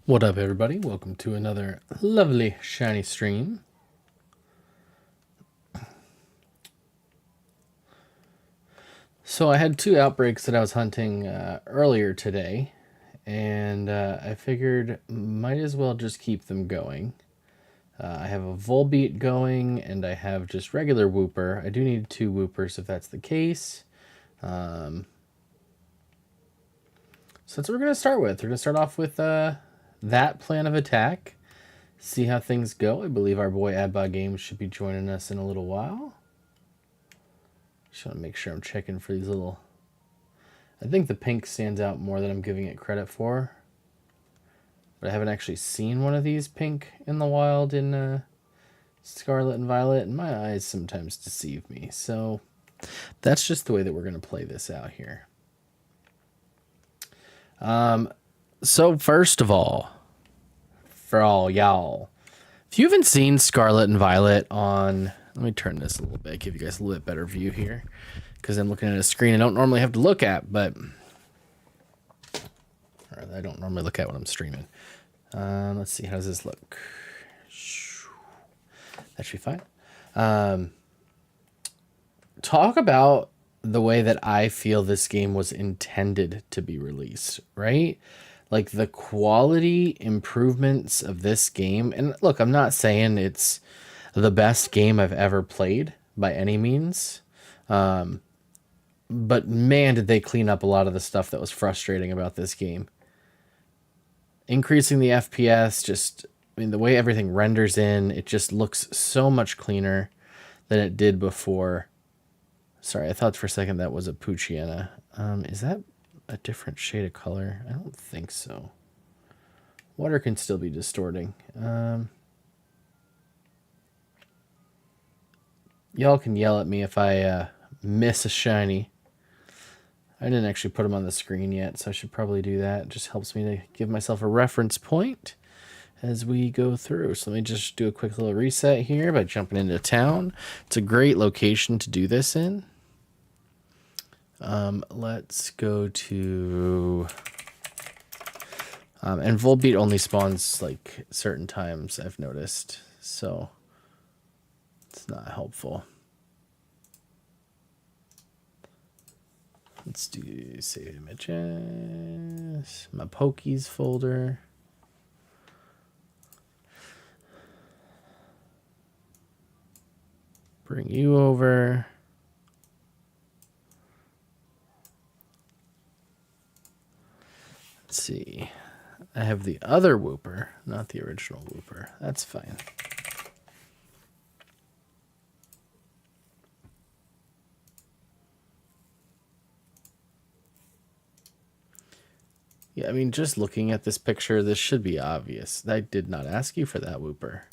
What up, everybody? Welcome to another lovely shiny stream. So I had two outbreaks that I was hunting earlier today, and I figured might as well just keep them going. I have a Volbeat going, and I have just regular Whooper. I do need two Whoopers if that's the case. So that's what we're going to start with. We're going to start off with that plan of attack, see how things go. I believe our boy Adbot Games should be joining us in a little while. Just want to make sure I'm checking for these little... I think the pink stands out more than I'm giving it credit for. But I haven't actually seen one of these pink in the wild in Scarlet and Violet, and my eyes sometimes deceive me. So that's just the way that we're going to play this out here. So first of all, for all y'all, if you haven't seen Scarlet and Violet on... Let me turn this a little bit, give you guys a little bit better view here, because I'm looking at a screen I don't normally have to look at, but... Or I don't normally look at when I'm streaming. Let's see, how does this look? That should be fine. Talk about the way that I feel this game was intended to be released, right? Like the quality improvements of this game. And look, I'm not saying it's the best game I've ever played by any means. But man, did they clean up a lot of the stuff that was frustrating about this game. Increasing the FPS, just, I mean, the way everything renders in, it just looks so much cleaner than it did before. Sorry, I thought for a second that was a Poochyena. Is that a different shade of color? I don't think so. Water can still be distorting. Y'all can yell at me if I miss a shiny. I didn't actually put them on the screen yet, so I should probably do that. It just helps me to give myself a reference point as we go through. So let me just do a quick little reset here by jumping into town. It's a great location to do this in. Let's go to... and Volbeat only spawns like certain times, I've noticed, so it's not helpful. Let's do save images, my Pokies folder. Bring you over. Let's see. I have the other Whooper, not the original Whooper. That's fine. Yeah, I mean, just looking at this picture, this should be obvious. I did not ask you for that Whooper.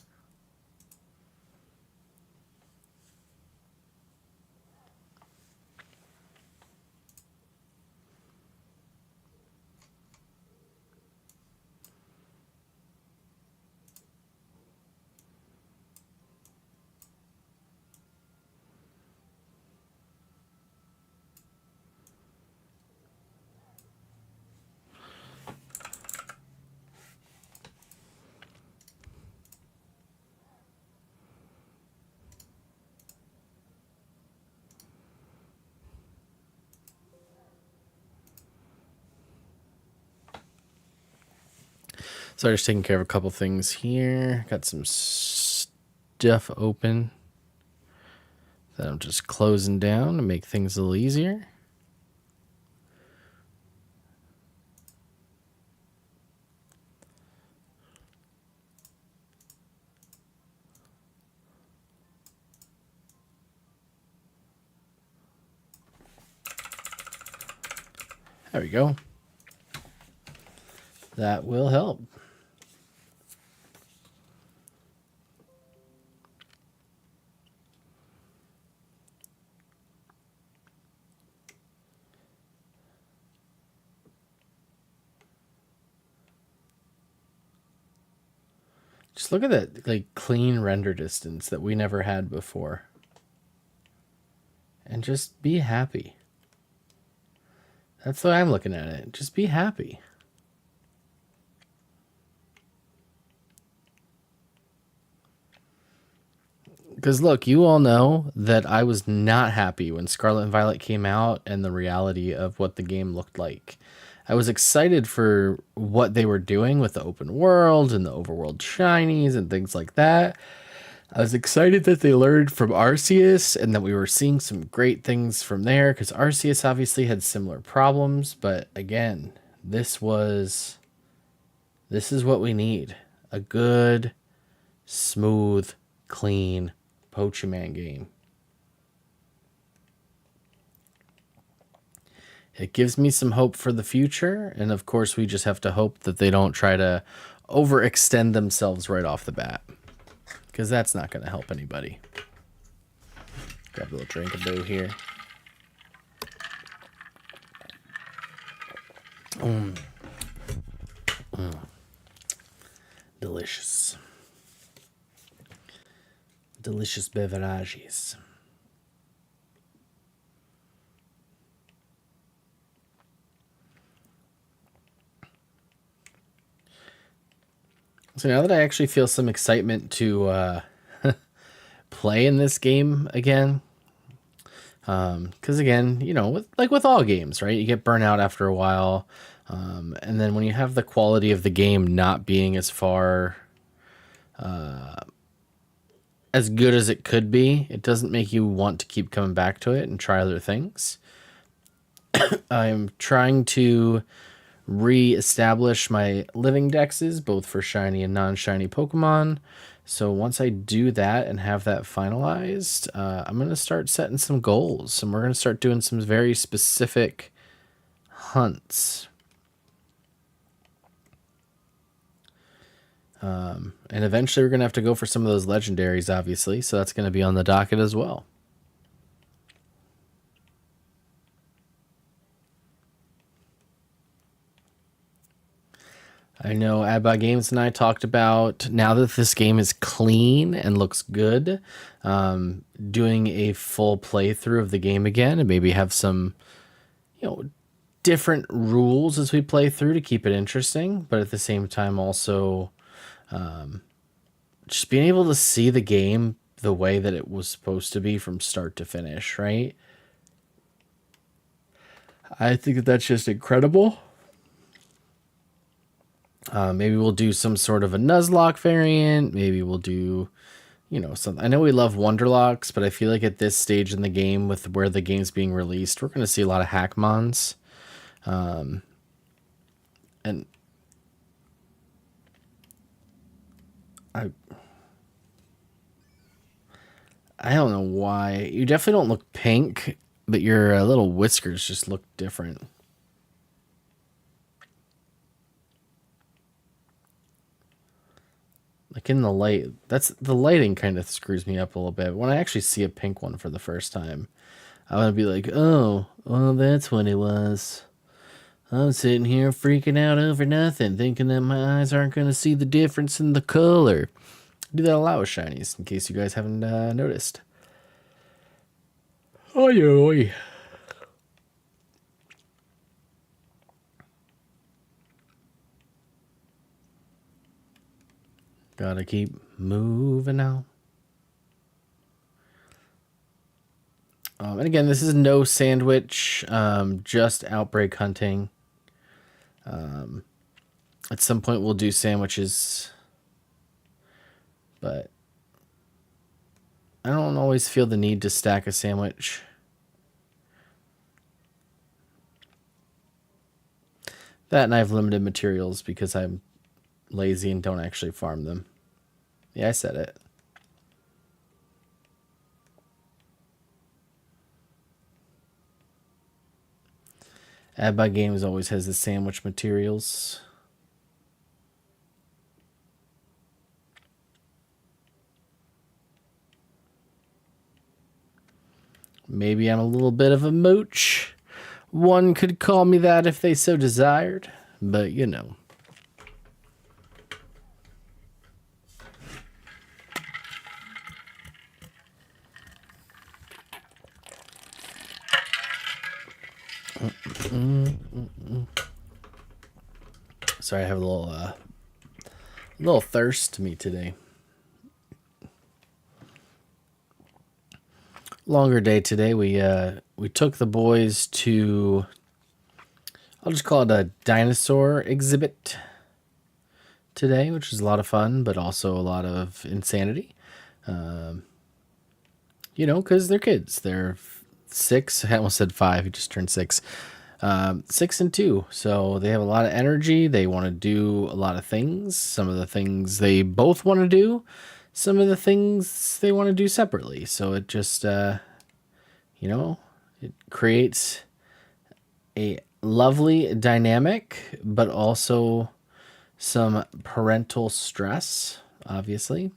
So I'm just taking care of a couple things here. Got some stuff open that I'm just closing down to make things a little easier. There we go. That will help. Just look at that, like, clean render distance that we never had before. And just be happy. That's the way I'm looking at it. Just be happy. Because look, you all know that I was not happy when Scarlet and Violet came out and the reality of what the game looked like. I was excited for what they were doing with the open world and the overworld shinies and things like that. I was excited that they learned from Arceus and that we were seeing some great things from there because Arceus obviously had similar problems. But again, this is what we need. A good, smooth, clean Pokemon game. It gives me some hope for the future, and of course we just have to hope that they don't try to overextend themselves right off the bat, because that's not going to help anybody. Grab a little drink of boo here. Delicious. Delicious beverages. So now that I actually feel some excitement to play in this game again, because again, you know, with all games, right? You get burnt out after a while, and then when you have the quality of the game not being as far as good as it could be, it doesn't make you want to keep coming back to it and try other things. I'm trying to re-establish my living dexes, both for shiny and non-shiny Pokemon. So once I do that and have that finalized, I'm going to start setting some goals, and we're going to start doing some very specific hunts. And eventually we're going to have to go for some of those legendaries, obviously, so that's going to be on the docket as well. I know Adbot Games and I talked about, now that this game is clean and looks good, doing a full playthrough of the game again and maybe have some, you know, different rules as we play through to keep it interesting, but at the same time also just being able to see the game the way that it was supposed to be from start to finish, right? I think that that's just incredible. Maybe we'll do some sort of a Nuzlocke variant. Maybe we'll do, you know, something. I know we love Wonderlocks, but I feel like at this stage in the game, with where the game's being released, we're going to see a lot of Hackmons. And I don't know why. You definitely don't look pink, but your little whiskers just look different. Like in the light, the lighting kind of screws me up a little bit. When I actually see a pink one for the first time, I'm gonna be like, oh, well, that's what it was. I'm sitting here freaking out over nothing, thinking that my eyes aren't gonna see the difference in the color. I do that a lot with shinies, in case you guys haven't noticed. Oi, oi. Gotta keep moving now. And again, this is no sandwich, just outbreak hunting. At some point we'll do sandwiches, but I don't always feel the need to stack a sandwich. That, and I have limited materials because I'm lazy and don't actually farm them. Yeah, I said it. Adbot Games always has the sandwich materials. Maybe I'm a little bit of a mooch. One could call me that if they so desired, but you know. Sorry, I have a little thirst to me today. Longer day today. We took the boys to, I'll just call it a dinosaur exhibit today, which is a lot of fun, but also a lot of insanity. Because they're kids. They're 6. I almost said 5. He just turned 6. 6 and 2. So they have a lot of energy. They want to do a lot of things. Some of the things they both want to do. Some of the things they want to do separately. So it just, it creates a lovely dynamic, but also some parental stress, obviously.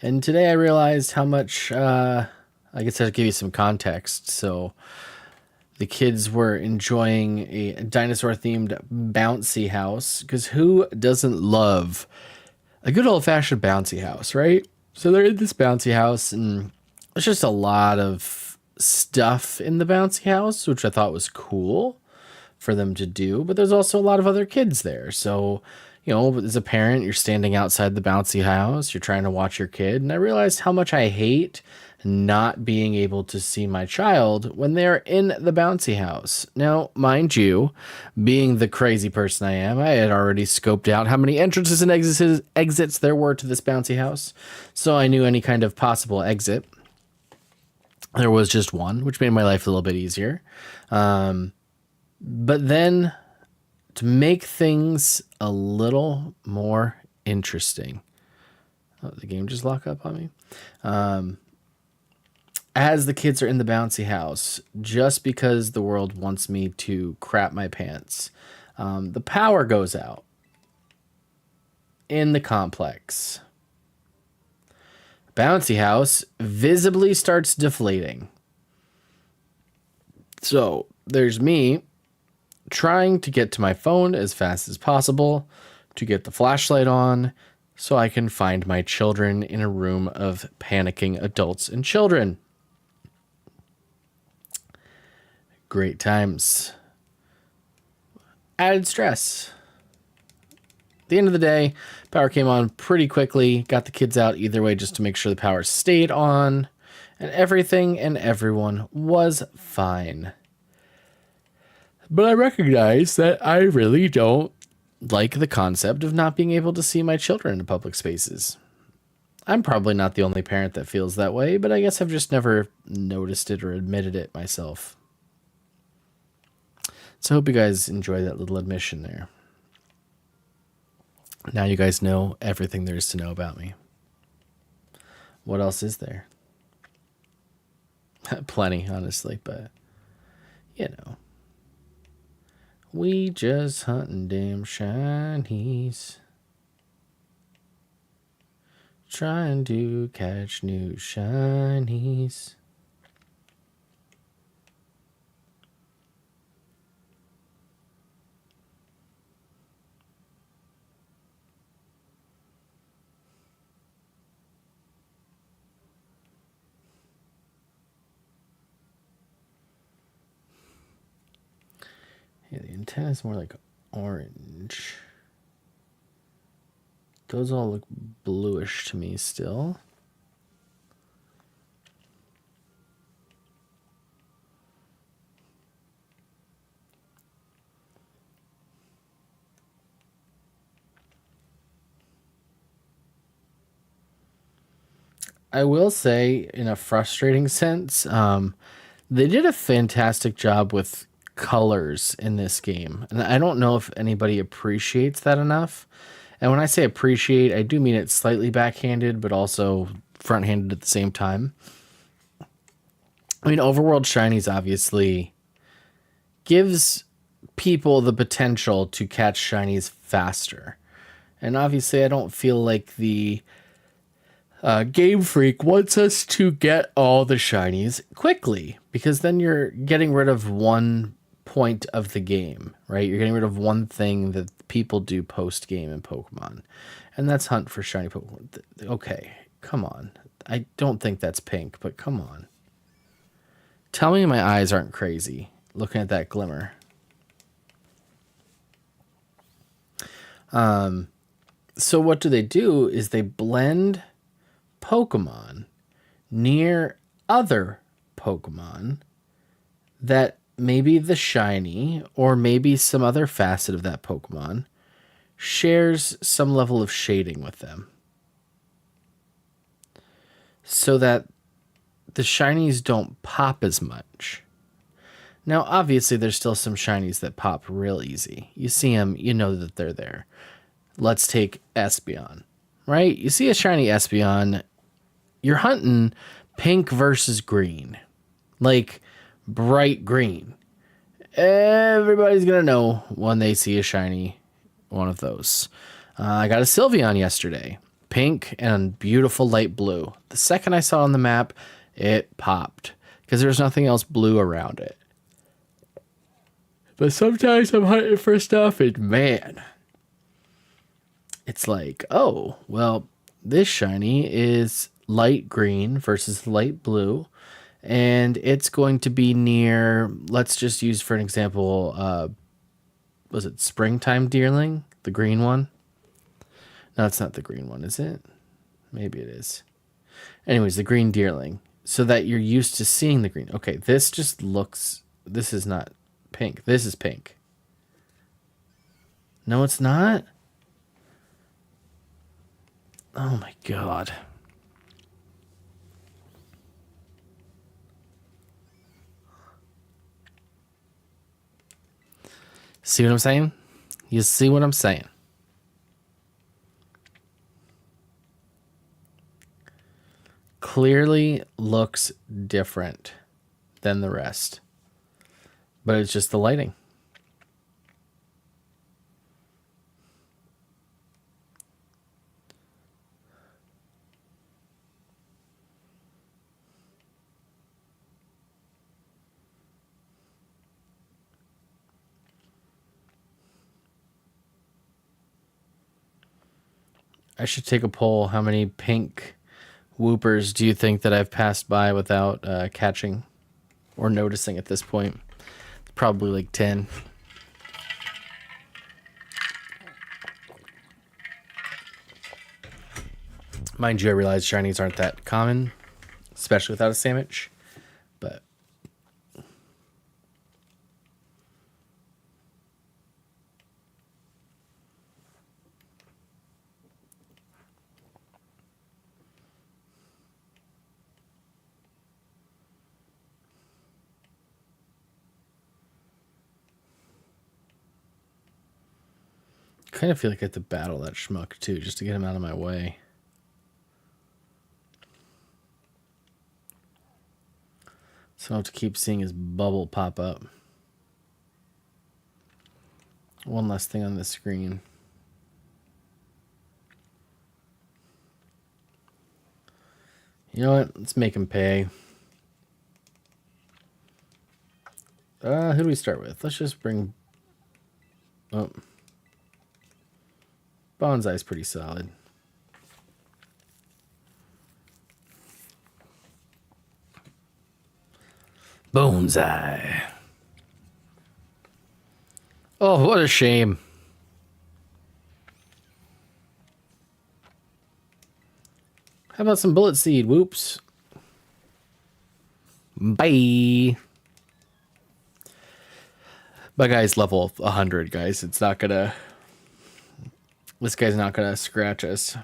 And today I realized how much, I guess I'll give you some context. So the kids were enjoying a dinosaur-themed bouncy house, because who doesn't love a good old-fashioned bouncy house, right? So they're in this bouncy house, and there's just a lot of stuff in the bouncy house, which I thought was cool for them to do. But there's also a lot of other kids there. So, as a parent, you're standing outside the bouncy house, you're trying to watch your kid. And I realized how much I hate not being able to see my child when they're in the bouncy house. Now, mind you, being the crazy person I am, I had already scoped out how many entrances and exits there were to this bouncy house. So I knew any kind of possible exit. There was just one, which made my life a little bit easier. But then, to make things a little more interesting. Oh, the game just locked up on me. As the kids are in the bouncy house, just because the world wants me to crap my pants, the power goes out in the complex. Bouncy house visibly starts deflating. So there's me trying to get to my phone as fast as possible to get the flashlight on so I can find my children in a room of panicking adults and children. Great times. Added stress. At the end of the day, power came on pretty quickly, got the kids out either way just to make sure the power stayed on, and everything and everyone was fine. But I recognize that I really don't like the concept of not being able to see my children in public spaces. I'm probably not the only parent that feels that way, but I guess I've just never noticed it or admitted it myself. So I hope you guys enjoy that little admission there. Now you guys know everything there is to know about me. What else is there? Plenty, honestly, but, we just hunting damn shinies. Trying to catch new shinies. Yeah, the antenna is more like orange. Those all look bluish to me still. I will say, in a frustrating sense, they did a fantastic job with colors in this game. And I don't know if anybody appreciates that enough. And when I say appreciate, I do mean it slightly backhanded, but also front-handed at the same time. I mean, Overworld Shinies obviously gives people the potential to catch shinies faster. And obviously, I don't feel like the Game Freak wants us to get all the shinies quickly, because then you're getting rid of one point of the game, right? You're getting rid of one thing that people do post-game in Pokemon, and that's hunt for shiny Pokemon. Okay, come on. I don't think that's pink, but come on. Tell me my eyes aren't crazy looking at that glimmer. So what do? Is they blend Pokemon near other Pokemon that maybe the shiny or maybe some other facet of that Pokemon shares some level of shading with them, so that the shinies don't pop as much. Now, obviously, there's still some shinies that pop real easy. You see them, you know that they're there. Let's take Espeon, right? You see a shiny Espeon, you're hunting pink versus green, like bright green. Everybody's going to know when they see a shiny one of those. I got a Sylveon yesterday, pink and beautiful light blue. The second I saw it on the map, it popped because there's nothing else blue around it. But sometimes I'm hunting for stuff and man, it's like, oh, well, this shiny is light green versus light blue. And it's going to be near, let's just use for an example, was it Springtime Deerling? The green one? No, it's not the green one, is it? Maybe it is. Anyways, the green Deerling. So that you're used to seeing the green. Okay, this just looks, this is not pink. This is pink. No, it's not? Oh my god. See what I'm saying? You see what I'm saying? Clearly looks different than the rest, but it's just the lighting. I should take a poll. How many pink Whoopers do you think that I've passed by without catching or noticing at this point? Probably like 10. Mind you, I realize shinies aren't that common, especially without a sandwich. But kind of feel like I have to battle that schmuck too, just to get him out of my way. So I have to keep seeing his bubble pop up. One last thing on the screen. You know what? Let's make him pay. Who do we start with? Let's just bring... Oh. Bonsai's pretty solid. Bonsai. Oh, what a shame. How about some bullet seed? Whoops. Bye. My guy's level 100, guys. It's not gonna... This guy's not gonna scratch us.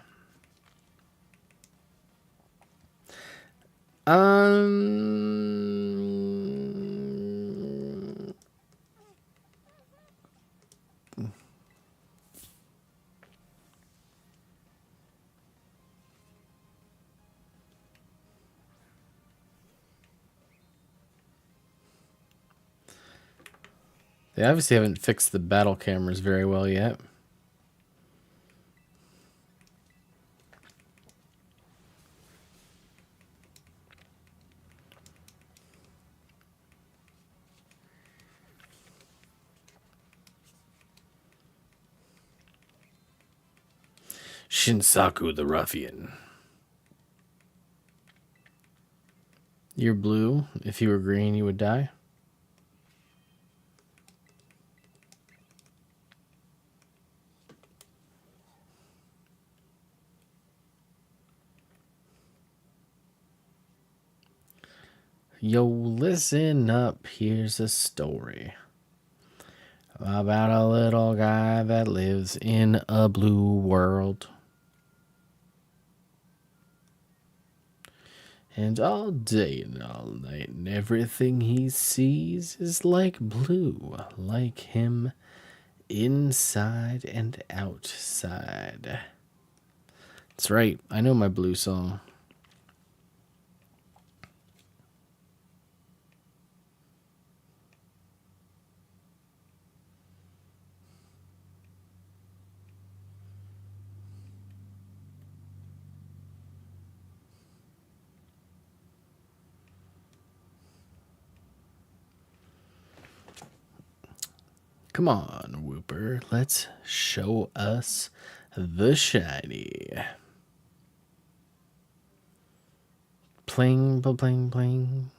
They obviously haven't fixed the battle cameras very well yet. Shinsaku the Ruffian. You're blue. If you were green, you would die. Yo, listen up, here's a story about a little guy that lives in a blue world. And all day and all night, and everything he sees is like blue, like him, inside and outside. That's right, I know my blue song. Come on, Whooper, let's show us the shiny. Pling, pling, pling.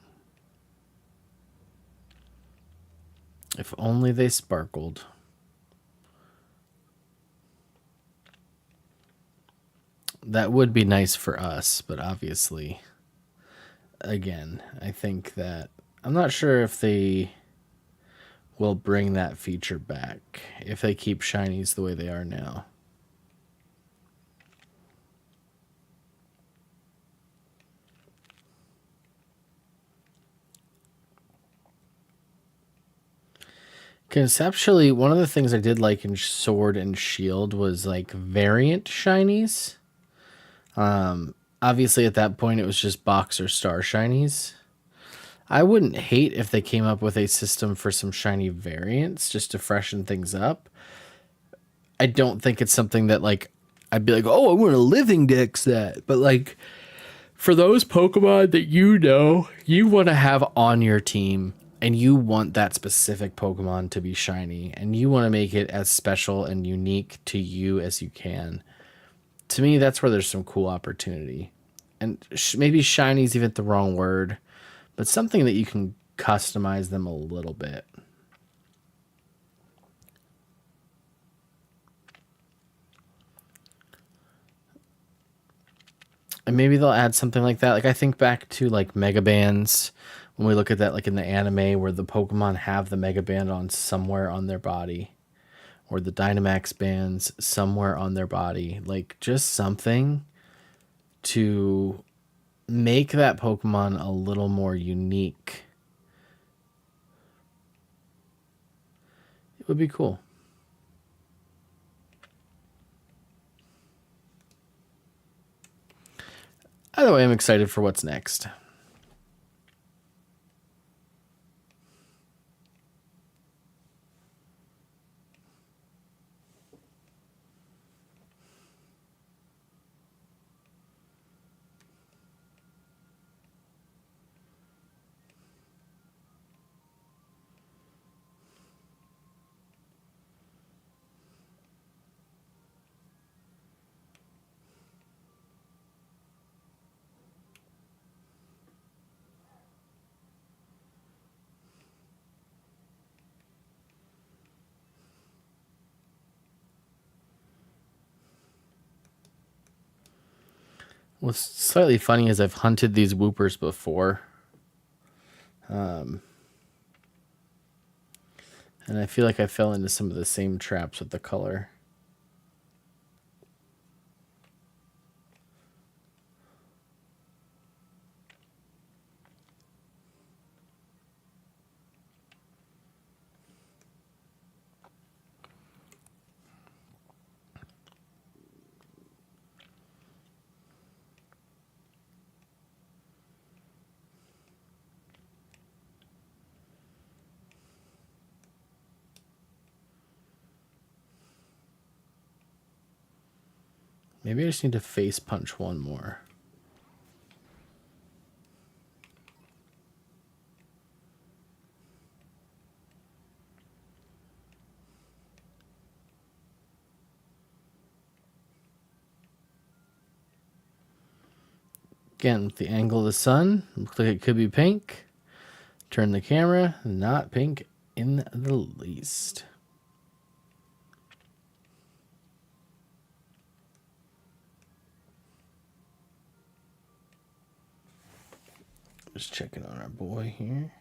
If only they sparkled. That would be nice for us, but obviously, again, I think that I'm not sure if they will bring that feature back if they keep shinies the way they are now. Conceptually, one of the things I did like in Sword and Shield was like variant shinies. Obviously, at that point, it was just box or star shinies. I wouldn't hate if they came up with a system for some shiny variants just to freshen things up. I don't think it's something that like I'd be like, oh, I want a living dex that. But like for those Pokemon that you want to have on your team and you want that specific Pokemon to be shiny and you want to make it as special and unique to you as you can. To me, that's where there's some cool opportunity. And maybe shiny is even the wrong word, but something that you can customize them a little bit. And maybe they'll add something like that. Like I think back to like Mega Bands when we look at that like in the anime where the Pokemon have the Mega Band on somewhere on their body or the Dynamax bands somewhere on their body. Like just something to make that Pokemon a little more unique. It would be cool. Either way, I'm excited for what's next. What's slightly funny is I've hunted these Whoopers before. And I feel like I fell into some of the same traps with the color. Maybe I just need to face punch one more. Again, with the angle of the sun, looks like it could be pink. Turn the camera, not pink in the least. Just checking on our boy here.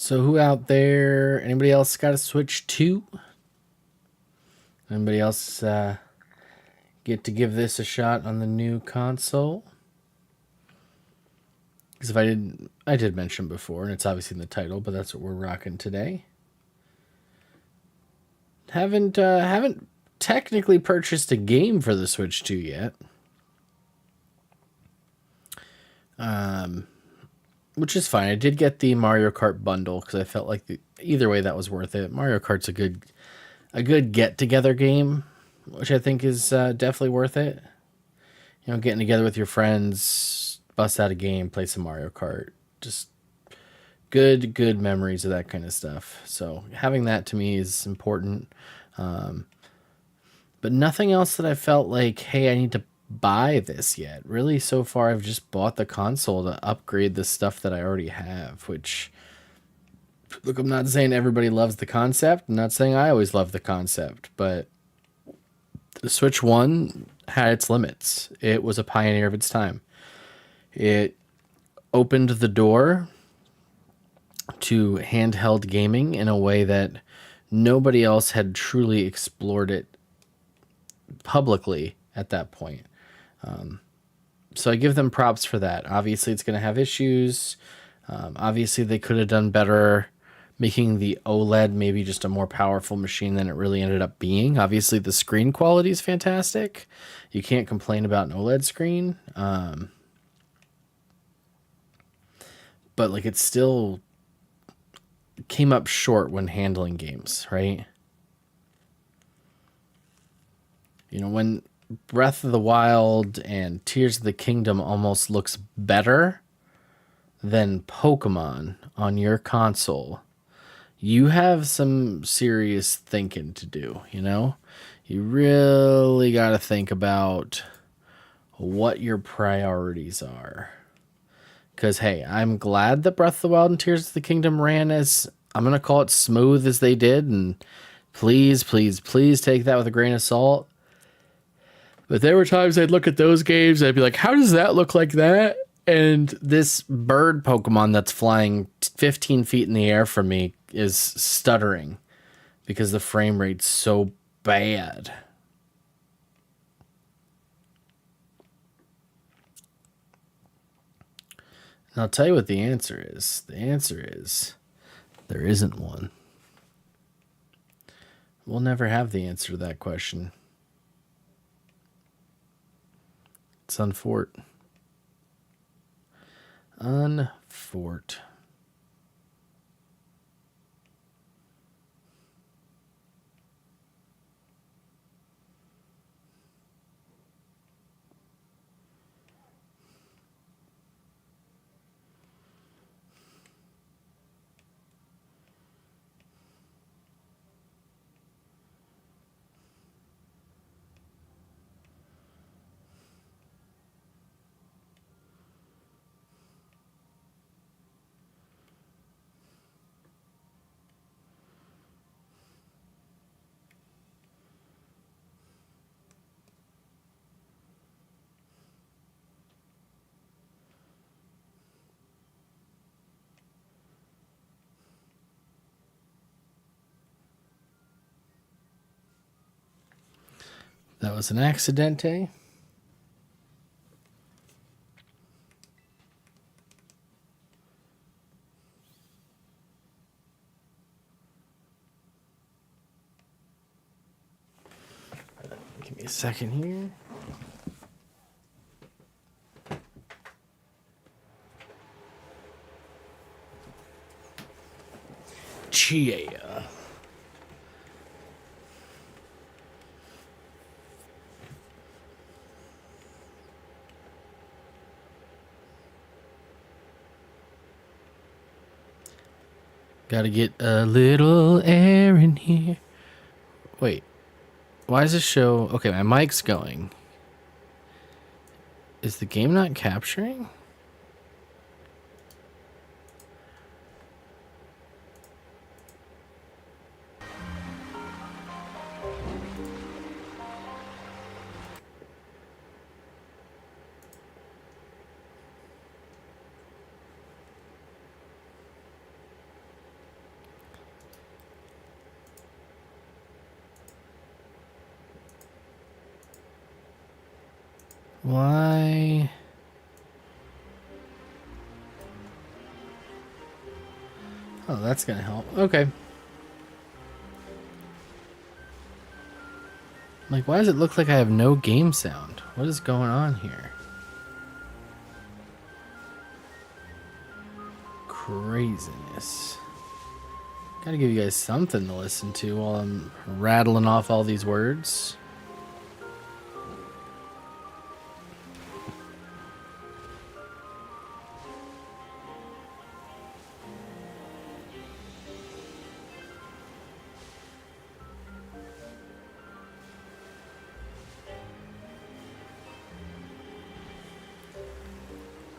So who out there? Anybody else got a Switch 2? Anybody else get to give this a shot on the new console? Because if I did mention before, and it's obviously in the title, but that's what we're rocking today. Haven't technically purchased a game for the Switch 2 yet. Which is fine. I did get the Mario Kart bundle because I felt like either way that was worth it. Mario Kart's a good get together game, which I think is definitely worth it. You know, getting together with your friends, bust out a game, play some Mario Kart, just good memories of that kind of stuff. So having that to me is important. But nothing else that I felt like, hey, I need to buy this yet. Really, so far, I've just bought the console to upgrade the stuff that I already have, which, look, I'm not saying everybody loves the concept. I'm not saying I always love the concept, but the Switch 1 had its limits. It was a pioneer of its time. It opened the door to handheld gaming in a way that nobody else had truly explored it publicly at that point. So I give them props for that. Obviously, it's going to have issues. Obviously, they could have done better making the OLED maybe just a more powerful machine than it really ended up being. Obviously, the screen quality is fantastic. You can't complain about an OLED screen. But like, it still came up short when handling games, right? You know, when Breath of the Wild and Tears of the Kingdom almost looks better than Pokemon on your console, you have some serious thinking to do, you know? You really got to think about what your priorities are. Because, hey, I'm glad that Breath of the Wild and Tears of the Kingdom ran as, I'm going to call it smooth as they did, and please take that with a grain of salt. But there were times I'd look at those games and I'd be like, how does that look like that? And this bird Pokemon that's flying 15 feet in the air from me is stuttering because the frame rate's so bad. And I'll tell you what the answer is. The answer is there isn't one. We'll never have the answer to that question. It's unfort. Unfort. That was an accidente. Give me a second here. Chia. Gotta get a little air in here. Wait. Why does this show... Okay, my mic's going. Is the game not capturing? Why? Oh, that's gonna help. Okay. Like, why does it look like I have no game sound? What is going on here? Craziness. Gotta give you guys something to listen to while I'm rattling off all these words.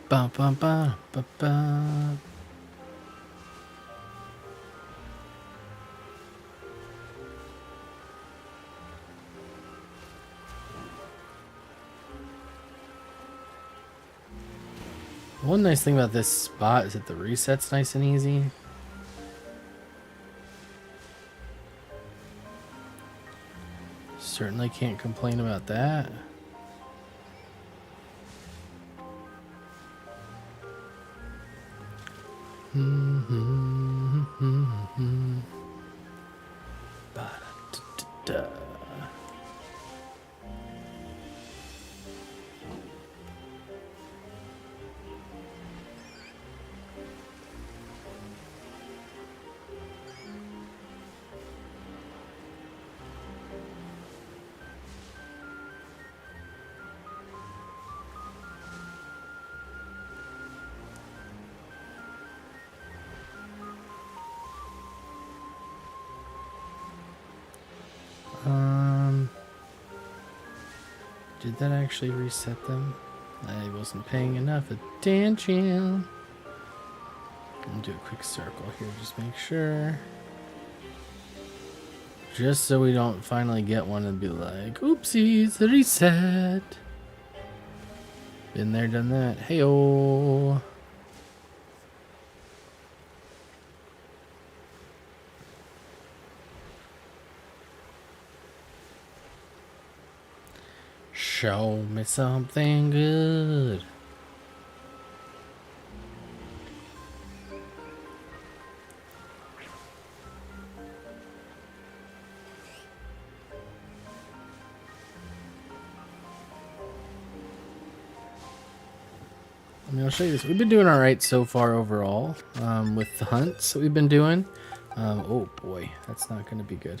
Ba ba ba ba ba. One nice thing about this spot is that the reset's nice and easy. Certainly can't complain about that. Ba-da-da-da-da. Did that actually reset them? I wasn't paying enough attention. I'm gonna do a quick circle here, just make sure. Just so we don't finally get one and be like, oopsies, reset. Been there, done that. Hey-oh. Show me something good. I mean, I'll show you this. We've been doing all right so far overall with the hunts that we've been doing. Oh boy, that's not going to be good.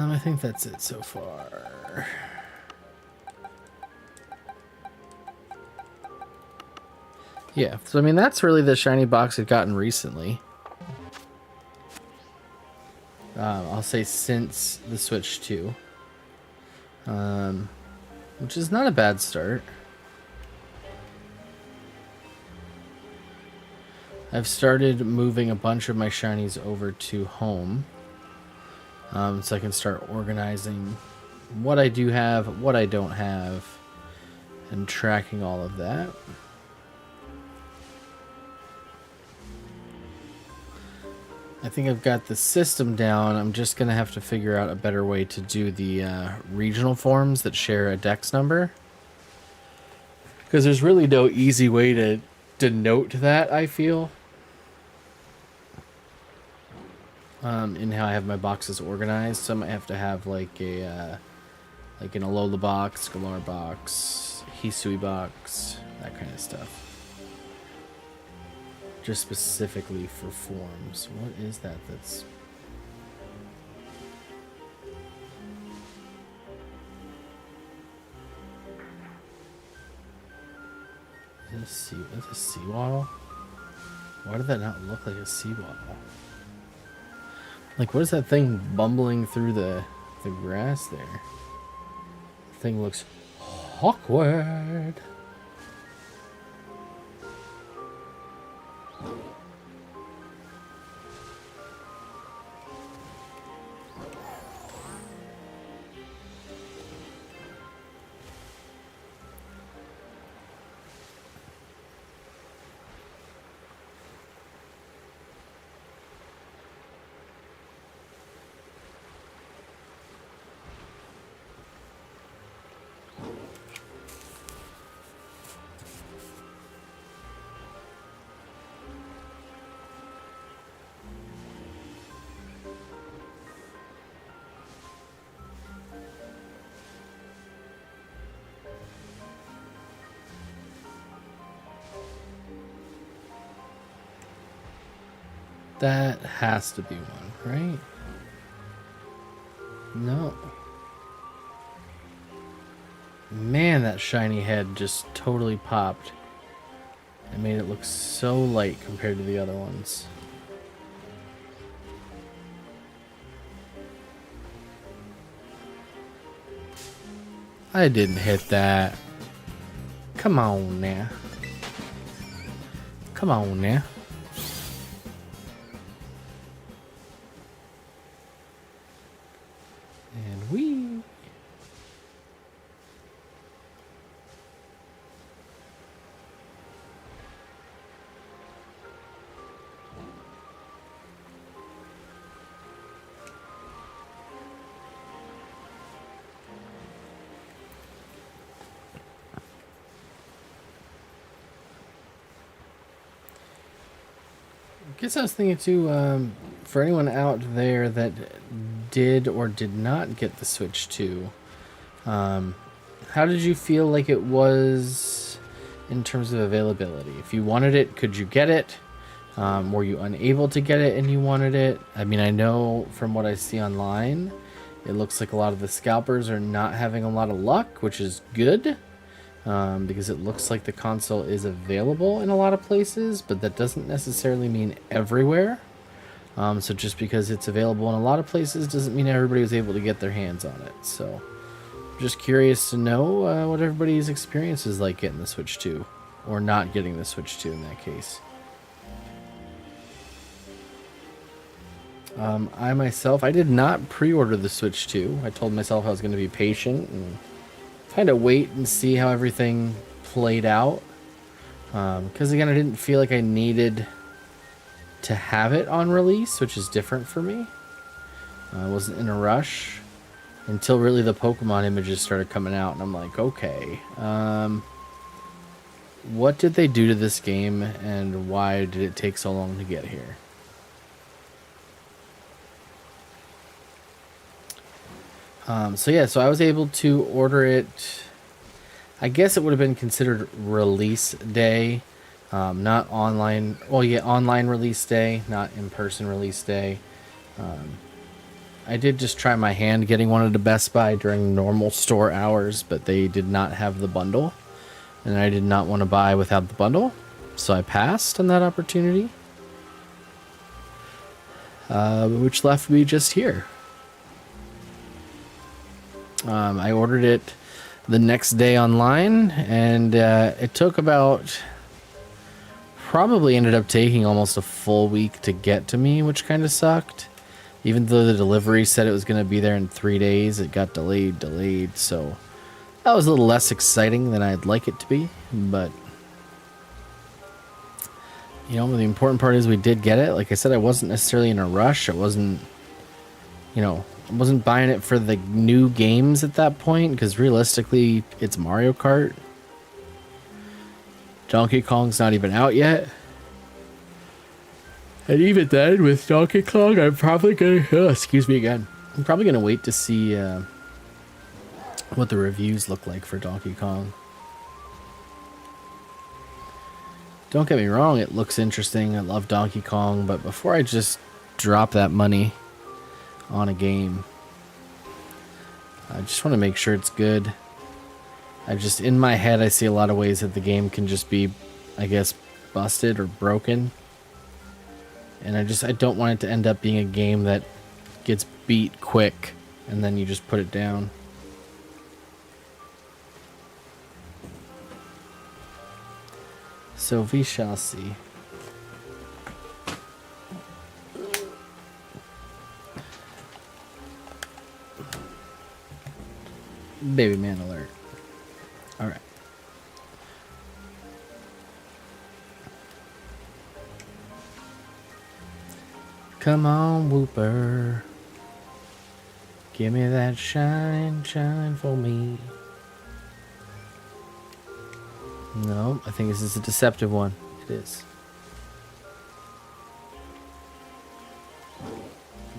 I think that's it so far. Yeah, so I mean, that's really the shiny box I've gotten recently. I'll say since the Switch 2. which is not a bad start. I've started moving a bunch of my shinies over to home, so I can start organizing what I do have, what I don't have, and tracking all of that. I think I've got the system down. I'm just going to have to figure out a better way to do the regional forms that share a dex number. Because there's really no easy way to denote that, I feel. In how I have my boxes organized. So I might have to have like a like an Alola box, Galar box, Hisui box, that kind of stuff. Just specifically for forms. What is that that's... Is a seawaddle? Why did that not look like a seawaddle? Like, what is that thing bumbling through the grass there? The thing looks awkward. That has to be one, right? No. Man, that shiny head just totally popped. It made it look so light compared to the other ones. I didn't hit that. Come on now. Come on now. And we... I guess I was thinking too, for anyone out there that did or did not get the Switch 2, how did you feel like it was in terms of availability? If you wanted it, could you get it? Were you unable to get it and you wanted it? I mean, I know from what I see online, it looks like a lot of the scalpers are not having a lot of luck, which is good. Because it looks like the console is available in a lot of places, but that doesn't necessarily mean everywhere. So just because it's available in a lot of places doesn't mean everybody was able to get their hands on it. So I'm just curious to know what everybody's experience is like getting the Switch 2, or not getting the Switch 2 in that case. I myself, I did not pre-order the Switch 2. I told myself I was going to be patient and kind of wait and see how everything played out, because again, I didn't feel like I needed to have it on release, which is different for me. I wasn't in a rush until really the Pokemon images started coming out, and I'm like, okay, what did they do to this game and why did it take so long to get here? So I was able to order it. I guess it would have been considered release day, not online. Well, yeah, online release day, not in-person release day. I did just try my hand getting one at a Best Buy during normal store hours, but they did not have the bundle, and I did not want to buy without the bundle, so I passed on that opportunity, which left me just here. I ordered it the next day online, and it took about, probably ended up taking almost a full week to get to me, which kind of sucked. Even though the delivery said it was going to be there in 3 days, it got delayed. So that was a little less exciting than I'd like it to be. But, you know, the important part is we did get it. Like I said, I wasn't necessarily in a rush. I wasn't buying it for the new games at that point, because realistically, it's Mario Kart. Donkey Kong's not even out yet. And even then, with Donkey Kong, I'm probably gonna... excuse me again. I'm probably gonna wait to see what the reviews look like for Donkey Kong. Don't get me wrong, it looks interesting. I love Donkey Kong, but before I just drop that money on a game, I just want to make sure it's good. In my head, I see a lot of ways that the game can just be, I guess, busted or broken. And I don't want it to end up being a game that gets beat quick and then you just put it down. So we shall see. Baby man alert. All right. Come on, Whooper. Give me that shine, shine for me. No, I think this is a deceptive one. It is.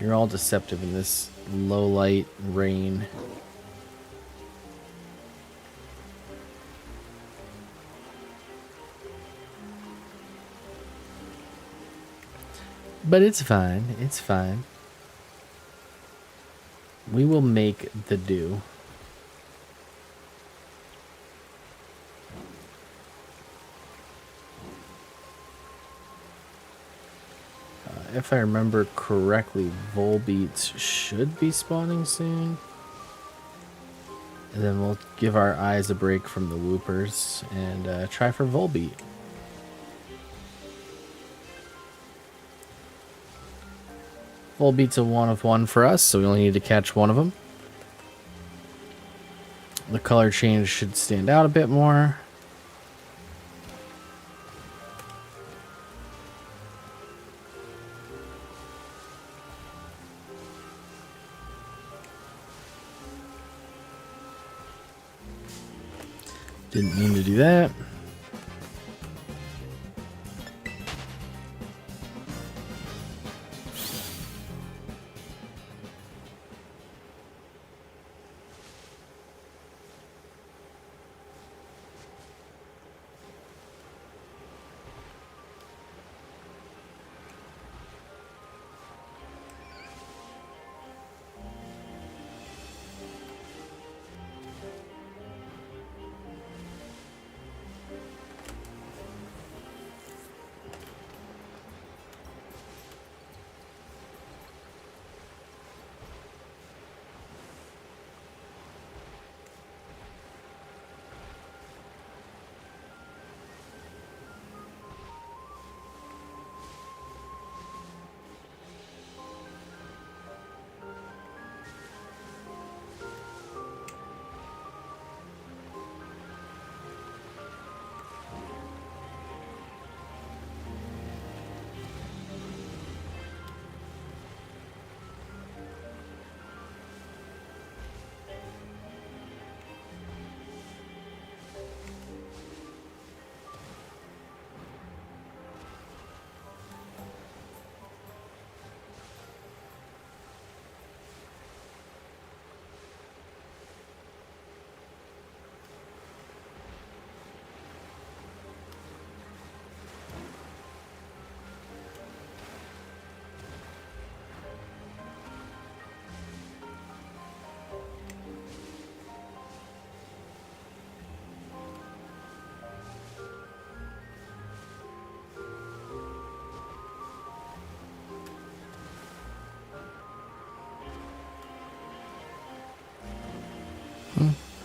You're all deceptive in this low light rain. But it's fine. It's fine. We will make the do. If I remember correctly, Volbeats should be spawning soon. And then we'll give our eyes a break from the Whoopers and try for Volbeat. Volbeat's a 1 of 1 for us, so we only need to catch one of them. The color change should stand out a bit more. Didn't mean to do that.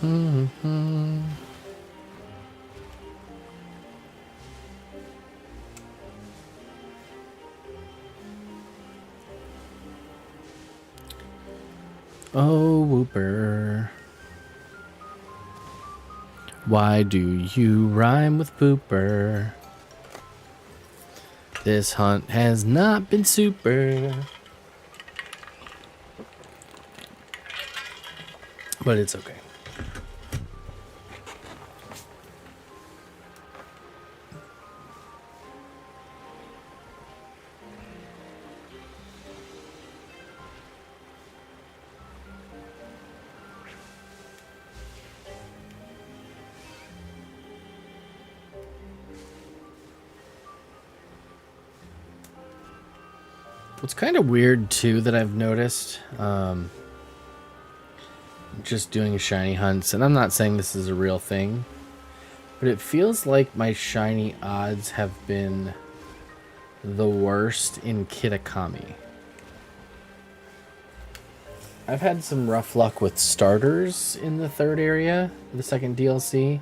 Oh, Whooper. Why do you rhyme with Pooper? This hunt has not been super. But it's okay. What's kind of weird too that I've noticed, just doing shiny hunts, and I'm not saying this is a real thing, but it feels like my shiny odds have been the worst in Kitakami. I've had some rough luck with starters in the third area, the second DLC,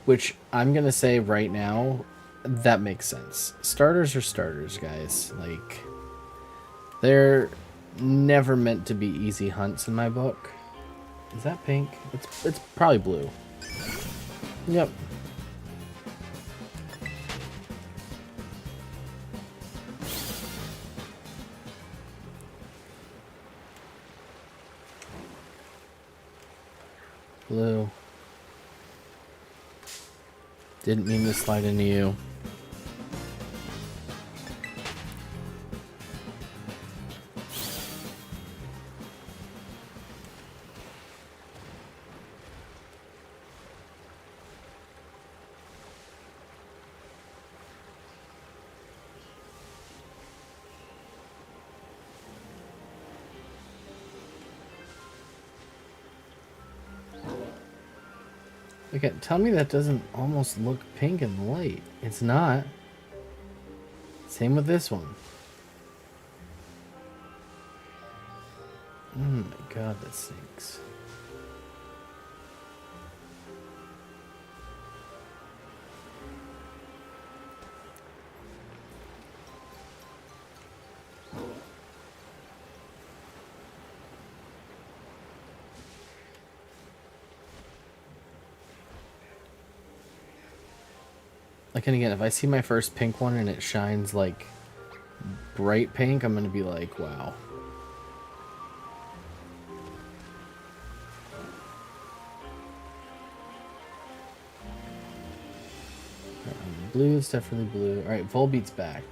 which I'm gonna say right now, that makes sense. Starters are starters, guys. Like, they're never meant to be easy hunts in my book. Is that pink? It's probably blue. Yep. Blue. Didn't mean to slide into you. Okay, tell me that doesn't almost look pink in the light. It's not. Same with this one. Oh my god, that stinks. Like, and again, if I see my first pink one and it shines like bright pink, I'm gonna be like, wow. Blue is definitely blue. Alright, Volbeat's back.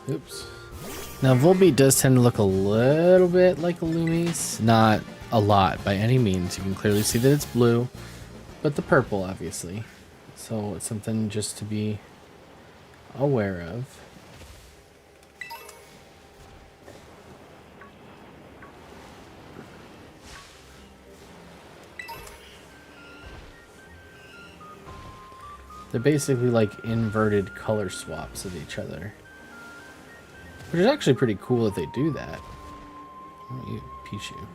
Oops. Now, Volbeat does tend to look a little bit like a Loomies. Not a lot by any means. You can clearly see that it's blue, but the purple, obviously. So it's something just to be aware of. They're basically like inverted color swaps of each other. Which is actually pretty cool that they do that. Oh, you Pichu.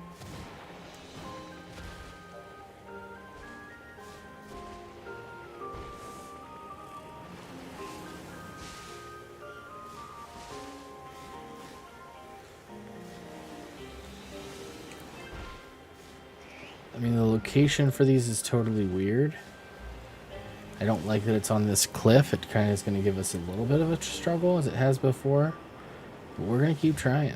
I mean, the location for these is totally weird. I don't like that it's on this cliff. It kind of is going to give us a little bit of a struggle as it has before. But we're going to keep trying.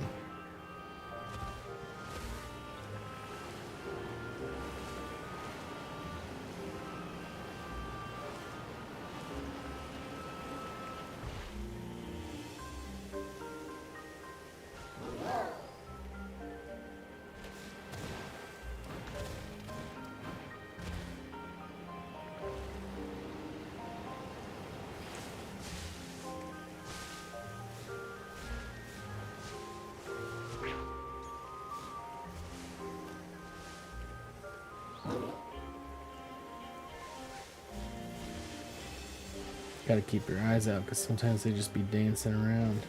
Gotta keep your eyes out because sometimes they just be dancing around.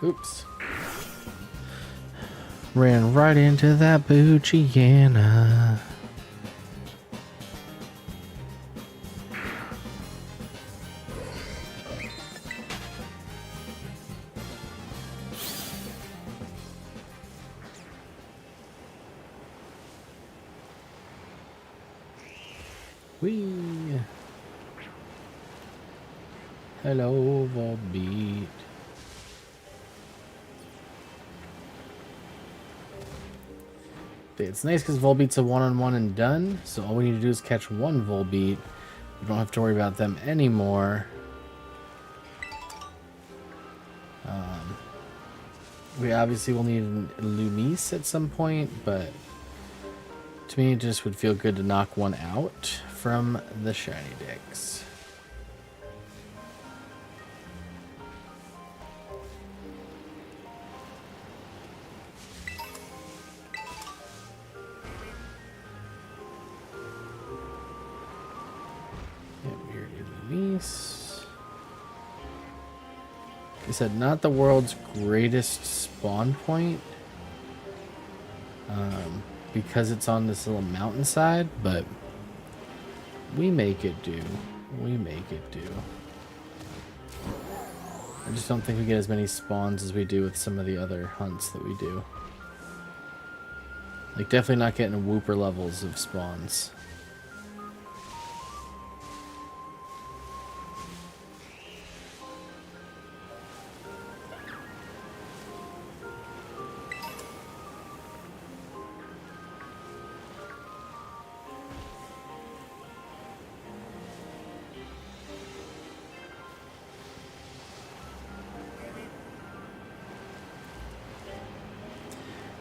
Oops. Ran right into that Bucciana. Whee! Hello, Volbeat. It's nice because Volbeat's a one-on-one and done, so all we need to do is catch one Volbeat. We don't have to worry about them anymore. We obviously will need a Lumise at some point, but to me it just would feel good to knock one out from the shiny decks. He said not the world's greatest spawn point because it's on this little mountainside, but we make it do. We make it do. I just don't think we get as many spawns as we do with some of the other hunts that we do. Like, definitely not getting whooper levels of spawns.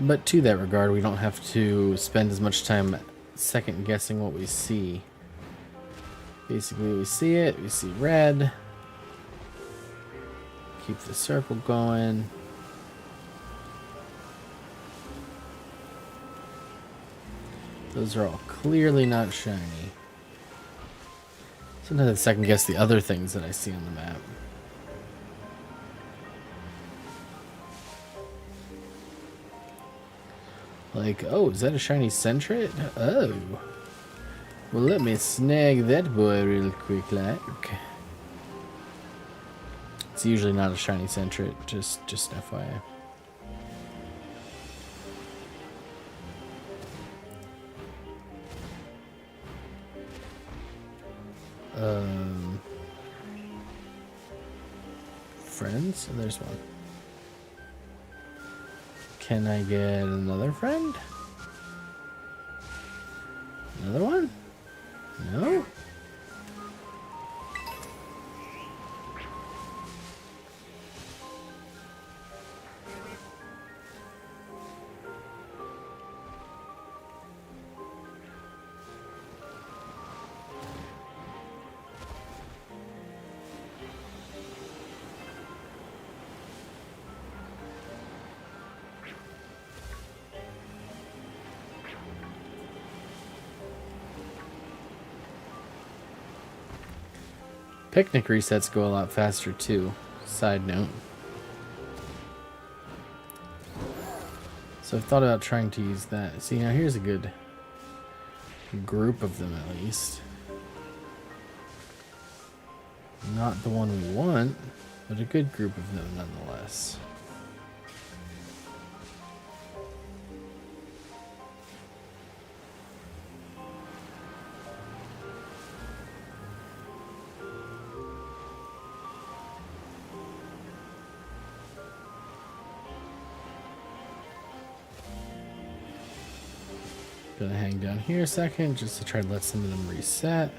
But to that regard, we don't have to spend as much time second guessing what we see. Basically, we see it, we see red. Keep the circle going. Those are all clearly not shiny. Sometimes I second guess the other things that I see on the map. Like, oh, is that a shiny Sentret? Oh. Well, let me snag that boy real quick, like. It's usually not a shiny Sentret, just FYI. Friends? Oh, there's one. Can I get another friend? Another one? No? Picnic resets go a lot faster too. Side note. So I've thought about trying to use that. See, now here's a good group of them at least. Not the one we want, but a good group of them nonetheless. Gonna hang down here a second just to try to let some of them reset.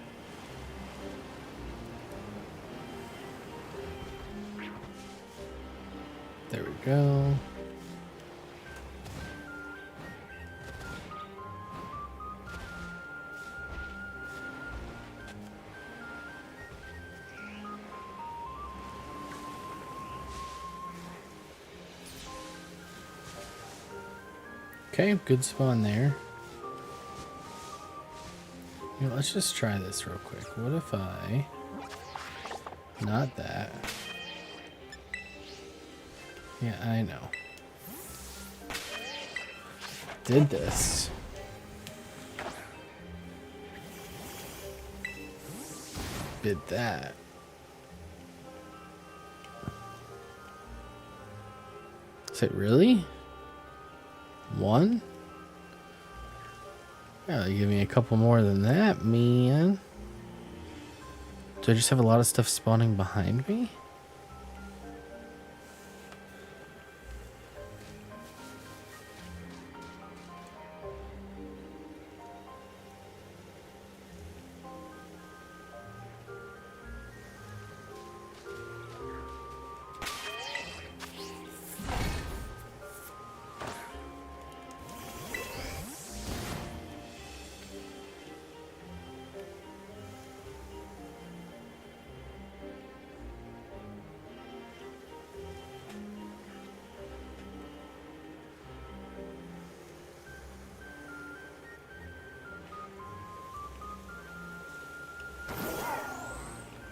There we go. Okay, good spawn there. You know, let's just try this real quick. What if I... Not that. Yeah, I know. Did this. Did that. Is it really? One? Yeah, give me a couple more than that, man. Do I just have a lot of stuff spawning behind me?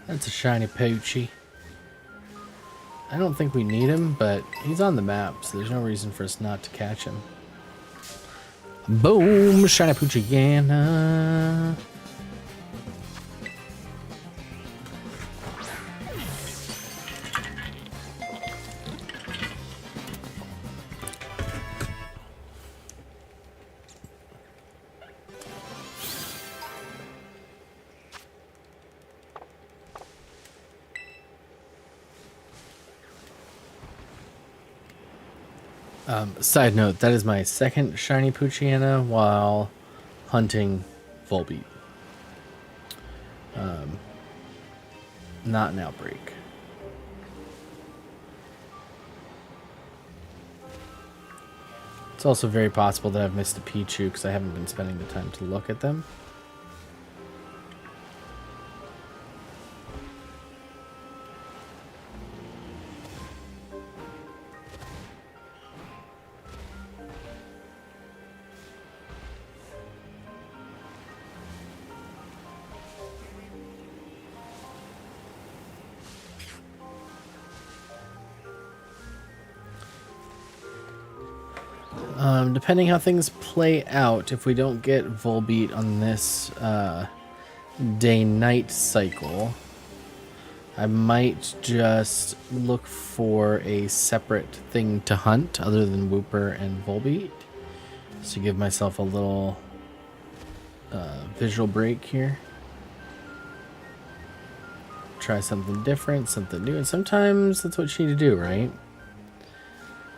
That's a shiny Poochie. I don't think we need him, but he's on the map, so there's no reason for us not to catch him. Boom! Shiny Poochiana! Side note, that is my second shiny Poochiana while hunting Volbeat. Not an outbreak. It's also very possible that I've missed a Pichu because I haven't been spending the time to look at them. Depending how things play out, if we don't get Volbeat on this day-night cycle, I might just look for a separate thing to hunt other than Wooper and Volbeat. So give myself a little visual break here. Try something different, something new, and sometimes that's what you need to do, right?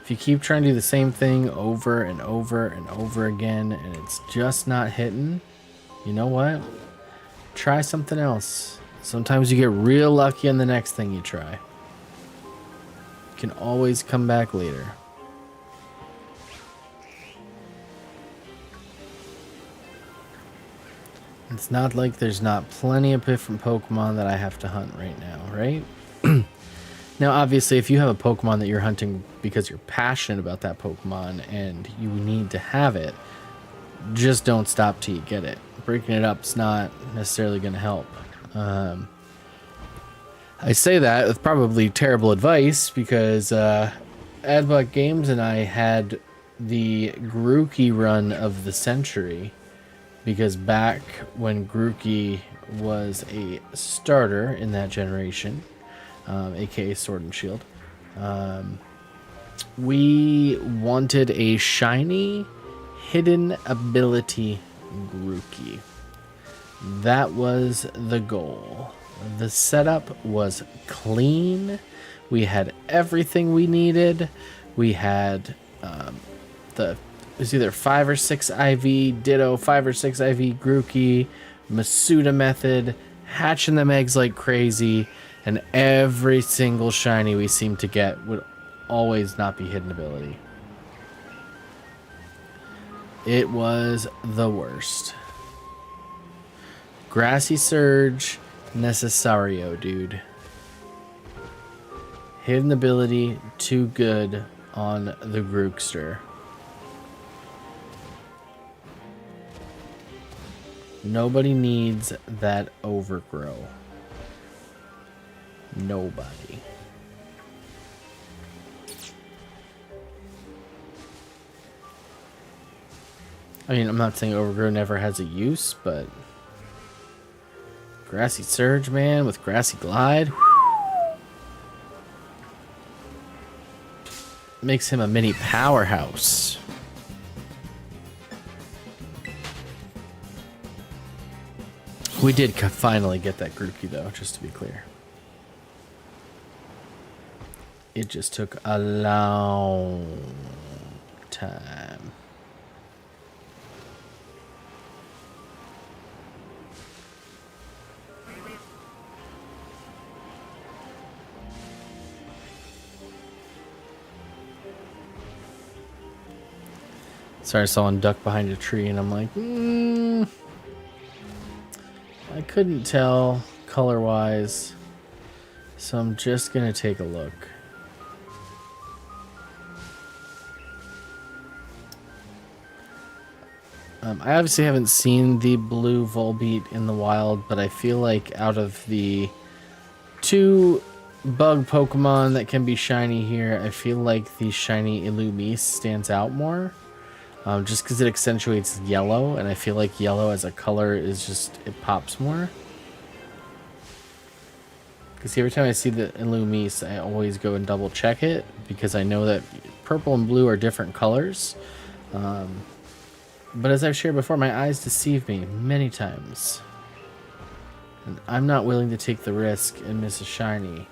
If you keep trying to do the same thing over and over and over again and it's just not hitting, you know what? Try something else. Sometimes you get real lucky on the next thing you try. You can always come back later. It's not like there's not plenty of different Pokemon that I have to hunt right now, right? Now, obviously, if you have a Pokemon that you're hunting because you're passionate about that Pokemon and you need to have it, just don't stop till you get it. Breaking it up's not necessarily going to help. I say that with probably terrible advice because Adblock Games and I had the Grookey run of the century because back when Grookey was a starter in that generation, aka Sword and Shield. We wanted a shiny hidden ability Grookey. That was the goal. The setup was clean. We had everything we needed. We had it was either 5 or 6 IV Ditto, 5 or 6 IV Grookey, Masuda method, hatching them eggs like crazy, and every single shiny we seemed to get would always not be hidden ability. It was the worst. Grassy Surge, Necessario, dude. Hidden ability, too good on the Grookster. Nobody needs that overgrow. Nobody. I mean, I'm not saying overgrow never has a use, but Grassy Surge, man, with Grassy Glide, makes him a mini powerhouse. We did finally get that Grookey, though, just to be clear. It just took a long time. Sorry, I saw him duck behind a tree, and I'm like, I couldn't tell color-wise, so I'm just gonna take a look. I obviously haven't seen the blue Volbeat in the wild, but I feel like out of the 2 bug Pokemon that can be shiny here, I feel like the shiny Illumise stands out more. Just because it accentuates yellow, and I feel like yellow as a color is just, it pops more. Because every time I see the Illumise, I always go and double check it, because I know that purple and blue are different colors. But as I've shared before, my eyes deceive me many times. And I'm not willing to take the risk and miss a shiny,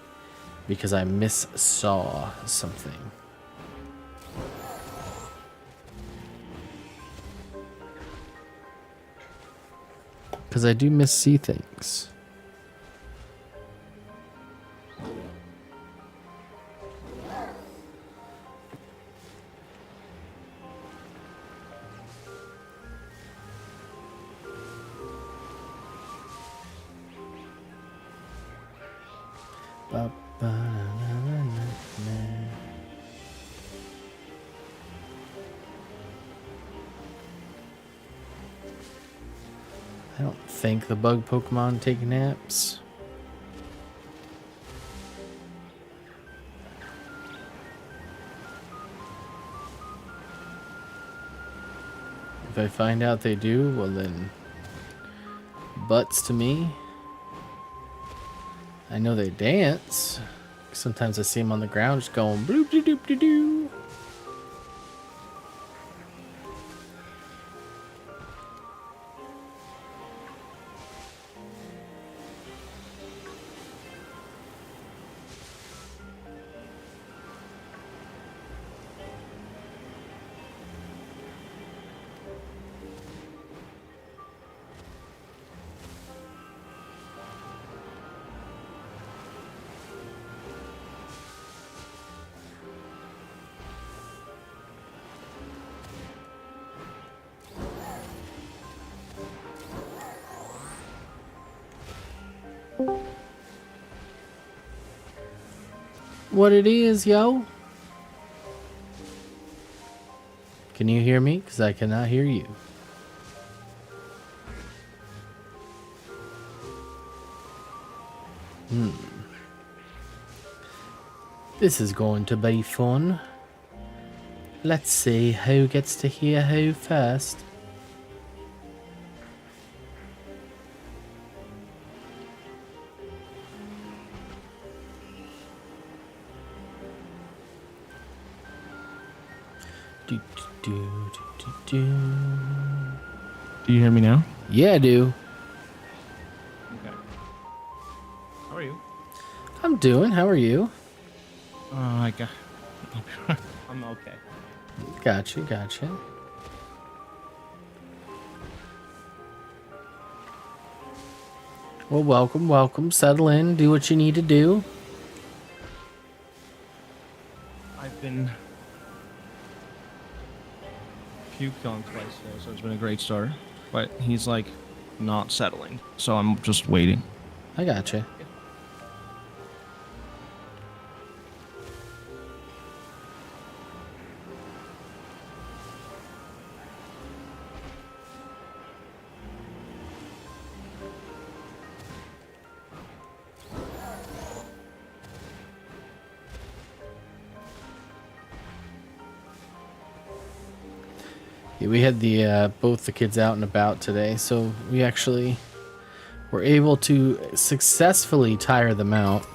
because I missaw something. Because I do miss-see things. I don't think the bug Pokemon take naps. If I find out they do, well then, butts to me. I know they dance. Sometimes I see them on the ground just going bloop de doop de doo. What it is, yo? Can you hear me? Because I cannot hear you. This is going to be fun. Let's see who gets to hear who first. Do, do, do, do. Do you hear me now? Yeah, I do. Okay. How are you? I'm doing. How are you? I got. I'm okay. Gotcha, gotcha. Well, welcome, welcome. Settle in. Do what you need to do. I've been puked on twice today, so it's been a great start. But he's like not settling, so I'm just waiting. I gotcha. Yeah, we had the both the kids out and about today, so we actually were able to successfully tire them out.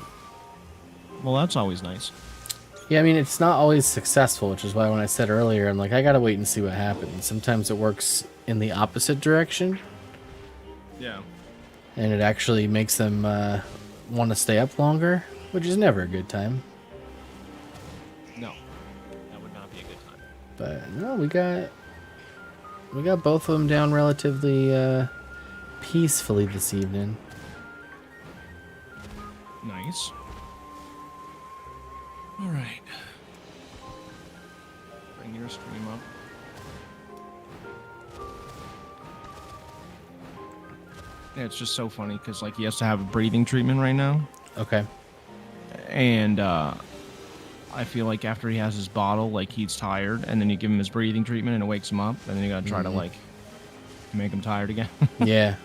Well, that's always nice. Yeah, I mean, it's not always successful, which is why when I said earlier, I'm like, I gotta wait and see what happens. Sometimes it works in the opposite direction, Yeah. and it actually makes them want to stay up longer, which is never a good time. No, that would not be a good time. But no, we got both of them down relatively peacefully this evening. Nice. All right. Bring your stream up. Yeah, it's just so funny because like he has to have a breathing treatment right now, Okay. and I feel like after he has his bottle, like he's tired, and then you give him his breathing treatment and it wakes him up, and then you gotta try to like make him tired again. Yeah.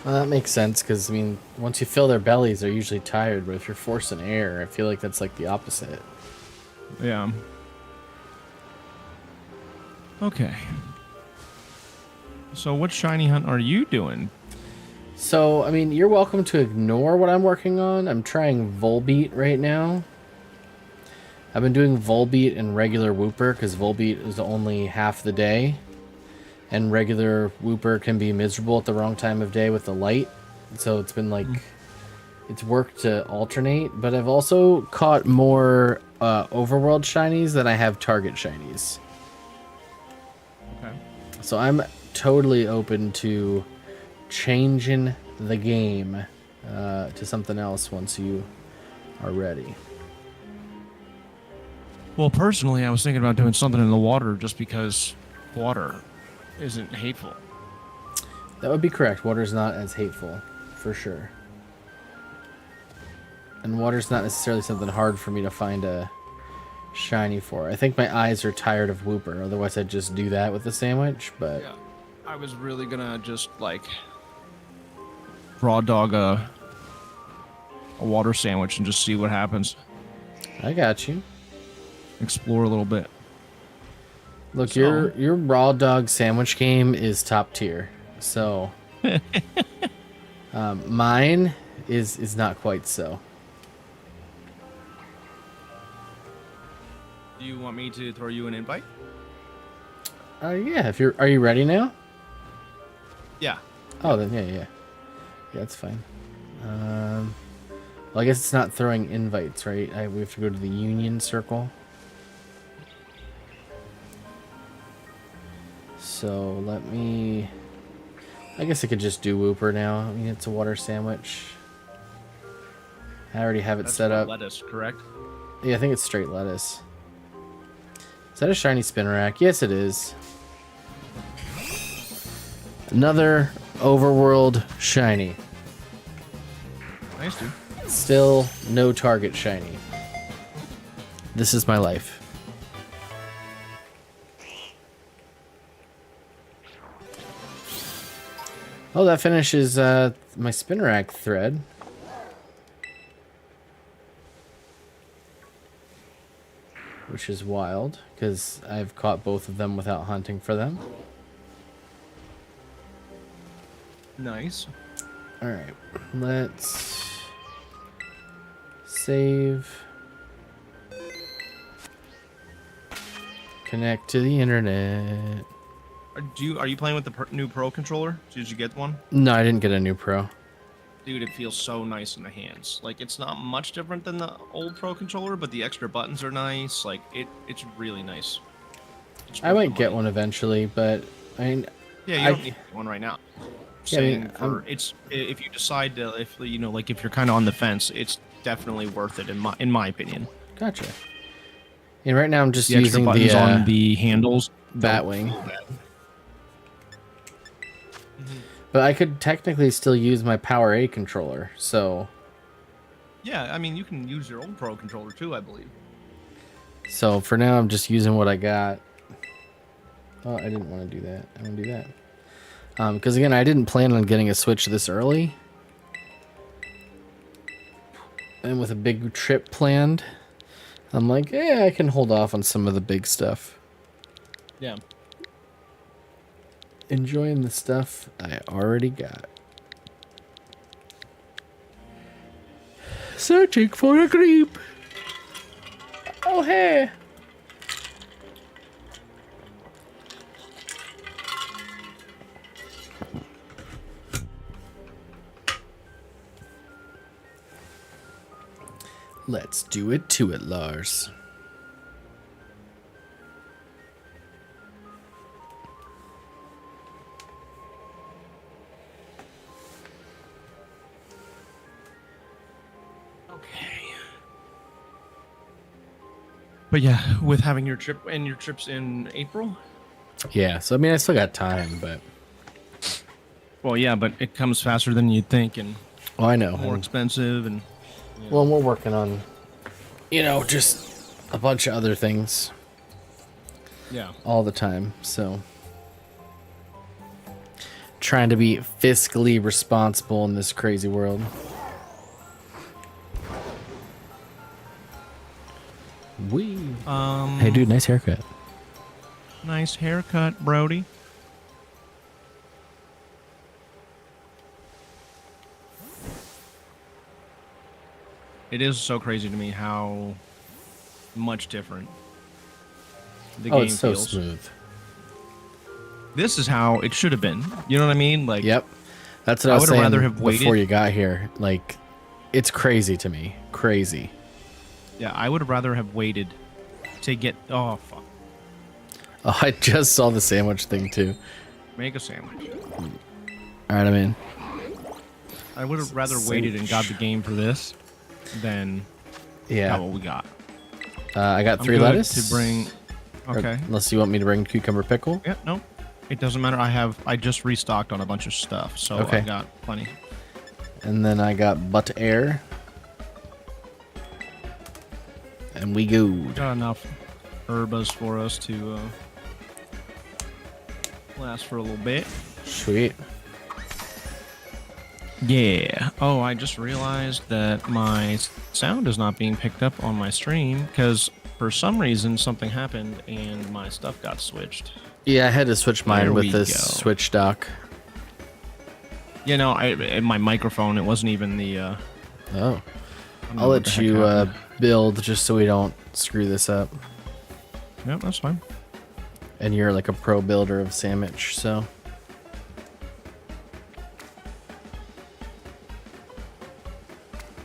Well, that makes sense because, I mean, once you fill their bellies, they're usually tired, but if you're forcing air, I feel like that's like the opposite. Yeah. Okay. So what shiny hunt are you doing? So, I mean, you're welcome to ignore what I'm working on. I'm trying Volbeat right now. I've been doing Volbeat and regular Wooper because Volbeat is only half the day. And regular Wooper can be miserable at the wrong time of day with the light. So it's been like, it's worked to alternate. But I've also caught more overworld shinies than I have target shinies. Okay. So I'm totally open to changing the game to something else once you are ready. Well, personally, I was thinking about doing something in the water just because water isn't hateful. That would be correct. Water's not as hateful, for sure. And water's not necessarily something hard for me to find a shiny for. I think my eyes are tired of Wooper, otherwise I'd just do that with the sandwich, but... Yeah. I was really gonna just, like, raw dog a water sandwich and just see what happens. I got you. Explore a little bit. Look, So- your raw dog sandwich game is top tier. So mine is not quite so. Do you want me to throw you an invite? Yeah, if are you ready now? Yeah. Oh, then yeah, that's fine. Well, I guess it's not throwing invites, right? We have to go to the Union Circle. So let me... I guess I could just do Wooper now. I mean, it's a water sandwich. I already have it That's set up. lettuce, correct? Yeah, I think it's straight lettuce. Is that a shiny Spinarak? Yes, it is. Another overworld shiny. Nice, dude. Still no target shiny. This is my life. Oh, that finishes my Spinarak thread. Which is wild, because I've caught both of them without hunting for them. Nice. Alright, let's save. Connect to the internet. Are you playing with the new Pro controller? Did you get one? No, I didn't get a new Pro. Dude, it feels so nice in the hands. Like, it's not much different than the old Pro controller, but the extra buttons are nice. Like, it's really nice. I might get one eventually, but I mean, yeah, you don't need one right now. Yeah, I mean, If you decide to, if you know, like if you're kind of on the fence, it's definitely worth it in my opinion. Gotcha. And right now I'm just The extra using buttons the on the handles. Batwing. But I could technically still use my Power A controller, so... Yeah, I mean, you can use your old Pro controller too, I believe. So for now, I'm just using what I got. Oh, I didn't want to do that. I want to do that. Because again, I didn't plan on getting a Switch this early. And with a big trip planned, I'm like, yeah, I can hold off on some of the big stuff. Yeah. Enjoying the stuff I already got. Searching for a creep. Oh, hey. Let's do it to it, Lars. But yeah, with having your trip and your trips in April. Yeah, so I mean, I still got time, but... Well, yeah, but it comes faster than you'd think, and Oh, I know. more expensive, and Well, and we're working on, just a bunch of other things yeah. all the time, so... Trying to be fiscally responsible in this crazy world. Wee. Hey, dude, nice haircut. Nice haircut, Brody. It is so crazy to me how much different the game It's so feels. smooth. This is how it should have been. You know what I mean? Like, Yep. That's what I was would saying rather have before waited. you got here. Like, it's crazy to me. Crazy. Yeah, I would have rather have waited to get. Oh fuck! Oh, I just saw the sandwich thing, too. Make a sandwich. All right, I'm in. I would have rather waited and got the game for this than Yeah. got what we got. I got I'm 3 good lettuce. to bring. Or- Okay. unless you want me to bring cucumber pickle. Yeah. No. It doesn't matter. I just restocked on a bunch of stuff, so Okay. I got plenty. And then I got butt air. And we go. Got enough herbas for us to last for a little bit. Sweet. Yeah. Oh, I just realized that my sound is not being picked up on my stream because for some reason something happened and my stuff got switched. Yeah, I had to switch mine There with we this go. Switch dock. You know, my microphone, it wasn't even the. Oh. I don't know I'll what the let heck you happened. build just so we don't screw this up. Yep, that's fine. And you're like a pro builder of sandwich, so.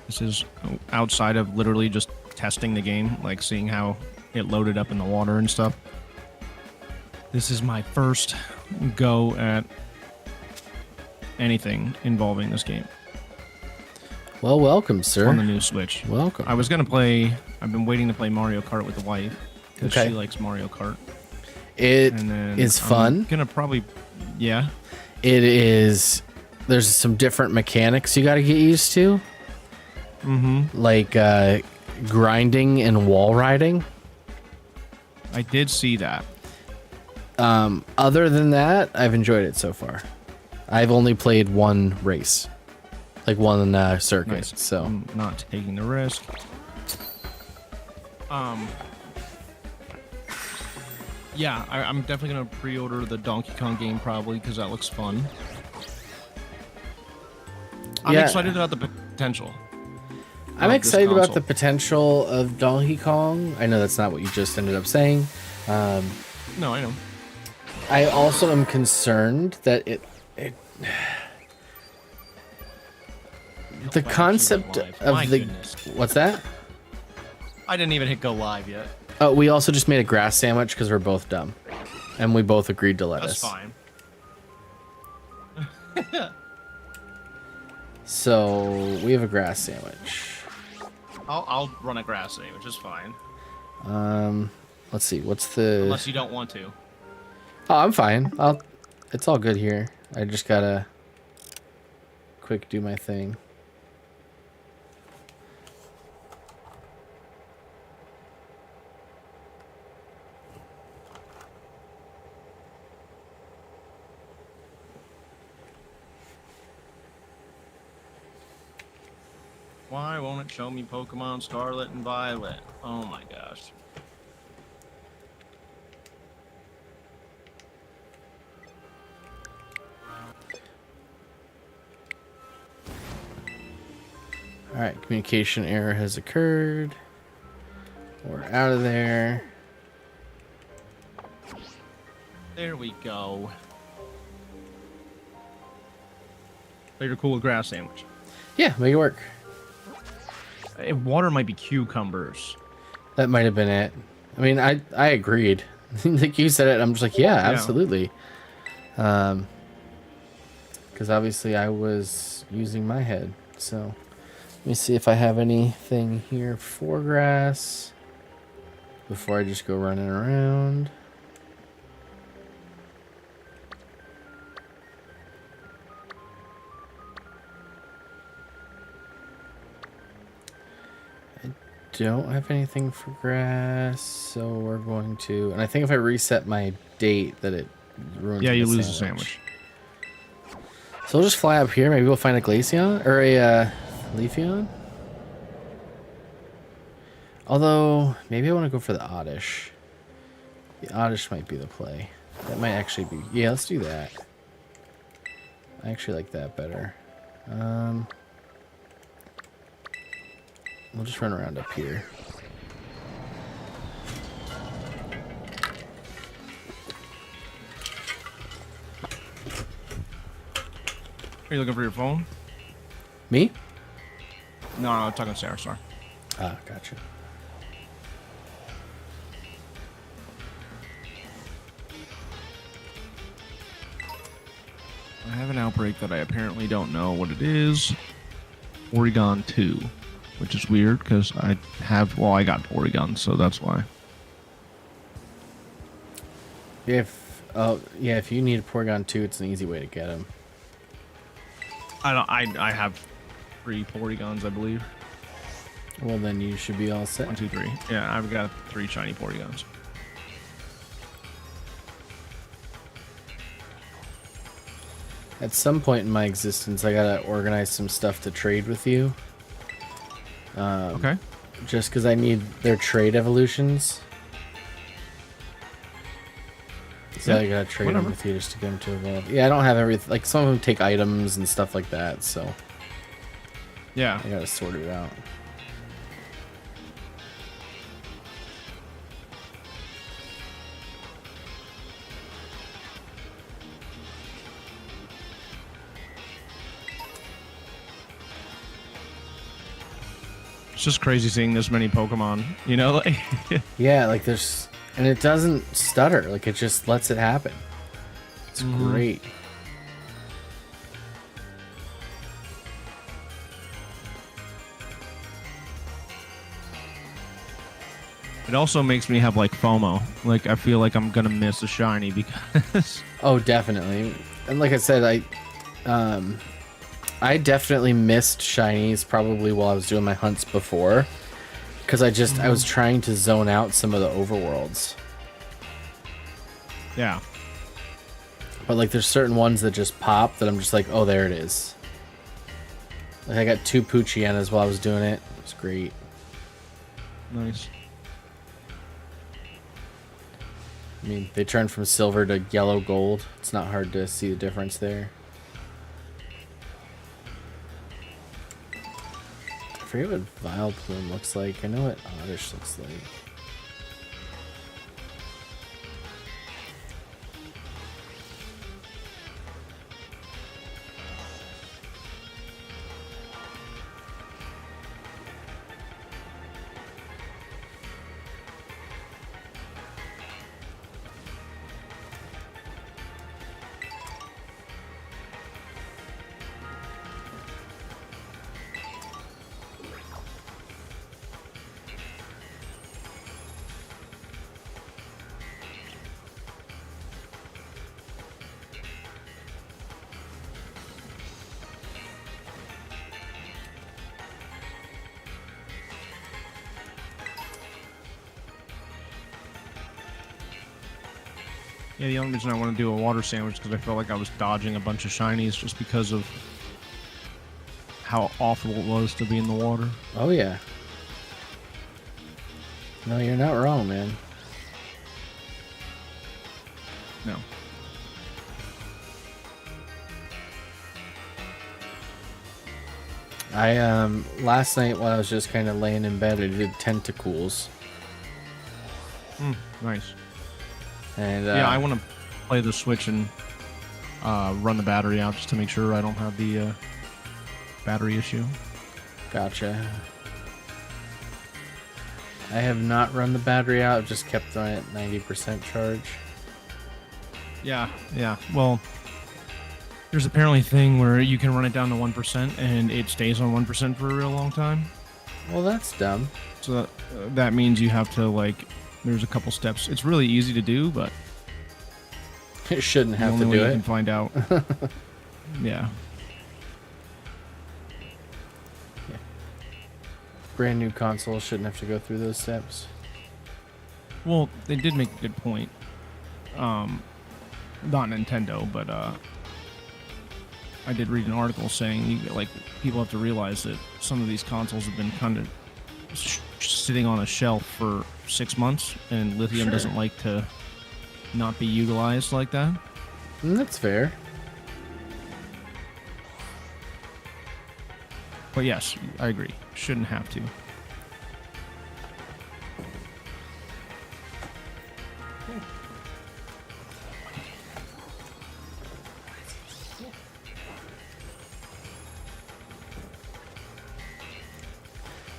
This is outside of literally just testing the game, like seeing how it loaded up in the water and stuff. This is my first go at anything involving this game Well, welcome, on the sir. new Switch. Welcome. I was gonna play. I've been waiting to play Mario Kart with the wife because Okay. she likes Mario Kart. It And then is I'm fun. gonna probably, yeah. It is. There's some different mechanics you got to get used to, Mm-hmm. like grinding and wall riding. I did see that. Other than that, I've enjoyed it so far. I've only played one race, like one circuit. Nice. So I'm not taking the risk. Yeah, I'm definitely gonna pre-order the Donkey Kong game probably because that looks fun. I'm Yeah. excited about the potential. I'm of excited this about the console. potential of Donkey Kong. I know that's not what you just ended up saying. No, I know. I also am concerned that it the Well, concept actually went live. of My the goodness. what's that? I didn't even hit go live yet. Oh, we also just made a grass sandwich because we're both dumb, and we both agreed to That's lettuce. fine. So we have a grass sandwich. I'll run a grass sandwich. It's fine. Let's see. What's the? Unless you don't want to. Oh, I'm fine. It's all good here. I just gotta quick do my thing. Why won't it show me Pokemon Scarlet and Violet? Oh my gosh. All right, communication error has occurred. We're out of there. There we go. So you're cool with grass sandwich. Yeah, make it work. Water might be cucumbers. That might have been it. I mean, I agreed. Like you said it, I'm just like, yeah, absolutely. Because obviously I was using my head. So let me see if I have anything here for grass before I just go running around. Don't have anything for grass, so we're going to, and I think if I reset my date that it ruins Yeah, my you lose a sandwich. So we'll just fly up here, maybe we'll find a Glaceon or a Leafeon. Although maybe I want to go for the Oddish. The Oddish might be the play. That might actually be, yeah, let's do that. I actually like that better. We'll just run around up here. Are you looking for your phone? Me? No, I'm talking to Sarah, sorry. Ah, gotcha. I have an outbreak that I apparently don't know what it is. Oregon 2, which is weird because I got Oregon, so that's why. If you need a Porygon 2, it's an easy way to get him. I have 3 Porygons, I believe. Well, then you should be all set. 1, 2, 3. Yeah, I've got 3 shiny Porygons. At some point in my existence, I gotta organize some stuff to trade with you. Okay. Just because I need their trade evolutions. So Yeah, I gotta trade whatever. them with you just to get them to evolve. Yeah, I don't have everything. Like, some of them take items and stuff like that, so Yeah. I gotta sort it out. It's just crazy seeing this many Pokemon, you know? Like, Yeah, like there's... And it doesn't stutter. Like, it just lets it happen. It's great. it also makes me have, like, FOMO. Like, I feel like I'm gonna miss a shiny because... Oh, definitely. And like I said, I definitely missed shinies probably while I was doing my hunts before, because I was trying to zone out some of the overworlds. Yeah. But like there's certain ones that just pop that I'm just like, oh, there it is. Like I got 2 Poochyenas while I was doing it. It was great. Nice. I mean, they turned from silver to yellow gold. It's not hard to see the difference there. forget what Vile Plume looks like. I know what Oddish looks like. Yeah, the only reason I want to do a water sandwich is because I felt like I was dodging a bunch of shinies just because of how awful it was to be in the water. Oh, yeah. No, you're not wrong, man. No. I, last night while I was just kind of laying in bed, I did Tentacools. Nice. And, Yeah, I want to play the Switch and run the battery out just to make sure I don't have the battery issue. Gotcha. I have not run the battery out. I've just kept on at 90% charge. Yeah. Well, there's apparently a thing where you can run it down to 1% and it stays on 1% for a real long time. Well, that's dumb. So that means you have to, like, there's a couple steps. It's really easy to do, but It shouldn't the have only to way do you it. can find out. Yeah. Brand new console shouldn't have to go through those steps. Well, they did make a good point. Not Nintendo, but I did read an article saying like people have to realize that some of these consoles have been kind of sitting on a shelf for 6 months, and lithium Sure. doesn't like to not be utilized like that. That's fair. But yes, I agree. Shouldn't have to.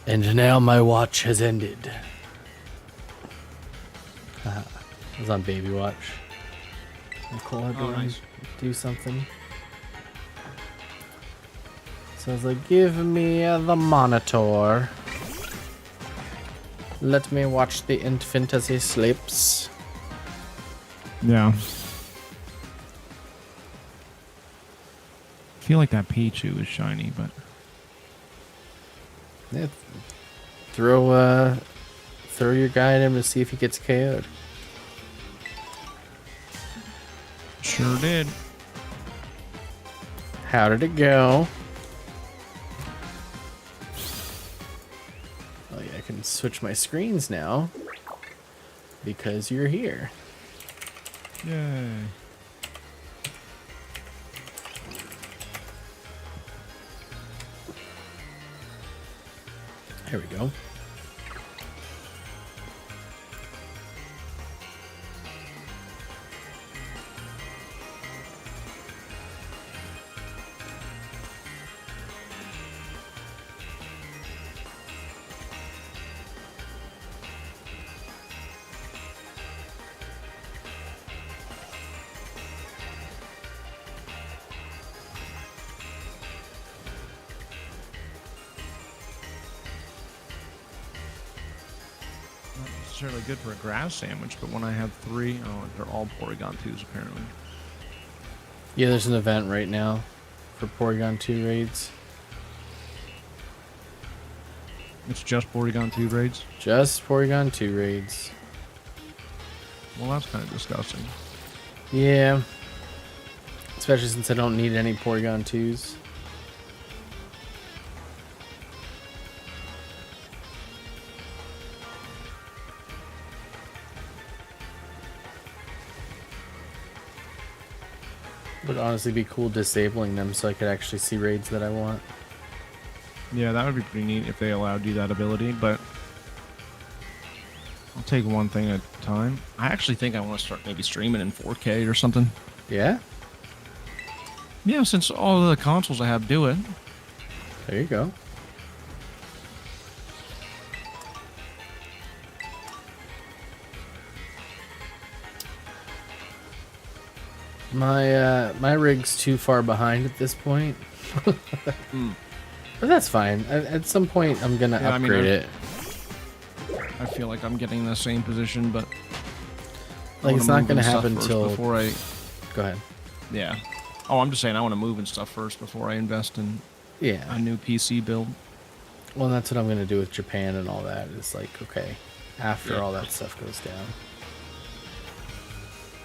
And now my watch has ended. I was on Baby Watch. Nicole had to nice. do something. So I was like, give me the monitor. Let me watch the infant as he sleeps. Yeah. I feel like that Pichu is shiny, but Yeah, throw your guy at him to see if he gets KO'd. sure did. How did it go? Oh yeah, I can switch my screens now because you're here. Yay. There we go. Not necessarily good for a grass sandwich, but when I have three, oh, they're all Porygon 2s apparently. Yeah, there's an event right now for Porygon 2 raids. It's just Porygon 2 raids? Just Porygon 2 raids. Well, that's kind of disgusting. Yeah. Especially since I don't need any Porygon 2s. Would honestly be cool disabling them so I could actually see raids that I want. Yeah, that would be pretty neat if they allowed you that ability, but I'll take one thing at a time. I actually think I want to start maybe streaming in 4K or something. Yeah? Yeah, since all the consoles I have do it. There you go. My rig's too far behind at this point. But that's fine. At some point, I'm gonna upgrade it. I feel like I'm getting in the same position, but like it's not gonna happen until before I. Go ahead. Yeah. Oh, I'm just saying I want to move and stuff first before I invest in a new PC build. Well, that's what I'm gonna do with Japan and all that. It's like, okay, after all that stuff goes down.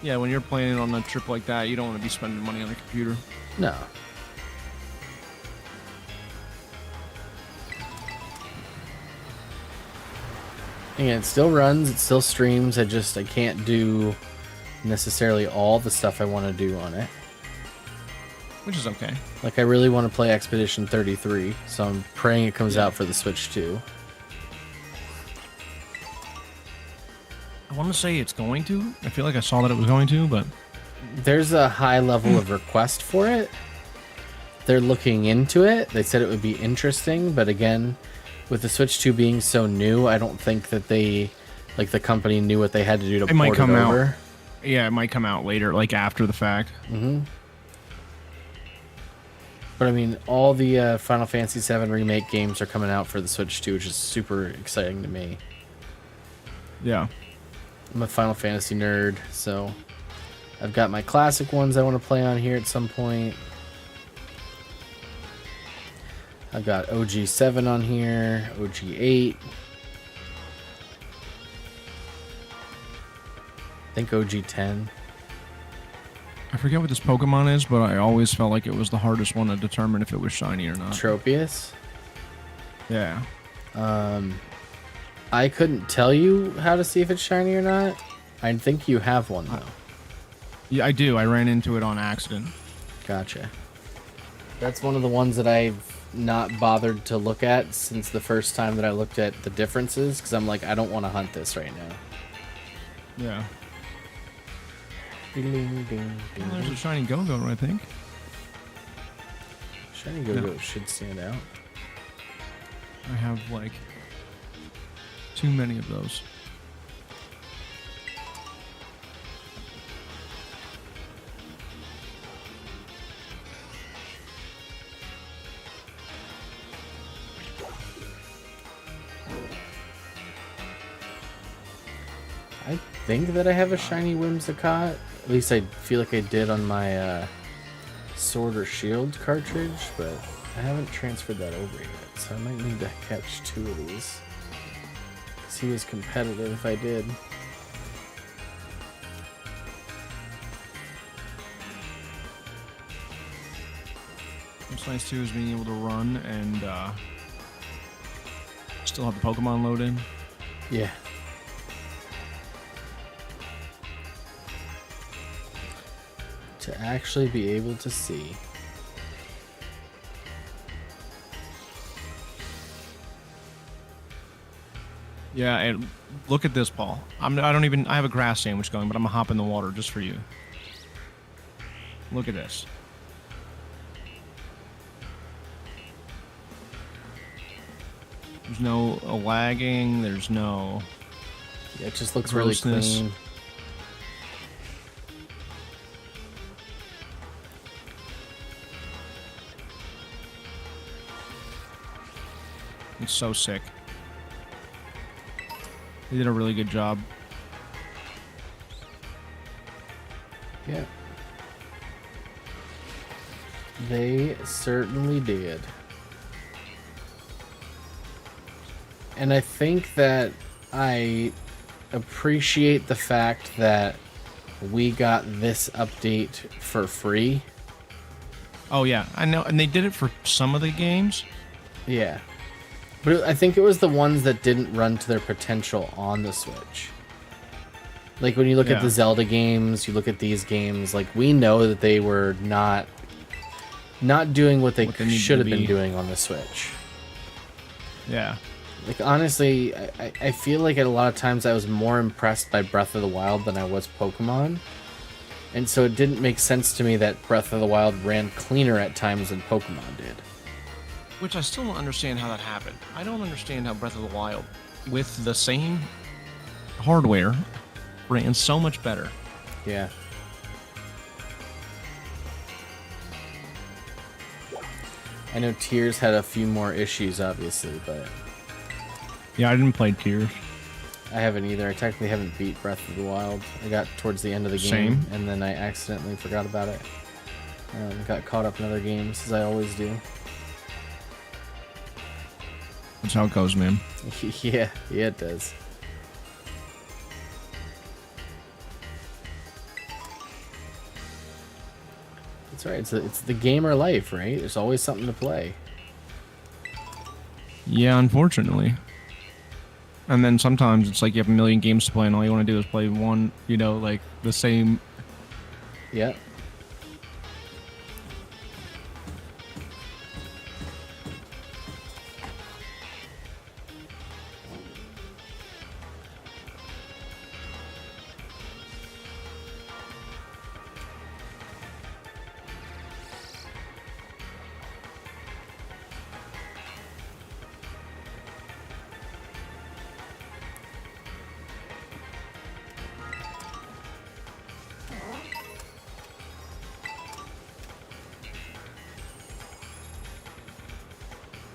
Yeah, when you're planning on a trip like that, you don't want to be spending money on a computer. No. Yeah, it still runs, it still streams. I can't do necessarily all the stuff I want to do on it. Which is okay. Like, I really want to play Expedition 33, so I'm praying it comes out for the Switch too. I want to say it's going to. I feel like I saw that it was going to, but... There's a high level of request for it. They're looking into it. They said it would be interesting, but again, with the Switch 2 being so new, I don't think that the company knew what they had to do to port it over. Yeah, it might come out later, like after the fact. Mm-hmm. But I mean, all the Final Fantasy VII Remake games are coming out for the Switch 2, which is super exciting to me. Yeah. I'm a Final Fantasy nerd, so I've got my classic ones I want to play on here at some point. I've got OG 7 on here, OG 8. I think OG 10. I forget what this Pokemon is, but I always felt like it was the hardest one to determine if it was shiny or not. Tropius? Yeah. I couldn't tell you how to see if it's shiny or not. I think you have one, though. Yeah, I do. I ran into it on accident. Gotcha. That's one of the ones that I've not bothered to look at since the first time that I looked at the differences, because I'm like, I don't want to hunt this right now. Yeah. Ding, ding, ding, Well, there's a shiny Go-Go, I think. Shiny Go-Go should stand out. I have, like, too many of those. I think that I have a shiny Whimsicott. At least I feel like I did on my Sword or Shield cartridge, but I haven't transferred that over yet, so I might need to catch 2 of these. Because he was competitive if I did. What's nice too is being able to run and still have the Pokemon load in. Yeah. To actually be able to see. Yeah, and look at this, Paul. I have a grass sandwich going, but I'm gonna hop in the water just for you. Look at this. There's no lagging. There's no. Yeah, it just looks really clean. It's so sick. They did a really good job. Yeah. They certainly did. And I think that I appreciate the fact that we got this update for free. Oh yeah, I know, and they did it for some of the games. Yeah. But I think it was the ones that didn't run to their potential on the Switch. Like when you look at the Zelda games, you look at these games, like we know that they were not doing what they should have been doing on the Switch. Yeah. Like, honestly, I feel like at a lot of times I was more impressed by Breath of the Wild than I was Pokemon. And so it didn't make sense to me that Breath of the Wild ran cleaner at times than Pokemon did. Which I still don't understand how that happened. I don't understand how Breath of the Wild, with the same hardware, ran so much better. Yeah. I know Tears had a few more issues, obviously, but Yeah, I didn't play Tears. I haven't either. I technically haven't beat Breath of the Wild. I got towards the end of the game, Same. and then I accidentally forgot about it. Got caught up in other games, as I always do. That's how it goes, man. Yeah, it does. That's right. It's the gamer life, right? There's always something to play. Yeah, unfortunately. And then sometimes it's like you have a million games to play, and all you want to do is play one, like the same. Yep.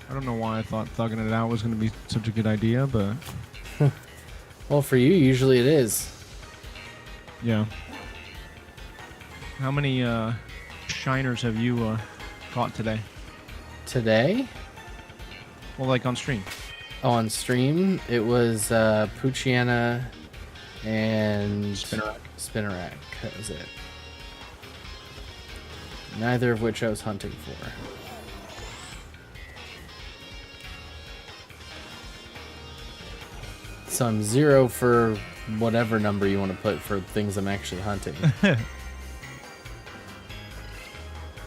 I don't know why I thought thugging it out was going to be such a good idea, but Well, for you, usually it is. yeah. How many shiners have you caught today? Today? Well, like on stream. Oh, on stream, it was Poochyena and Spinarak. Spinarak. That was it. Neither of which I was hunting for. So I'm 0 for whatever number you want to put for things I'm actually hunting.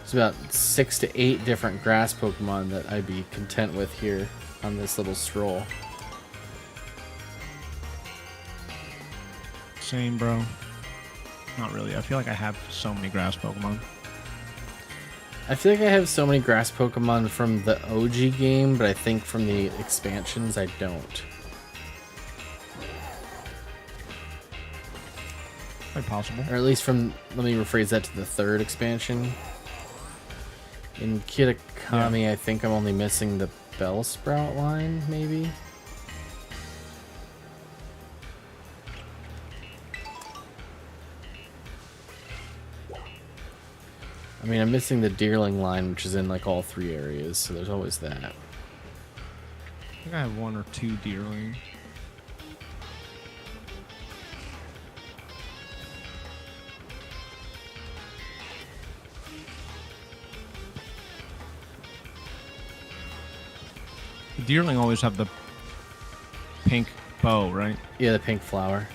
It's about 6 to 8 different grass Pokemon that I'd be content with here on this little stroll. Same, bro. Not really. I feel like I have so many grass Pokemon. I feel like I have so many grass Pokemon from the OG game, but I think from the expansions I don't. Quite possible. Or at least from, let me rephrase that to the 3rd expansion. In Kitakami, Yeah. I think I'm only missing the Bellsprout line, maybe? I mean, I'm missing the Deerling line, which is in like all 3 areas, so there's always that. I think I have 1 or 2 Deerling. Deerling always have the pink bow, right? Yeah, the pink flower.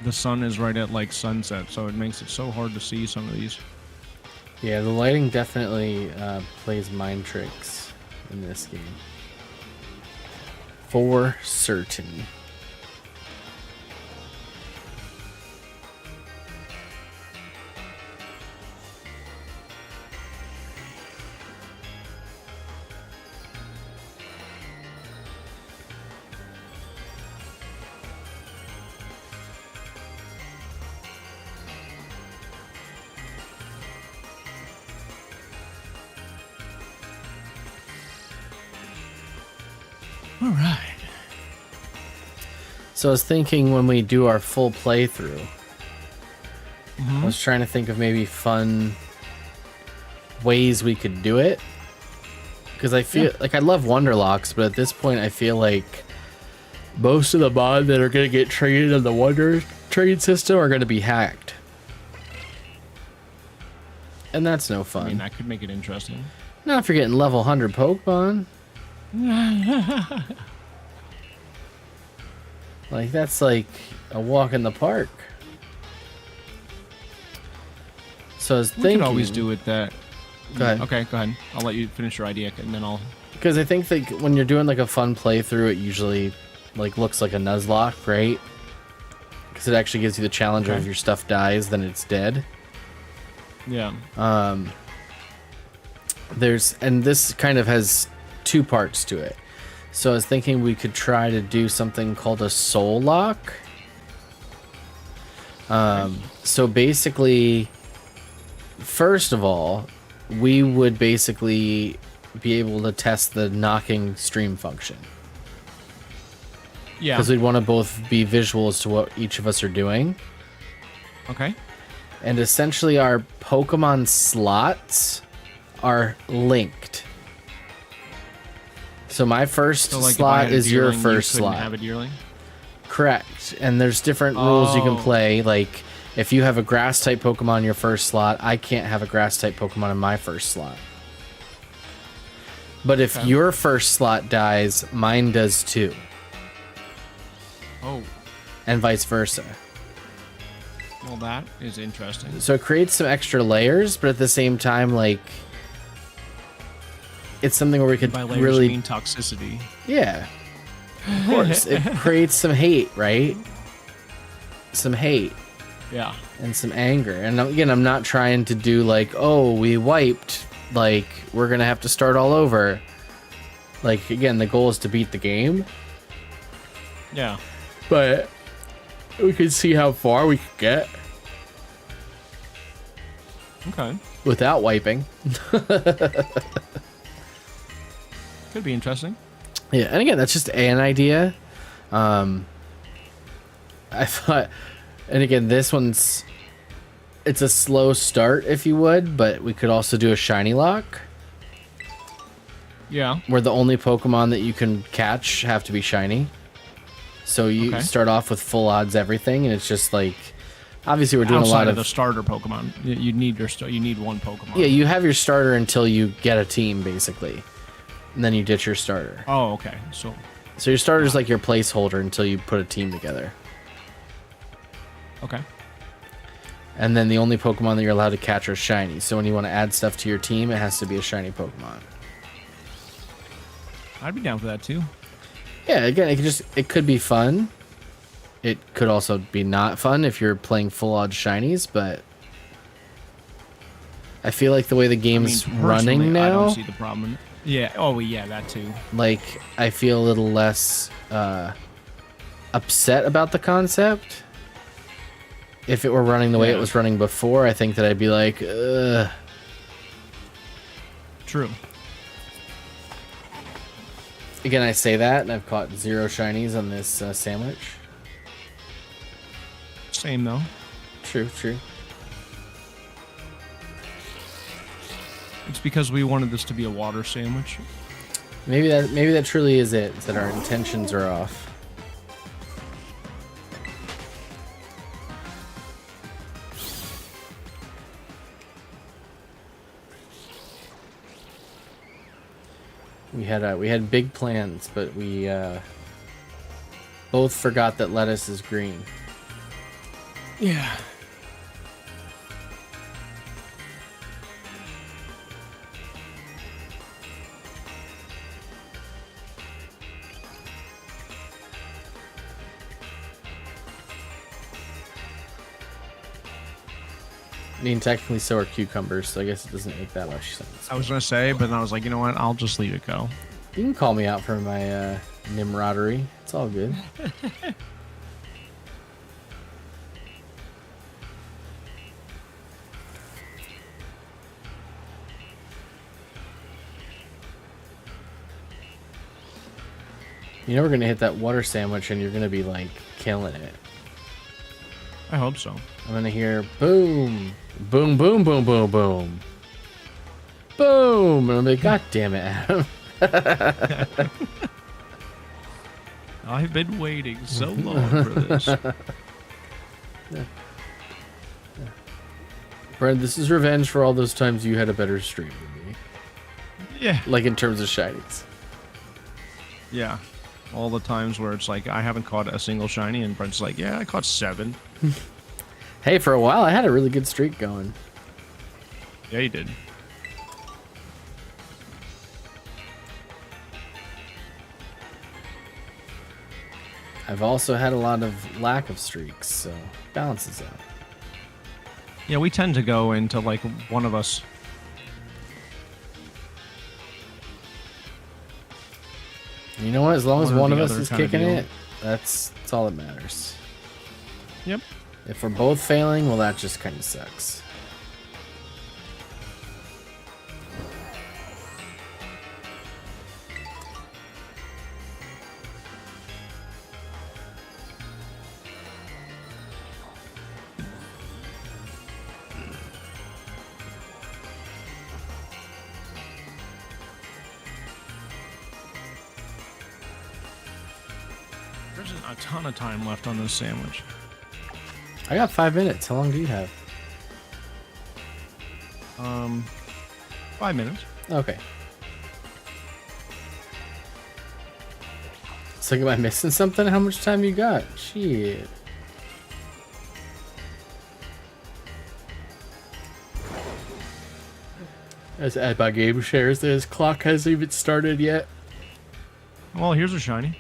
The sun is right at like sunset, so it makes it so hard to see some of these. Yeah, the lighting definitely plays mind tricks in this game. For certain. All right. So I was thinking when we do our full playthrough, I was trying to think of maybe fun ways we could do it. Because I feel like I love Wonderlocks, but at this point I feel like most of the mod that are going to get traded in the Wonder trade system are going to be hacked. And that's no fun. I mean, that could make it interesting. Not if you're getting level 100 Pokemon. Like, that's like a walk in the park. So I was We thinking... could always do it that... Go ahead. Okay, go ahead. I'll let you finish your idea, and then I'll... Because I think that when you're doing like a fun playthrough, it usually like looks like a Nuzlocke, right? Because it actually gives you the challenge of Okay. if your stuff dies, then it's dead. Yeah. And this kind of has two parts to it. So I was thinking we could try to do something called a soul lock. So basically, first of all, we would basically be able to test the knocking stream function. Yeah. Because we'd want to both be visual as to what each of us are doing. Okay. And essentially our Pokemon slots are linked. So my first So, like, if I slot had a is your Deerling, you first couldn't slot. have a Deerling? Correct. And there's different rules you can Oh. play. Like, if you have a grass type Pokemon in your first slot, I can't have a grass type Pokemon in my first slot. But if Okay. your first slot dies, mine does too. Oh, And vice versa. well, that is interesting. So it creates some extra layers, but at the same time, like, it's something where we could By layers, really... you mean toxicity. Yeah. Of course. It creates some hate, right? Some hate Yeah. and some anger. And again, I'm not trying to do like, oh, we wiped. Like, we're going to have to start all over. Like, again, the goal is to beat the game. Yeah. But we can see how far we could get Okay. without wiping. Could be interesting. Yeah, and again, that's just an idea. I thought, and again, this one's, it's a slow start, if you would, but we could also do a shiny lock, Yeah. where the only Pokemon that you can catch have to be shiny. So you Okay. start off with full odds everything, and it's just like, obviously we're doing Outside a lot of the of, starter Pokemon, you need you need one Pokemon. yeah, you have your starter until you get a team, basically. And then you ditch your starter. Oh, okay. So, So your starter is like your placeholder until you put a team together. okay. And then the only Pokemon that you're allowed to catch are shiny. So when you want to add stuff to your team, it has to be a shiny Pokemon. I'd be down for that too. Yeah, again, it could be fun. It could also be not fun if you're playing full odds shinies, but I feel like the way the game's personally, running I now, don't see the problem. In it. Yeah. Oh, yeah, that too. like, I feel a little less upset about the concept. If it were running the way it Yeah. was running before, I think that I'd be like, ugh. True. Again, I say that, and I've caught 0 shinies on this sandwich. Same though. True, true. It's because we wanted this to be a water sandwich. Maybe that truly is it. It's that our intentions are off. We had big plans, but we both forgot that lettuce is green. Yeah. I mean, technically, so are cucumbers, so I guess it doesn't make that much sense. I was gonna say, but then I was like, you know what? I'll just leave it go. You can call me out for my nimrodery. It's all good. You know we're gonna hit that water sandwich and you're gonna be like killing it. I hope so. I'm gonna hear boom, boom, boom, boom, boom, boom. Boom! And I'm like, God damn it, Adam. I've been waiting so long for this. Brent, this is revenge for all those times you had a better stream than me. Yeah. Like in terms of shinies. Yeah. All the times where it's like, I haven't caught a single shiny, and Brent's like, yeah, I caught 7. Hey, for a while I had a really good streak going. Yeah, you did. I've also had a lot of lack of streaks, so balances out. Yeah, we tend to go into like one of us. You know what? As long as One or one of the us other is kinda kicking deal. it, that's all that matters. Yep. If we're both failing, well, that just kind of sucks. There isn't a ton of time left on this sandwich. I got 5 minutes. How long do you have? 5 minutes. Okay. So am I missing something? How much time you got? Shit. As Adbot Game shares, his clock hasn't even started yet. Well, here's a shiny.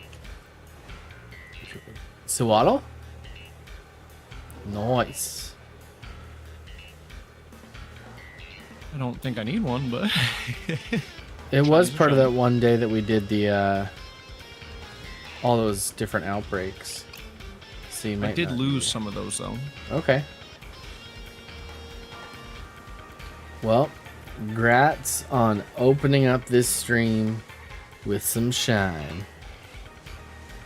Sewaddle? Nice. I don't think I need one, but It was Shinies are part of shiny. that one day that we did the all those different outbreaks. So you I might did not lose need some of those though. it. Okay. Well, grats on opening up this stream with some shine.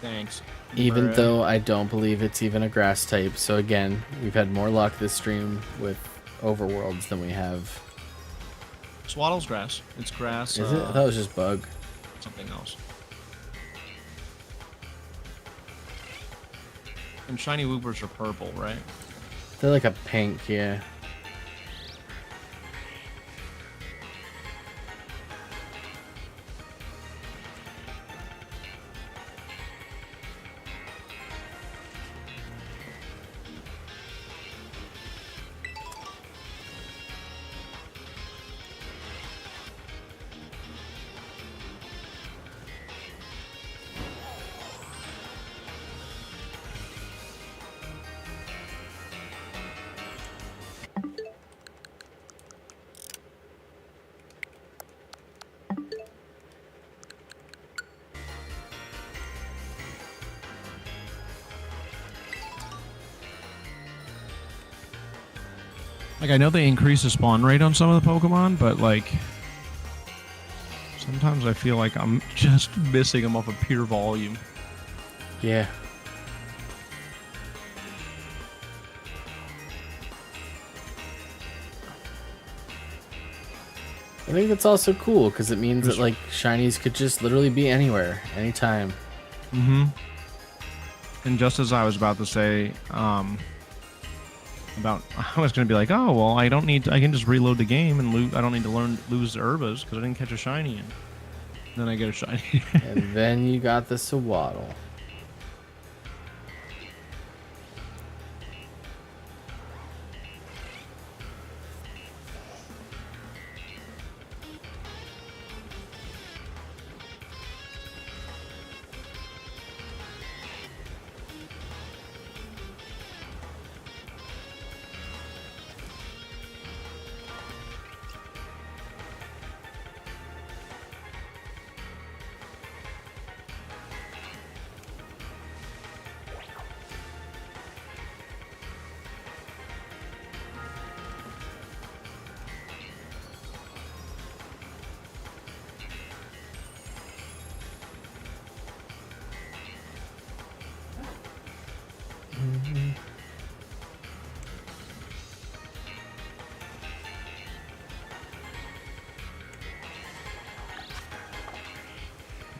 Thanks. Even Bruh. though I don't believe it's even a grass type. So again, we've had more luck this stream with overworlds than we have. Swaddle's grass. It's grass. Is it? I thought it was just bug. Something else. And shiny woopers are purple, right? They're like a pink, yeah. Like, I know they increase the spawn rate on some of the Pokemon, but like sometimes I feel like I'm just missing them off of pure volume. Yeah. I think that's also cool because it means that like shinies could just literally be anywhere, anytime. Mm-hmm. And just as I was about to say, about I was going to be like, oh well, I can just reload the game and loot. I don't need to lose the Urbas because I didn't catch a shiny. And then I get a shiny. And then you got the Sewaddle.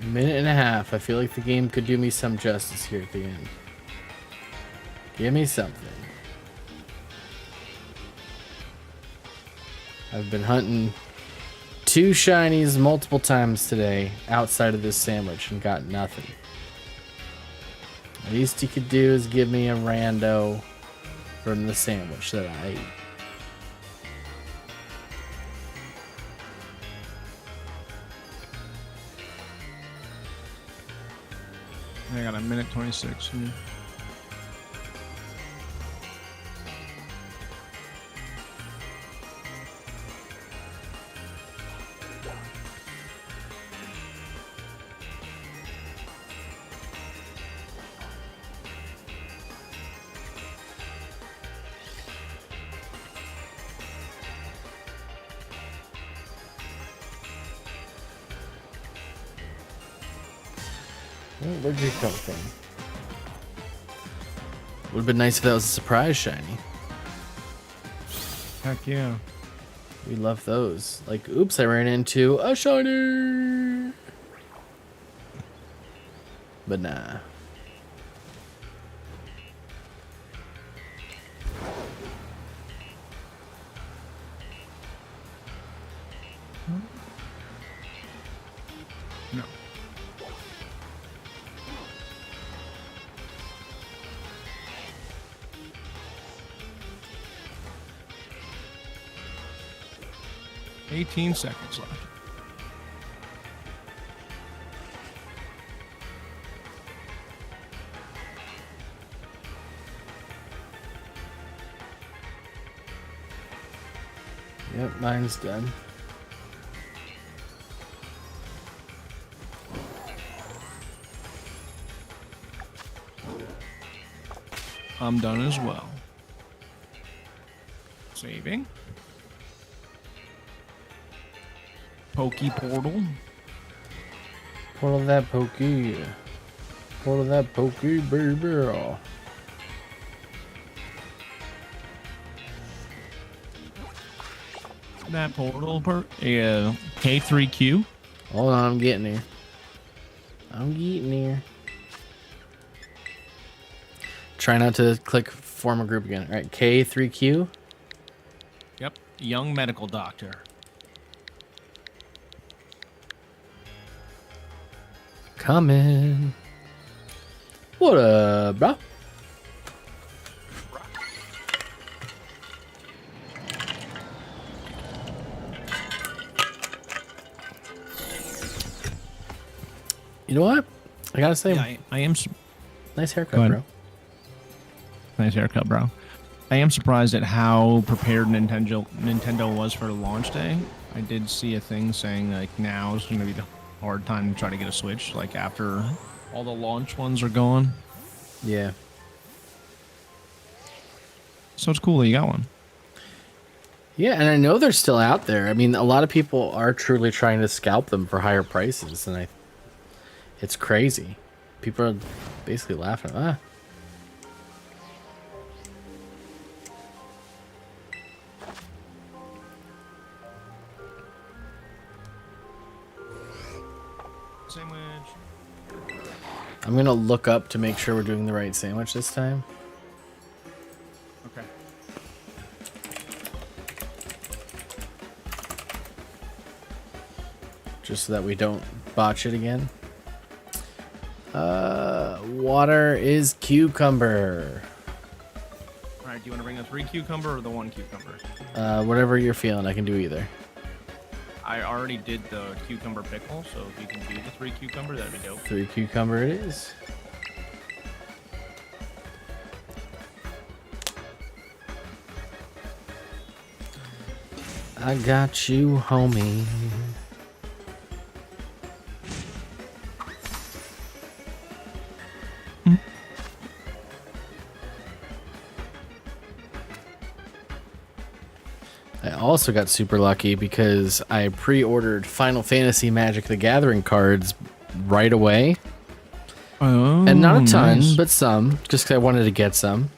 Minute and a half. I feel like the game could do me some justice here at the end. Give me something. I've been hunting 2 shinies multiple times today outside of this sandwich and got nothing. The least you could do is give me a rando from the sandwich that I ate. I got a minute 26. Well, where'd you come from? Would have been nice if that was a surprise shiny. Heck yeah. We love those. Like, oops, I ran into a shiny. But nah. No. $18 seconds left. Yep, mine's done. I'm done as well. Saving. Pokey portal. Portal that pokey. Portal that pokey, baby. That portal per K3Q. Hold on, I'm getting here. I'm getting here. Try not to click form a group again. All right, K3Q. Yep. Young medical doctor. Coming. What up, bro? You know what? I gotta say, Yeah, I am. nice Go haircut, ahead. bro. Nice haircut, bro. I am surprised at how prepared Nintendo was for launch day. I did see a thing saying like now is going to be the hard time to try to get a Switch, like after all the launch ones are gone. Yeah. So it's cool that you got one. Yeah, and I know they're still out there. I mean, a lot of people are truly trying to scalp them for higher prices, and it's crazy. People are basically laughing. Sandwich. I'm gonna look up to make sure we're doing the right sandwich this time. Okay. Just so that we don't botch it again. Water is cucumber. All right. Do you want to bring the 3 cucumber or the 1 cucumber? Whatever you're feeling, I can do either. I already did the cucumber pickle, so if you can do the 3 cucumber, that'd be dope. 3 cucumber it is. I got you, homie. I also got super lucky because I pre-ordered Final Fantasy Magic the Gathering cards right away. Oh, And not a ton, nice. but some, just because I wanted to get some.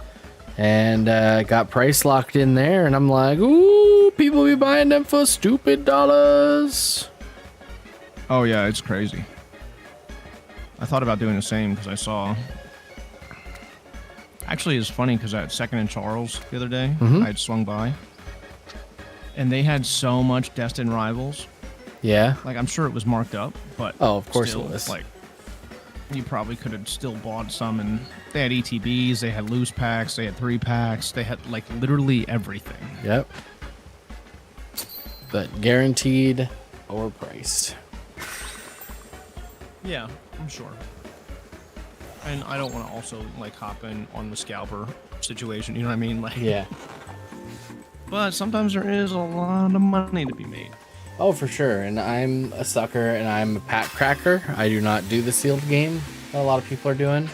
And got price locked in there, and I'm like, ooh, people be buying them for stupid dollars. Oh yeah, it's crazy. I thought about doing the same because I saw. Actually, it's funny because at Second and Charles the other day, I had swung by, and they had so much Destined Rivals. Yeah. Like, I'm sure it was marked up, but Oh, of course still, it was. Like, you probably could have still bought some, and they had ETBs, they had loose packs, they had 3-packs, they had like literally everything. Yep. But guaranteed overpriced. Yeah, I'm sure. And I don't want to also like hop in on the scalper situation. You know what I mean? Like, Yeah. But sometimes there is a lot of money to be made. Oh, for sure. And I'm a sucker and I'm a pack cracker. I do not do the sealed game that a lot of people are doing.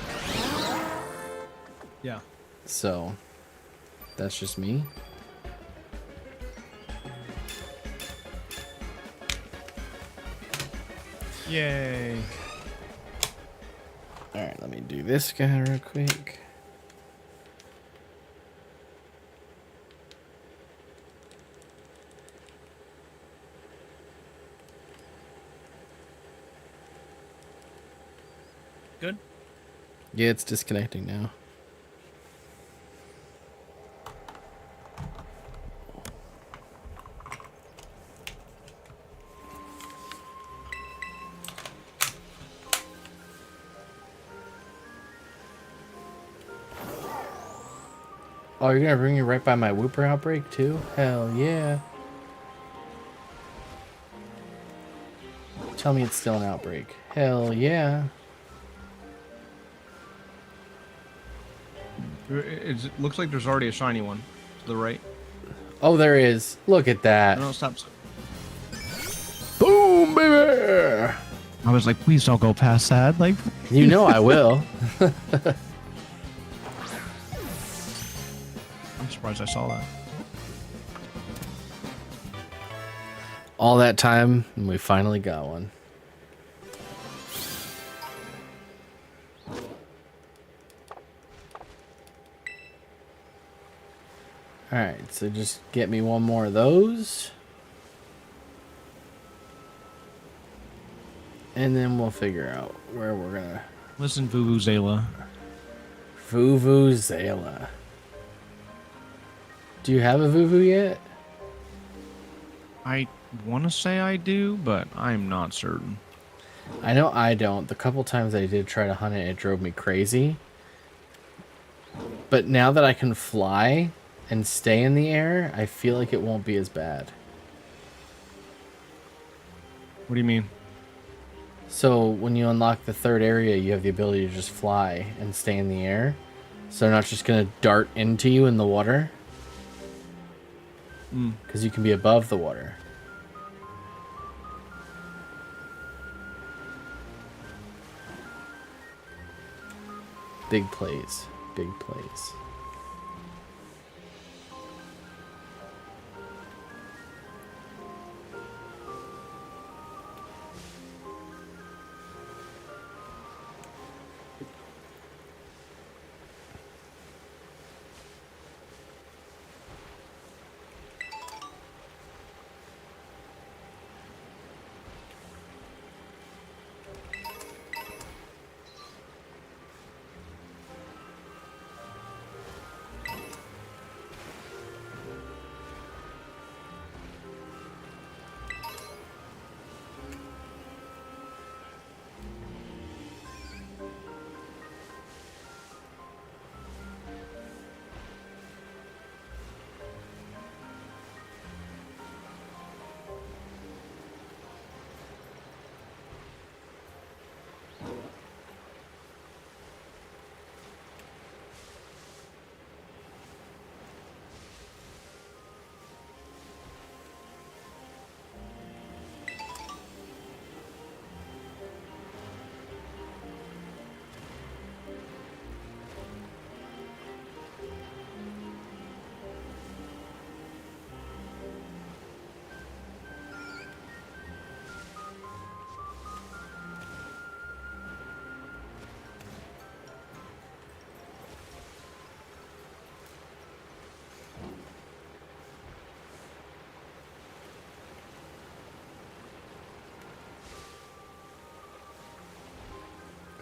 Yeah. So that's just me. Yay. All right, let me do this guy real quick. Good. Yeah, it's disconnecting now. Oh, you're gonna bring me right by my Whooper outbreak too? Hell yeah. Tell me it's still an outbreak. Hell yeah. It looks like there's already a shiny one to the right. Oh, there is. Look at that. No, stop. Boom, baby. I was like, please don't go past that. Like, You know I will. I'm surprised I saw that. All that time, and we finally got one. Alright, so just get me one more of those. And then we'll figure out where we're gonna... Listen, Vuvuzela. Vuvuzela. Do you have a Vuvu yet? I want to say I do, but I'm not certain. I know I don't. The couple times I did try to hunt it, it drove me crazy. But now that I can fly and stay in the air, I feel like it won't be as bad. What do you mean? So when you unlock the third area, you have the ability to just fly and stay in the air. So they're not just going to dart into you in the water. Because you can be above the water. Big plays. Big plays.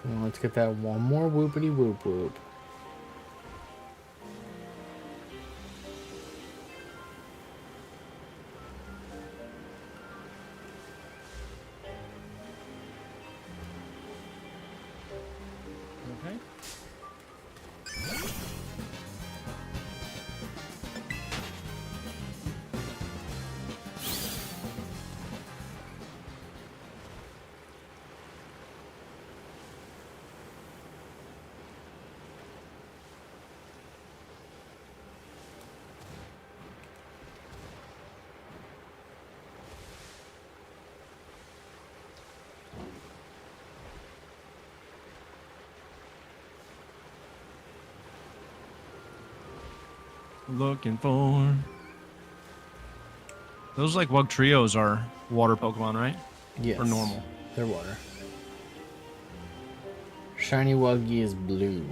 Well, let's get that one more whoopity whoop whoop. Okay. Looking for those like Wug Trios are water Pokemon, right? Yes. Or normal? They're water. Shiny Wuggy is blue.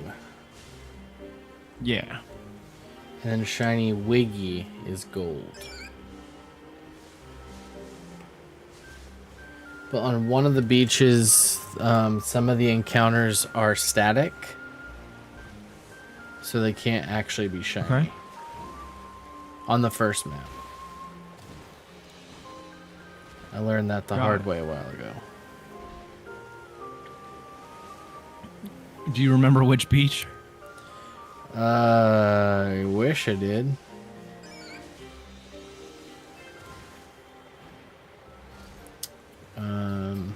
Yeah. And then Shiny Wiggy is gold. But on one of the beaches, some of the encounters are static. So they can't actually be shiny. Okay. On the first map. I learned that the hard way a while ago. Do you remember which beach? I wish I did. I'm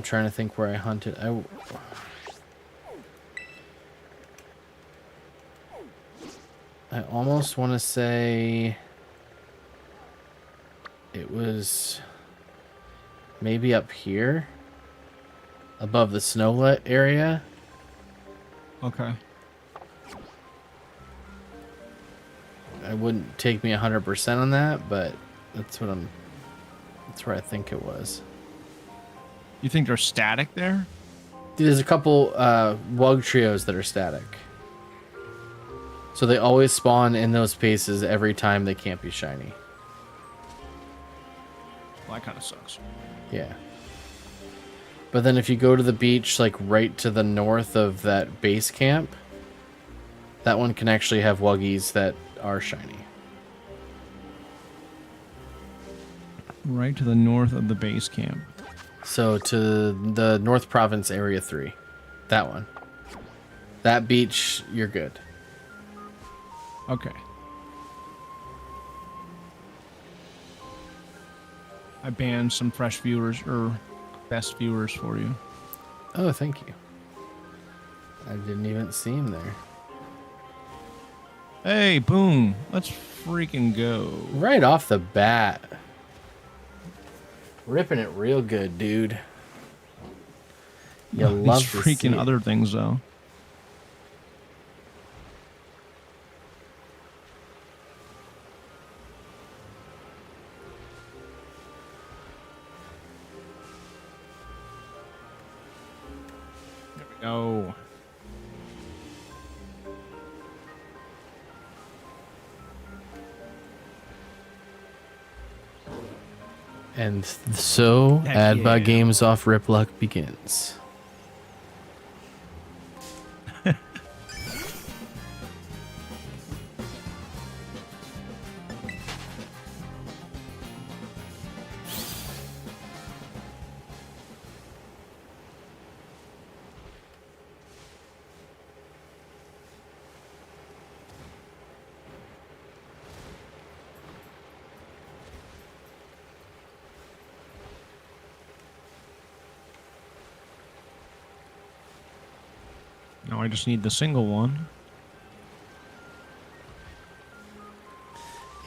trying to think where I hunted. I almost want to say it was maybe up here above the snowlet area. Okay. It wouldn't take me 100% on that, but that's where I think it was. You think they're static there? There's a couple Wug Trios that are static. So they always spawn in those spaces every time they can't be shiny. Well, that kind of sucks. Yeah. But then if you go to the beach, like right to the north of that base camp, that one can actually have Wuggies that are shiny. Right to the north of the base camp. So to the North Province Area 3. That one. That beach, you're good. Okay. I banned some fresh viewers or best viewers for you. Oh, thank you. I didn't even see him there. Hey, boom. Let's freaking go. Right off the bat. Ripping it real good, dude. You love these to see freaking it. other things, though. There we go. And so, Heck Adbug yeah. Games Off Ripluck begins. Now I just need the single one.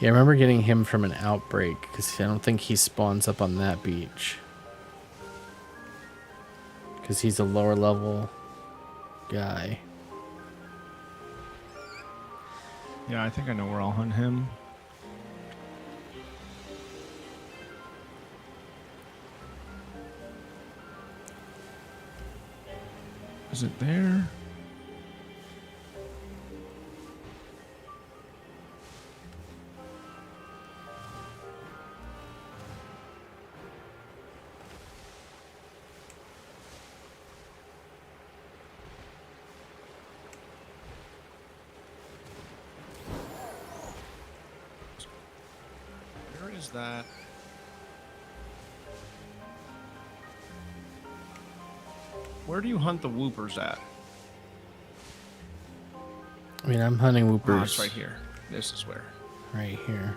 Yeah, I remember getting him from an outbreak, because I don't think he spawns up on that beach. Because he's a lower level guy. Yeah, I think I know where I'll hunt him. Is it there? is that? Where do you hunt the whoopers at? I mean, I'm hunting Oh, whoopers it's right here. This is where. right here.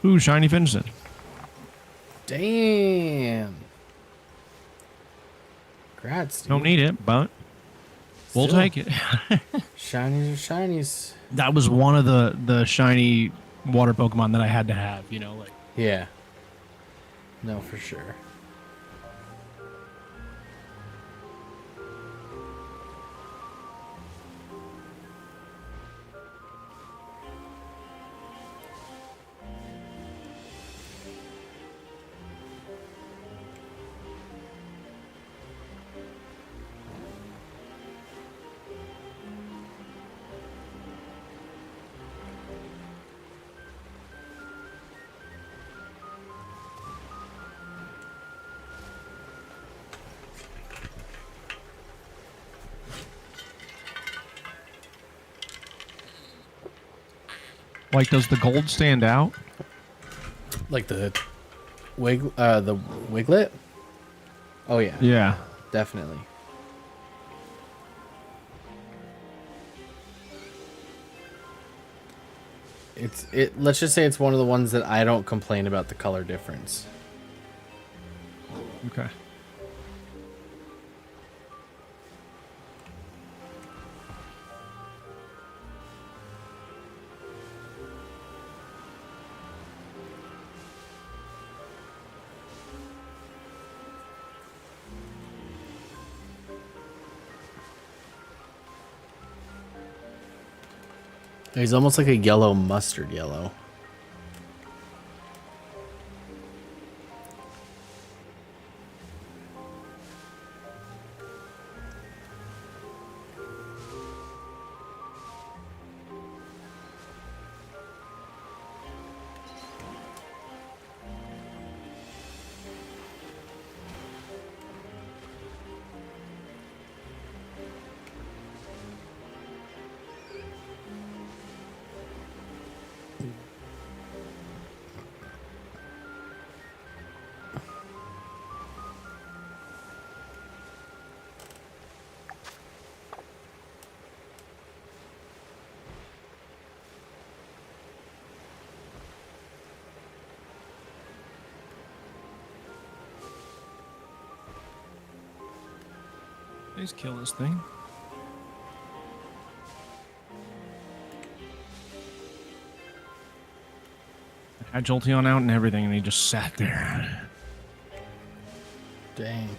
Ooh, shiny Finson. Damn. Congrats, dude. Don't need it, but we'll Still. take it. Shinies are shinies. That was one of the shiny water Pokemon that I had to have, you know, like. Yeah. No, for sure. Like, does the gold stand out? Like the Wiglet? Oh yeah, Yeah. definitely. Let's just say it's one of the ones that I don't complain about the color difference. Okay. He's almost like a yellow mustard yellow. Please kill this thing. I had Jolteon out and everything, and he just sat there. Dang.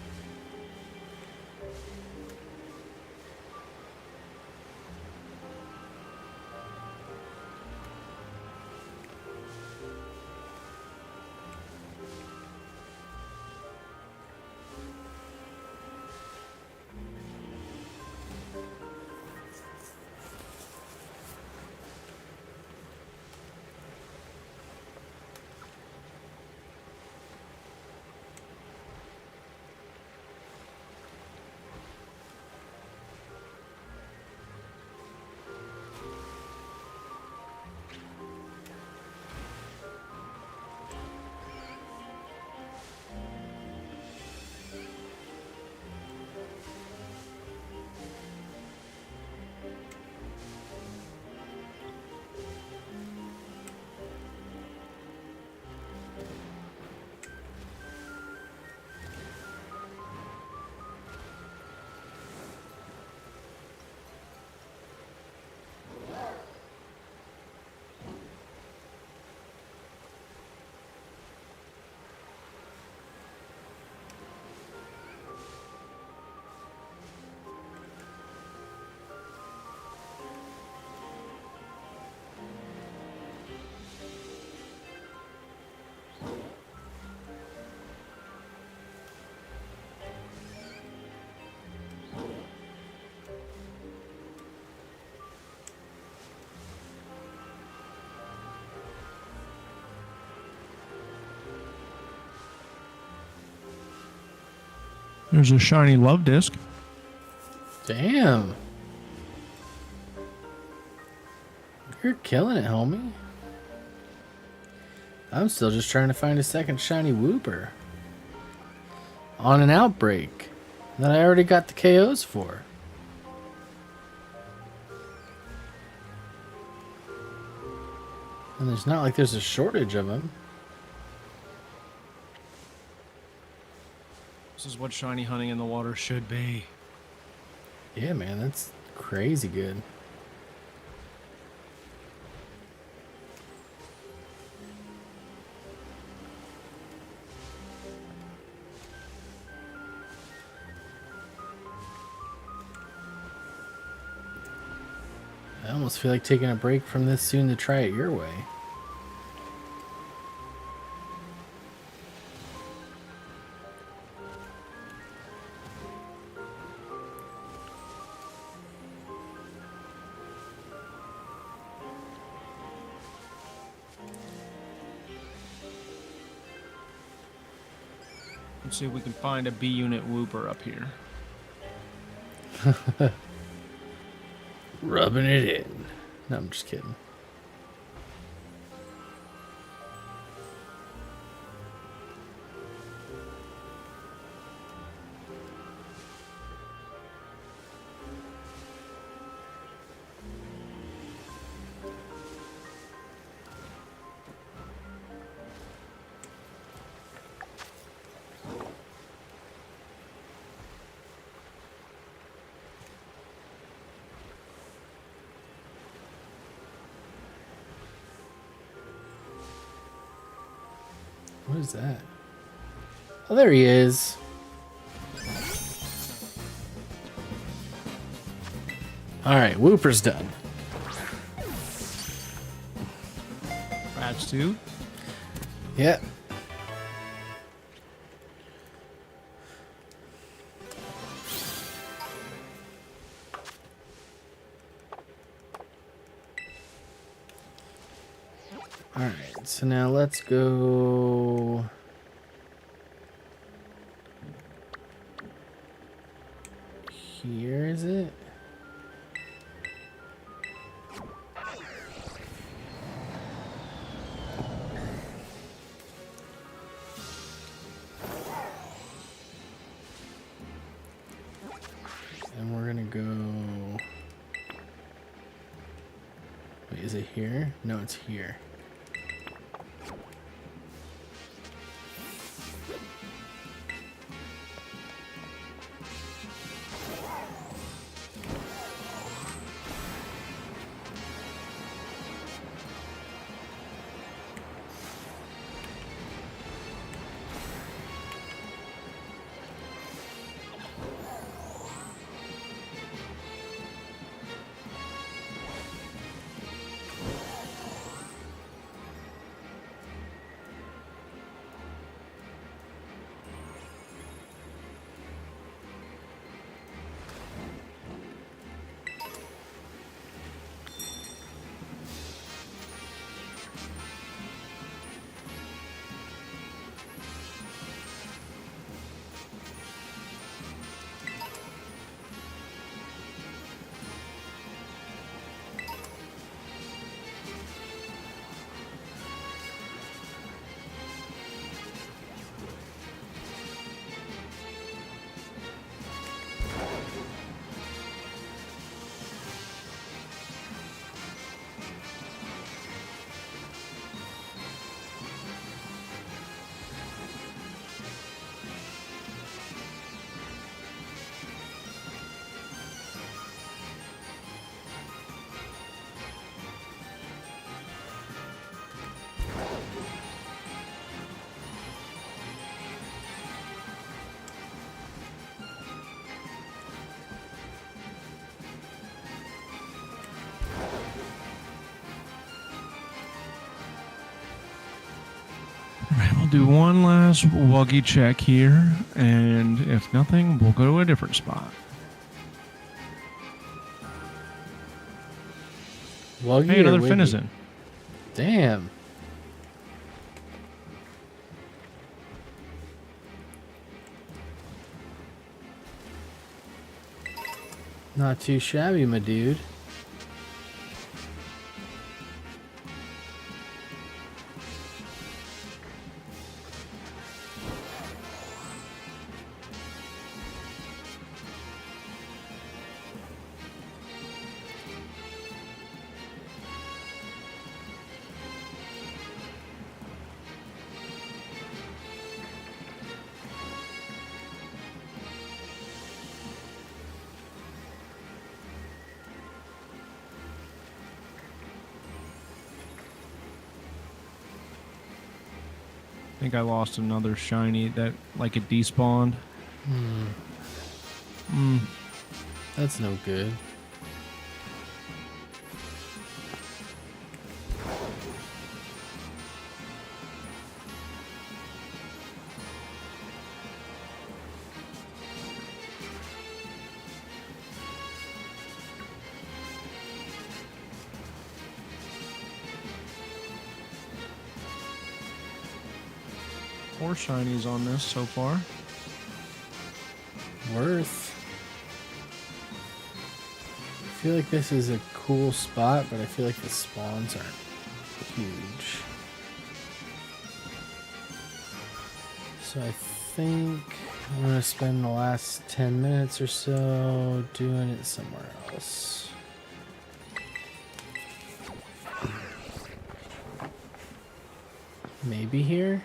There's a shiny love disc. Damn. You're killing it, homie. I'm still just trying to find a second shiny Wooper. On an Outbreak that I already got the KOs for. And there's not like there's a shortage of them. This is what shiny hunting in the water should be. Yeah, man, that's crazy good. I almost feel like taking a break from this soon to try it your way. Let's see if we can find a B unit Wooper up here. Rubbing it in. No, I'm just kidding. What is that? Oh, there he is. Alright, Wooper's done. Rats too. Yep. Alright, so now let's go... Here, is it? And we're gonna go... Wait, is it here? No, it's here. We'll do one last wuggy check here, and if nothing, we'll go to a different spot. Wuggy Hey, another or Wiggy? Finizen. Damn. Not too shabby, my dude. I think I lost another shiny that like it despawned. That's no good. Four shinies on this so far. Worth. I feel like this is a cool spot, but I feel like the spawns aren't huge. So I think I'm going to spend the last 10 minutes or so doing it somewhere else. Maybe here?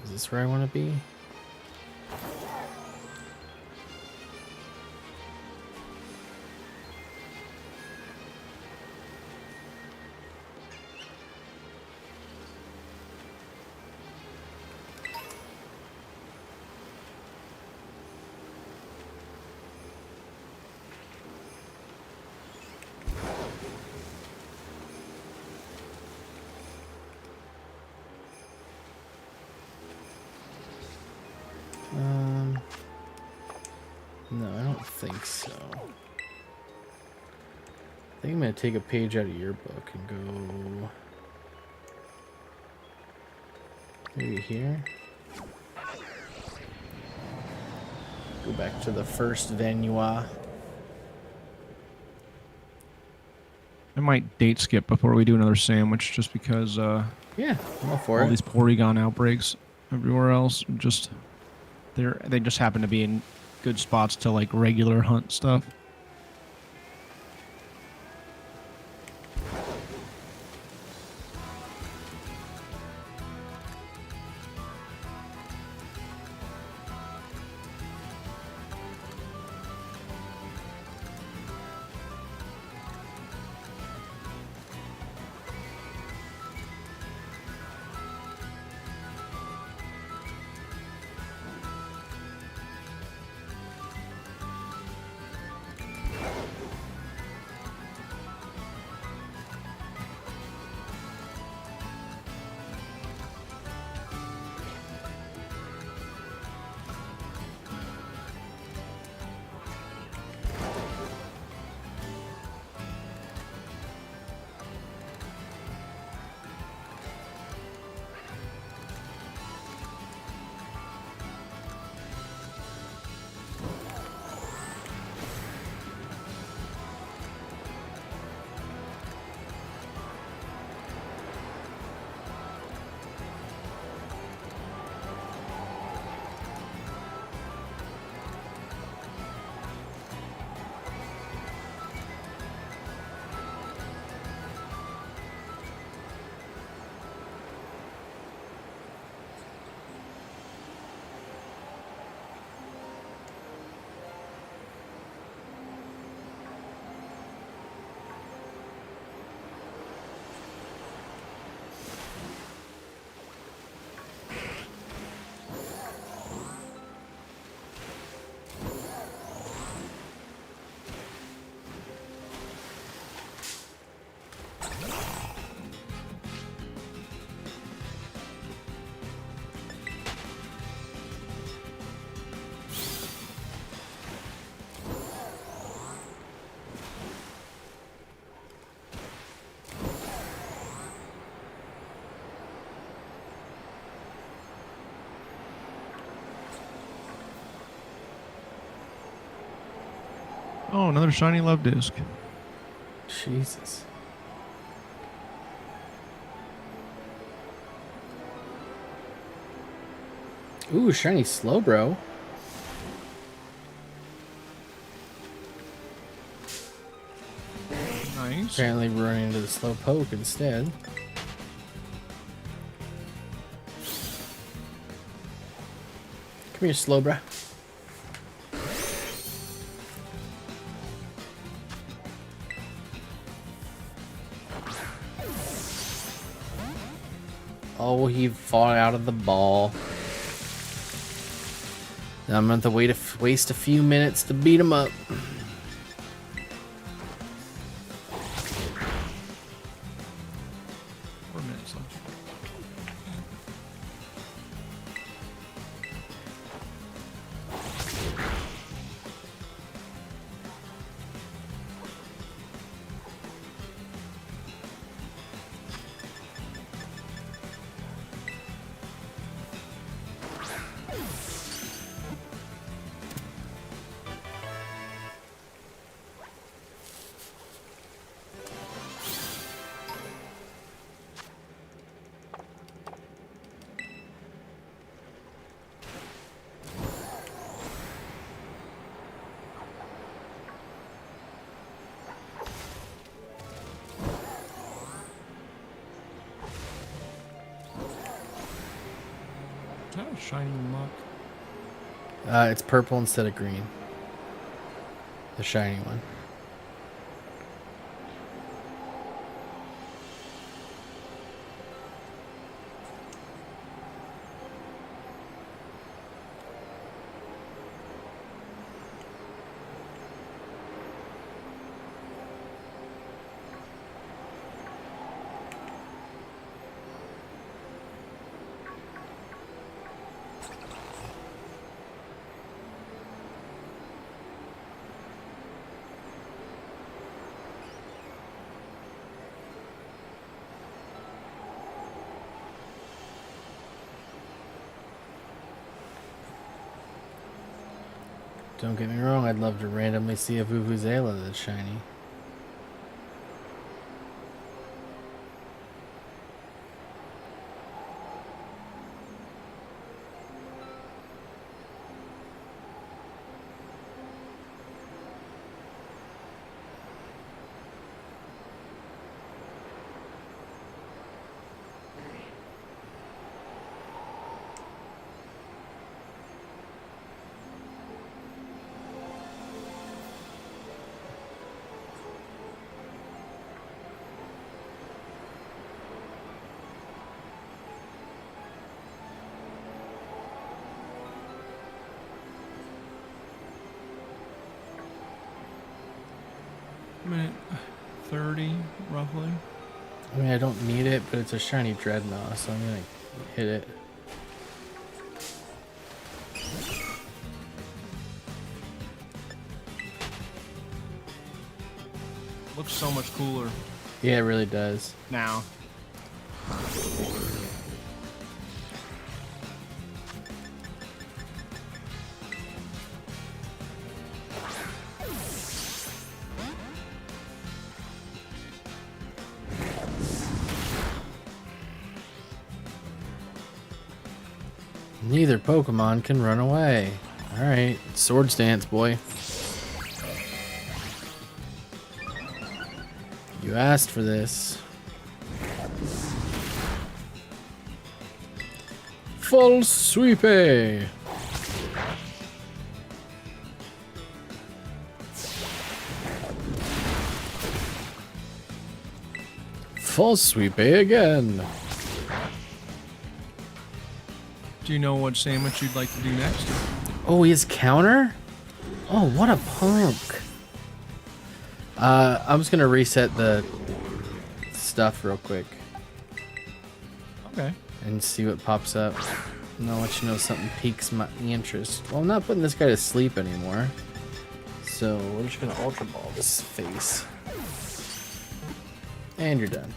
Is this where I want to be? No, I don't think so. I think I'm going to take a page out of your book and go maybe here. Go back to the first Venua. I might date skip before we do another sandwich, just because Yeah, I'm all for all it. these Porygon outbreaks everywhere else just they just happen to be in good spots to like regular hunt stuff. Oh, another shiny love disc. Jesus. Ooh, shiny Slowbro. Nice. Apparently we're running into the Slowpoke instead. Come here, Slowbro. Oh, he fought out of the ball. Now I'm going to have to waste a few minutes to beat him up. 4 minutes left. Is that a shiny muck? It's purple instead of green. The shiny one. Don't get me wrong, I'd love to randomly see a Vuvuzela that's shiny. Minute 30, roughly. I mean, I don't need it, but it's a shiny Dreadnought, so I'm gonna hit it. Looks so much cooler Yeah, it really does. now. Neither Pokemon can run away. Alright, Swords Dance, boy. You asked for this. Full sweepy! Full sweepy again! Do you know what sandwich you'd like to do next? Oh, he has counter? Oh, what a punk. I'm just gonna reset the stuff real quick Okay. and see what pops up. And I'll let you know if something piques my interest. Well, I'm not putting this guy to sleep anymore. So we're just gonna Ultra Ball this face. And you're done.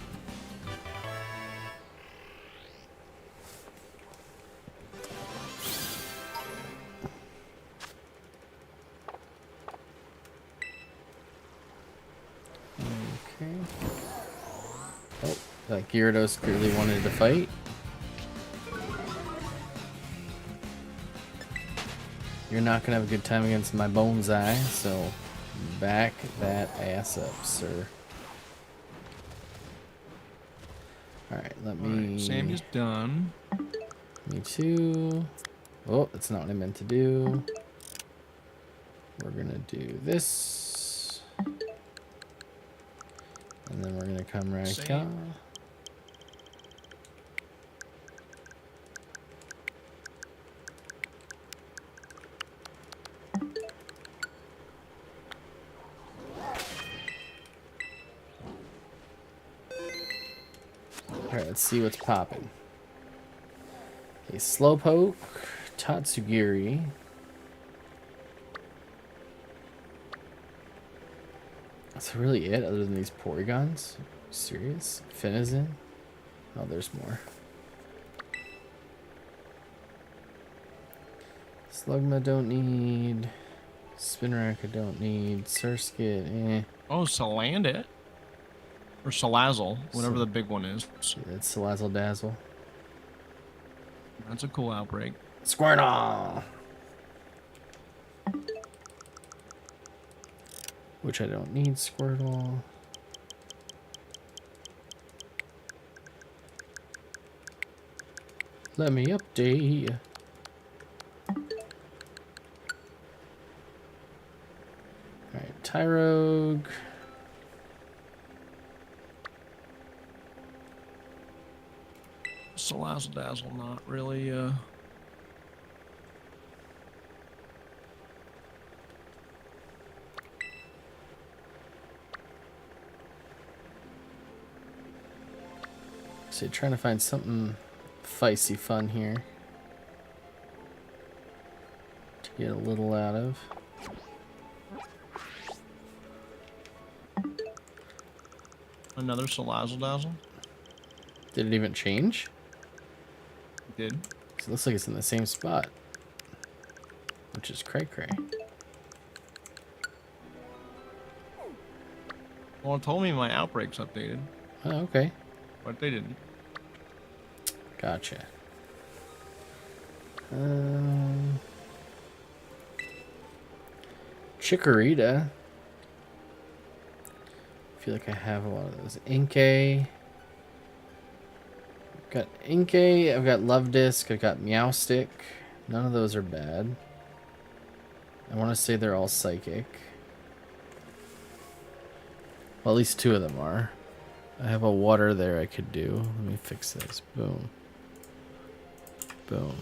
Okay. Oh, that Gyarados clearly wanted to fight. You're not gonna have a good time against my Bonsai, so back that ass up, sir. Alright, let me... Alright, Sammy's done. Me too. Oh, that's not what I meant to do. We're gonna do this. And then we're gonna come right Same. up. Alright, let's see what's popping. Okay, Slowpoke, Tatsugiri. That's really it, other than these Porygons? Serious? Finizen? Oh, there's more. Slugma don't need. Spinarak I don't need. Surskit, eh. Oh, Salandit. Or Salazzle, whatever the big one is. Yeah, it's Salazzle Dazzle. That's a cool outbreak. Squirtle! Which I don't need Squirtle. Let me update you. Alright, Tyrogue. Salazzle Dazzle, not really, So trying to find something feisty fun here to get a little out of. Another Salazzle Dazzle. Did it even change? Did. It looks like it's in the same spot, which is cray cray. Well, it told me my outbreaks updated, Oh, okay. but they didn't. Gotcha. Chikorita. I feel like I have a lot of those. Inkay. Got Inkay, I've got Love Disc, I've got Meowstic. None of those are bad. I want to say they're all psychic. Well, at least two of them are. I have a water there I could do. Let me fix this. Boom. Boom.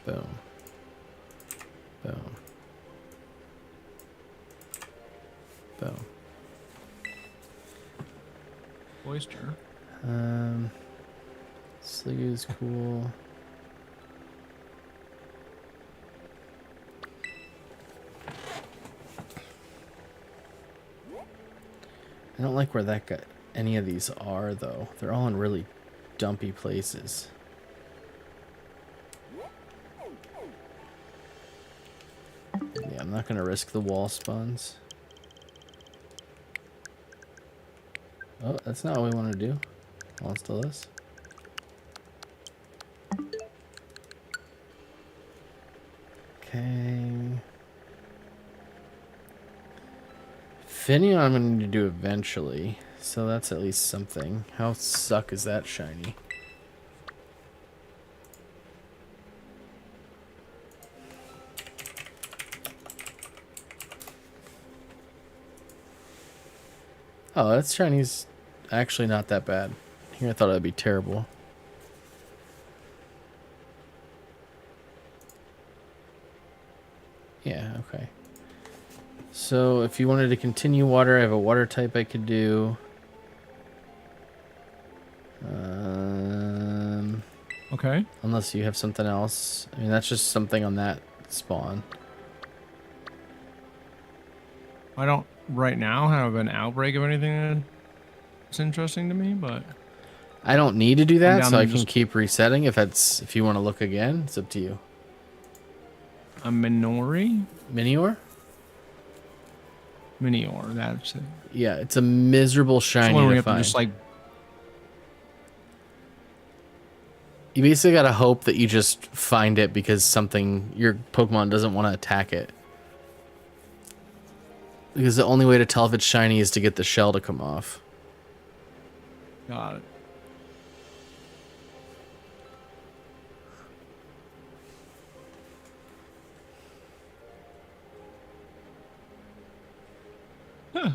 Boom. Boom. Boom. Oyster. Sliggoo's cool. I don't like where that got any of these are though. They're all in really dumpy places. Yeah, I'm not gonna risk the wall spawns. Oh, that's not what we want to do. Well, let's do this. Okay. Finneon I'm going to need to do eventually, so that's at least something. How suck is that shiny? Oh, that's shini's actually not that bad. Here I thought it'd be terrible. Yeah, okay. So if you wanted to continue water, I have a water type I could do. Okay. Unless you have something else. I mean, that's just something on that spawn. I don't right now have an outbreak of anything that's interesting to me, but I don't need to do that, down so to I can just- keep resetting if you want to look again. It's up to you. a Minori. Minior? Minior, that's it. Yeah, it's a miserable It's shiny one where to you have to find. just like, You basically gotta hope that you just find it because your Pokemon doesn't want to attack it. Because the only way to tell if it's shiny is to get the shell to come off. got it. Huh.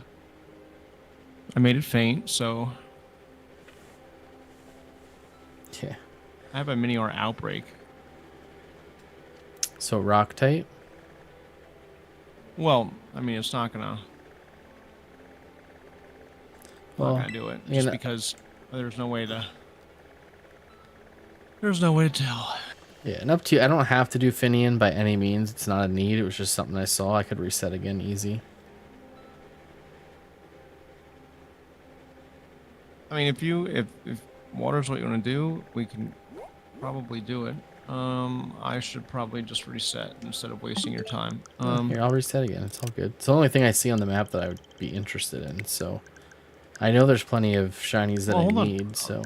I made it faint, so Yeah. I have a Minior Outbreak. So rock type. Well, I mean, it's not gonna do it just because there's no way to. There's no way to tell. Yeah, and up to you. I don't have to do Finian by any means. It's not a need. It was just something I saw. I could reset again easy. I mean, if water's what you want to do, we can probably do it. I should probably just reset instead of wasting your time. Here, I'll reset again. It's all good. It's the only thing I see on the map that I would be interested in. So I know there's plenty of shinies that I need. So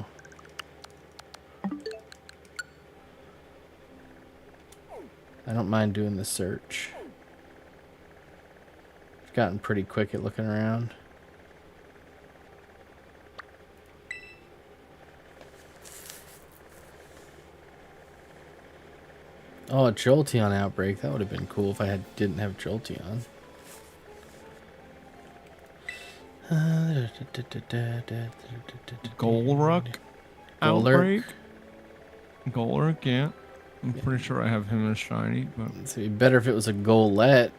I don't mind doing the search. I've gotten pretty quick at looking around. Oh, a Jolteon outbreak. That would have been cool if I didn't have Jolteon. Golurk Outbreak? Golurk, yeah. I'm pretty sure I have him as shiny, but It'd be better if it was a Golett.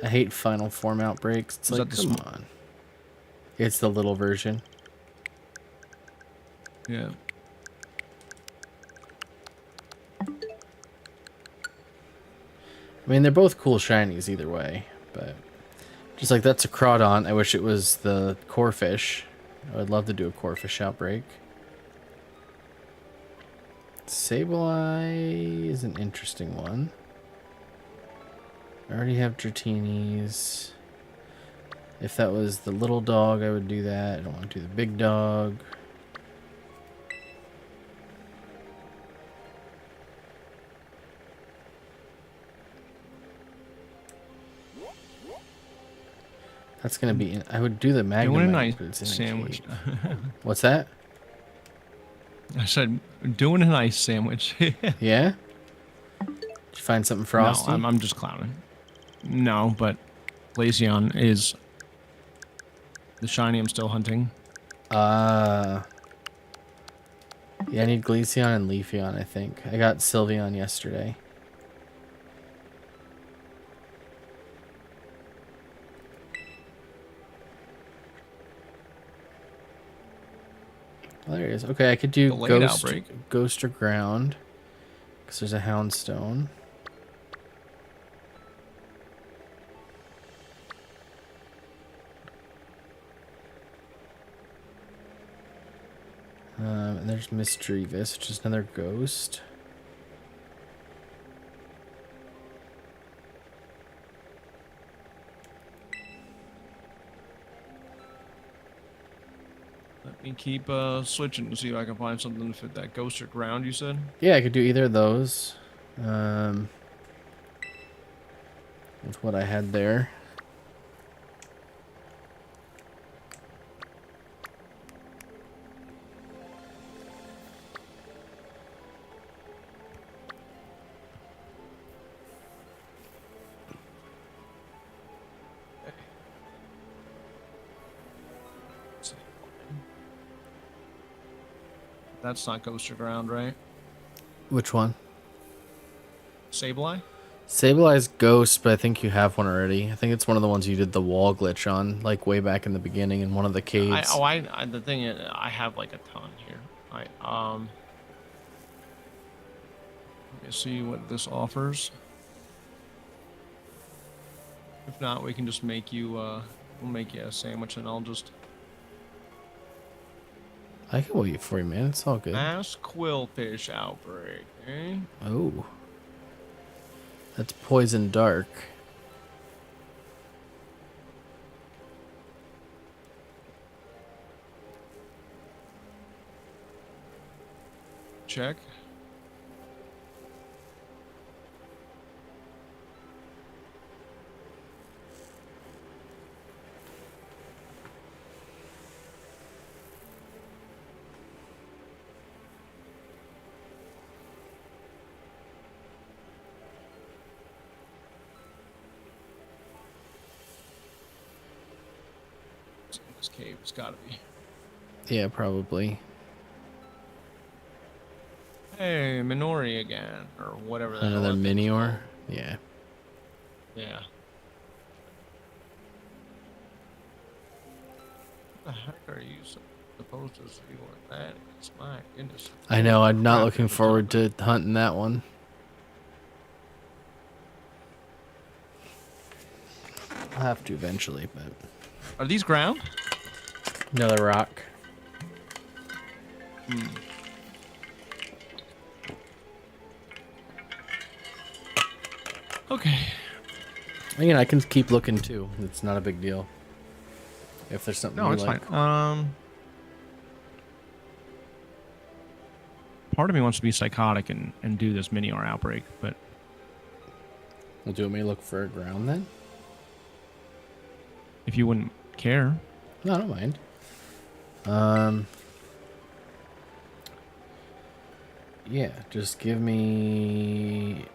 I hate final form outbreaks. It's like, come on. It's the little version. Yeah. I mean, they're both cool shinies either way, but just like that's a Crawdon. I wish it was the Corphish. I would love to do a Corphish outbreak. Sableye is an interesting one. I already have Dratini's. If that was the little dog, I would do that. I don't want to do the big dog. That's gonna be. I would do the Magnemite. Doing a nice but it's in a sandwich. cage. What's that? I said, doing a nice sandwich. Yeah. Did you find something frosty? No, I'm just clowning. No, but Glaceon is the shiny I'm still hunting. Yeah, I need Glaceon and Leafeon, I think. I got Sylveon yesterday. Oh, there he is. Okay, I could do Ghost or Ground. Because there's a Houndstone. And there's Misdreavus, which is another ghost. Let me keep switching to see if I can find something to fit that Ghost or Ground you said. Yeah, I could do either of those. With what I had there. That's not Ghost or Ground, right? Which one? Sableye? Sableye's Ghost, but I think you have one already. I think it's one of the ones you did the wall glitch on, like way back in the beginning in one of the caves. The thing is, I have like a ton here. Let me see what this offers. If not, we can just make you, we'll make you a sandwich and I'll just... I can wait for you, man. It's all good. Mass Quillfish Outbreak, eh? Oh. That's Poison Dark. check. This cave has got to be. Yeah, probably. Hey, Minori again, or whatever. The Another hell that thing's Minior. called. Yeah. Yeah. What the heck are you supposed to see what that is? My goodness. I know. I'm not Crap, looking there's a forward ton to hunting that one. I'll have to eventually, but Are these ground? another rock. Okay. Again, I can keep looking too. It's not a big deal. If there's something No, you it's like. fine. Part of me wants to be psychotic and do this Minior outbreak, but Well, do you want me to look for a ground then? if you wouldn't care. No, I don't mind. Yeah, just give me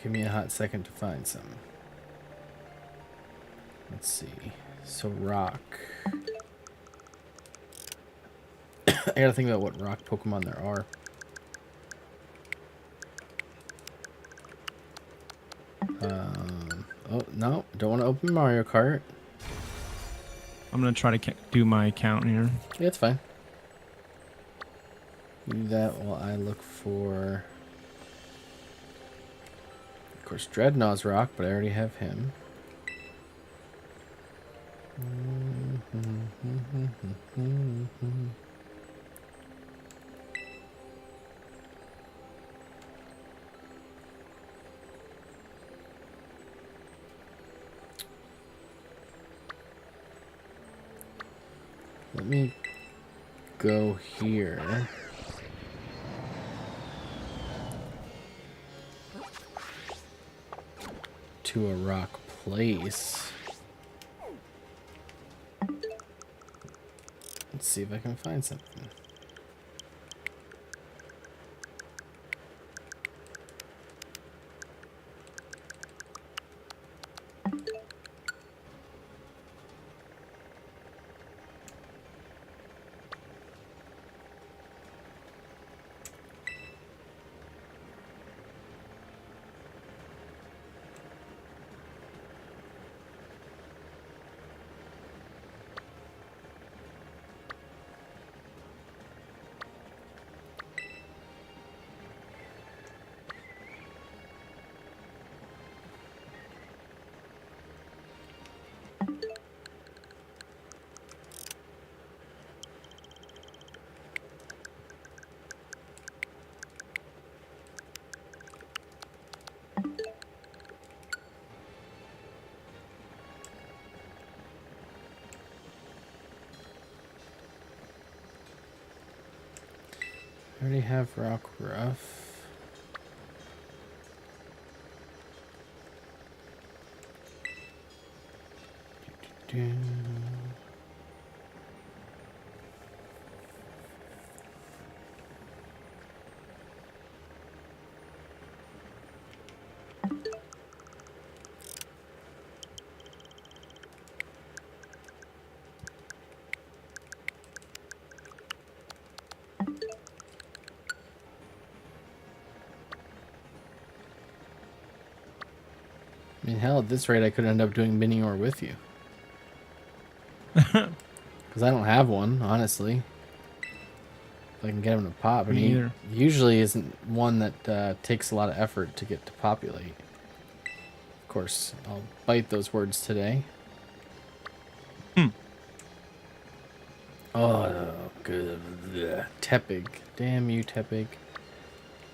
a hot second to find some. Let's see. So rock. I gotta think about what rock Pokemon there are. Oh no, don't want to open Mario Kart. I'm going to try to do my count here. Yeah, it's fine. Do that while I look for. Of course, Dreadnaught's rock, but I already have him. Let me go here. To a rock place. Let's see if I can find something. I already have Rockruff. Do-do-do. I mean, hell, at this rate, I could end up doing Minior with you. Because I don't have one, honestly. If I can get him to pop. And Me he either. usually isn't one that takes a lot of effort to get to populate. Of course, I'll bite those words today. Oh, good. Blech. Tepig. Damn you, Tepig.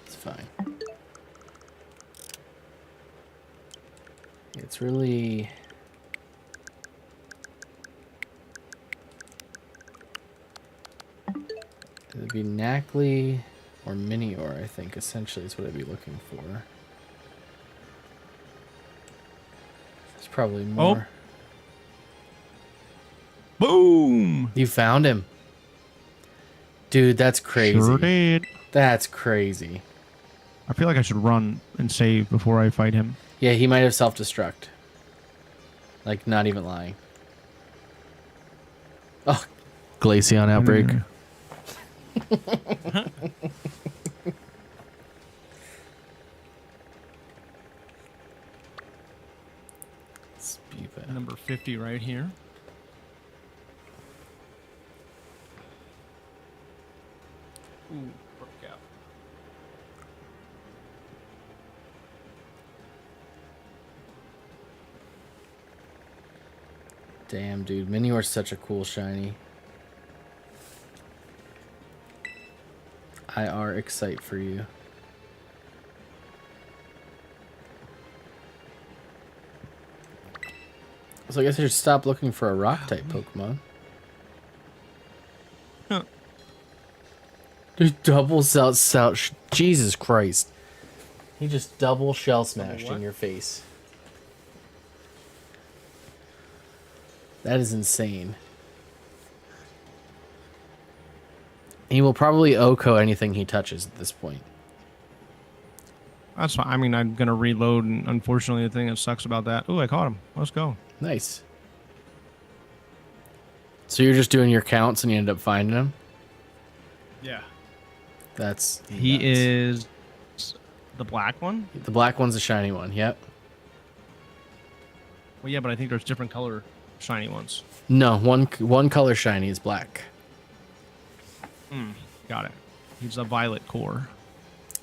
It's fine. It's really... It'd be Knackley, Or Minior, I think, essentially is what I'd be looking for. There's probably more. Boom! You found him. Dude, that's crazy. Sure did. That's crazy. I feel like I should run and save before I fight him. Yeah, he might have self-destruct. Like, not even lying. Oh, Glaceon outbreak. Number 50 right here. Ooh, broke out. Damn, dude. Minior's such a cool shiny. I are excited for you. So I guess I should stop looking for a rock type Pokemon. Huh. Dude, double shell. Jesus Christ. He just double shell smashed What? in your face. That is insane. He will probably OHKO anything he touches at this point. That's fine. I mean, I'm going to reload, and unfortunately, the thing that sucks about that... Ooh, I caught him. Let's go. Nice. So you're just doing your counts and you end up finding him? Yeah. That's He nuts. is the black one? The black one's a shiny one, yep. Well, yeah, but I think there's different color shiny ones. No, one color shiny is black. Got it. He's a violet core.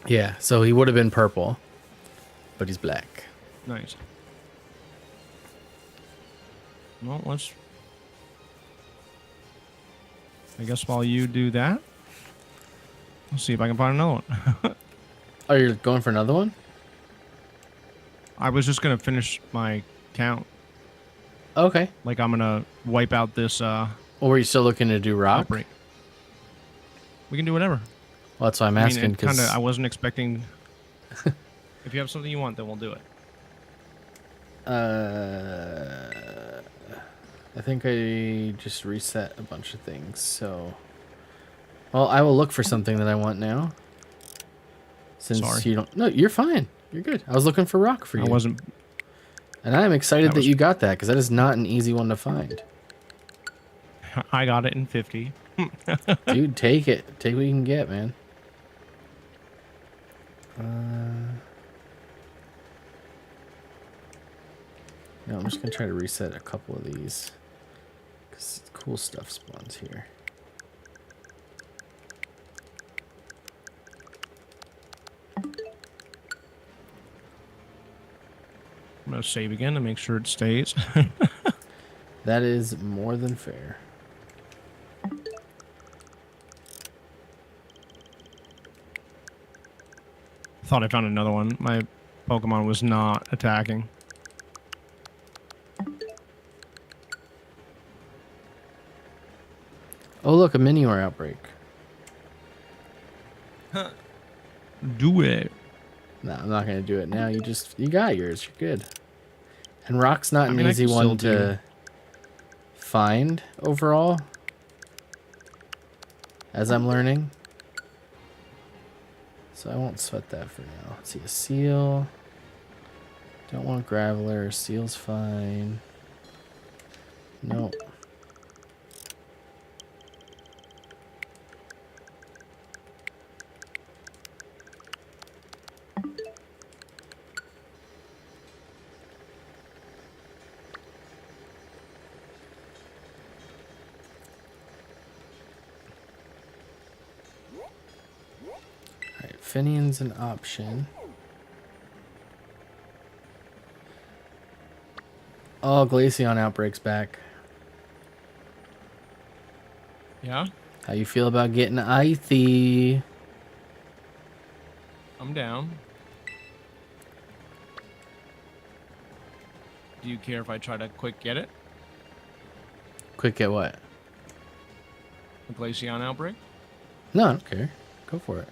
Yeah, so he would have been purple, but he's black. Nice. Well, let's... I guess while you do that, let's see if I can find another one. Oh, you're going for another one? I was just going to finish my count. Okay. Like, I'm going to wipe out this Or were you still looking to do rock? outbreak. We can do whatever. Well, that's why I'm I asking. mean, it kinda, I 'cause, wasn't expecting... If you have something you want, then we'll do it. I think I just reset a bunch of things, so... Well, I will look for something that I want now. Since Sorry. you don't... No, you're fine. You're good. I was looking for rock for you. I wasn't... And I'm excited That that was- you got that, because that is not an easy one to find. I got it in 50. Dude, take it. Take what you can get, man. No, I'm just going to try to reset a couple of these. Because cool stuff spawns here. I'm going to save again to make sure it stays. That is more than fair. Thought I found another one. My Pokemon was not attacking. Oh, look, a Minior outbreak. Do it. No, I'm not going to do it now. You got yours. You're good. And rock's not I an mean, I easy can still one to find overall. As I'm learning. So I won't sweat that for now. Let's see, a seal. Don't want Graveler. Seal's fine. Nope. Alright, Finian's an option. Oh, Glaceon outbreaks back. Yeah? How you feel about getting Icy? I'm down. Do you care if I try to quick get it? Quick get what? The Glaceon outbreak? No, I don't care. Go for it.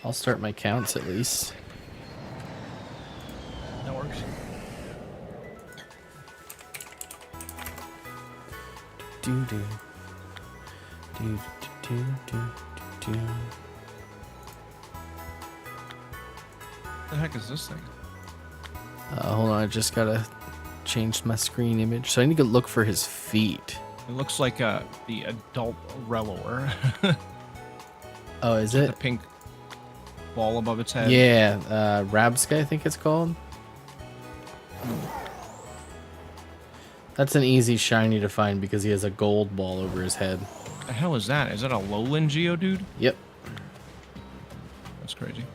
I'll start my counts at least. That works. Do do do do do do do. What the heck is this thing? Hold on, I just gotta change my screen image. So I need to look for his feet. It looks like the adult Rellor. Oh, is The it? pink ball above its head. Yeah, Rabska, I think it's called. That's an easy shiny to find because he has a gold ball over his head. The hell is that? Is that a Lowland Geodude? Yep. That's crazy.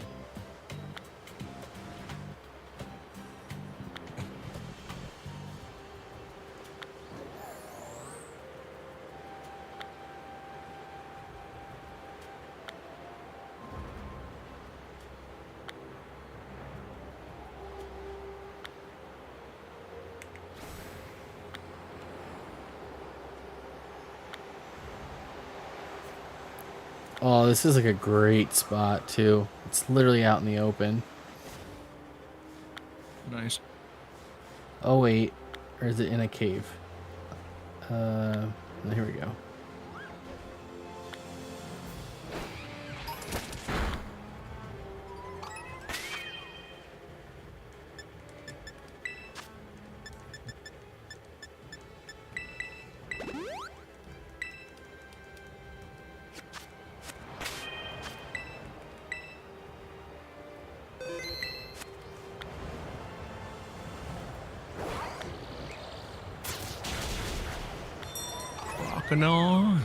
Oh, this is like a great spot too. It's literally out in the open. Nice. Oh wait, or is it in a cave? Here we go. Rockin' on.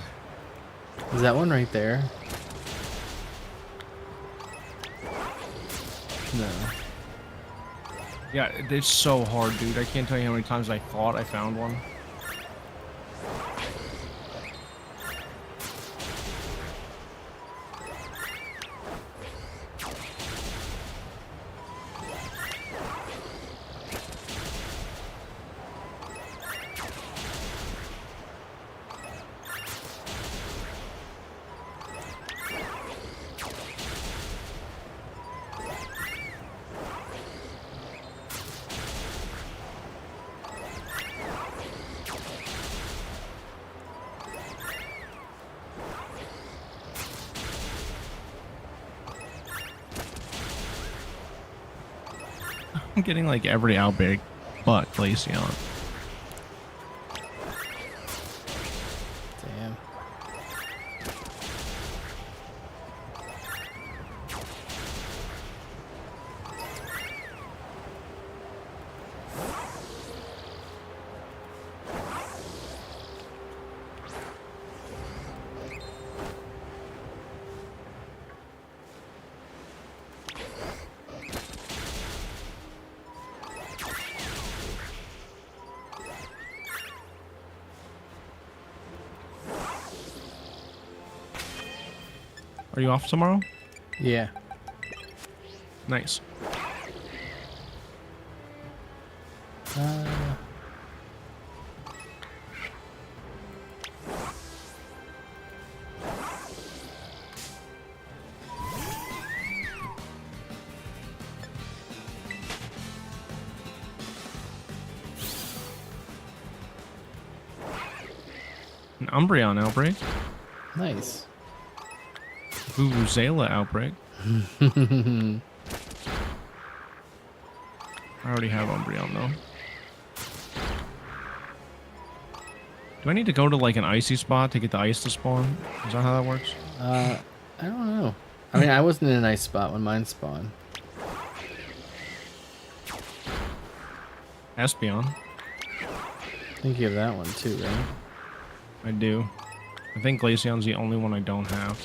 Is that one right there? No. Yeah, it's so hard, dude. I can't tell you how many times I thought I found one. I'm getting like every outbreak but Glaceon. Damn. Are you off tomorrow? Yeah. Nice. Uh, An Umbreon outbreak. nice. Vuvuzela outbreak. I already have Umbreon though. Do I need to go to like an icy spot to get the ice to spawn? Is that how that works? I don't know. I mean, I wasn't in a nice spot when mine spawned. Espeon. I think you have that one too, right? I do. I think Glaceon's the only one I don't have.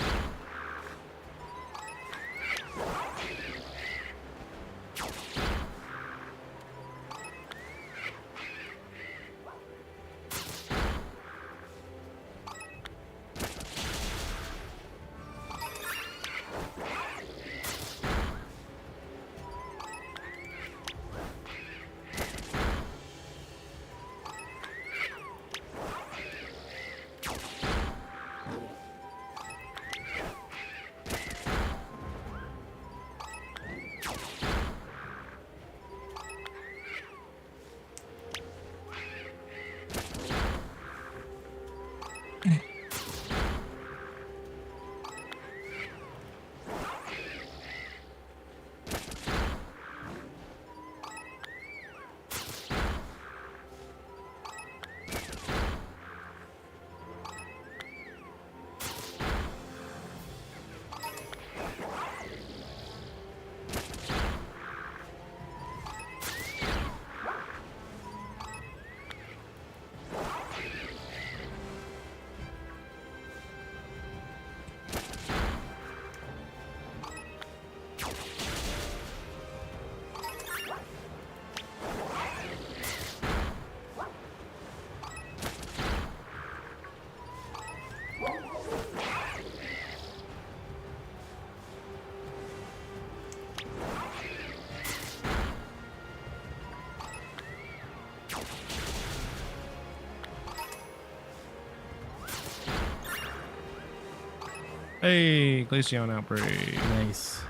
Hey, Glaceon outbreak. Nice.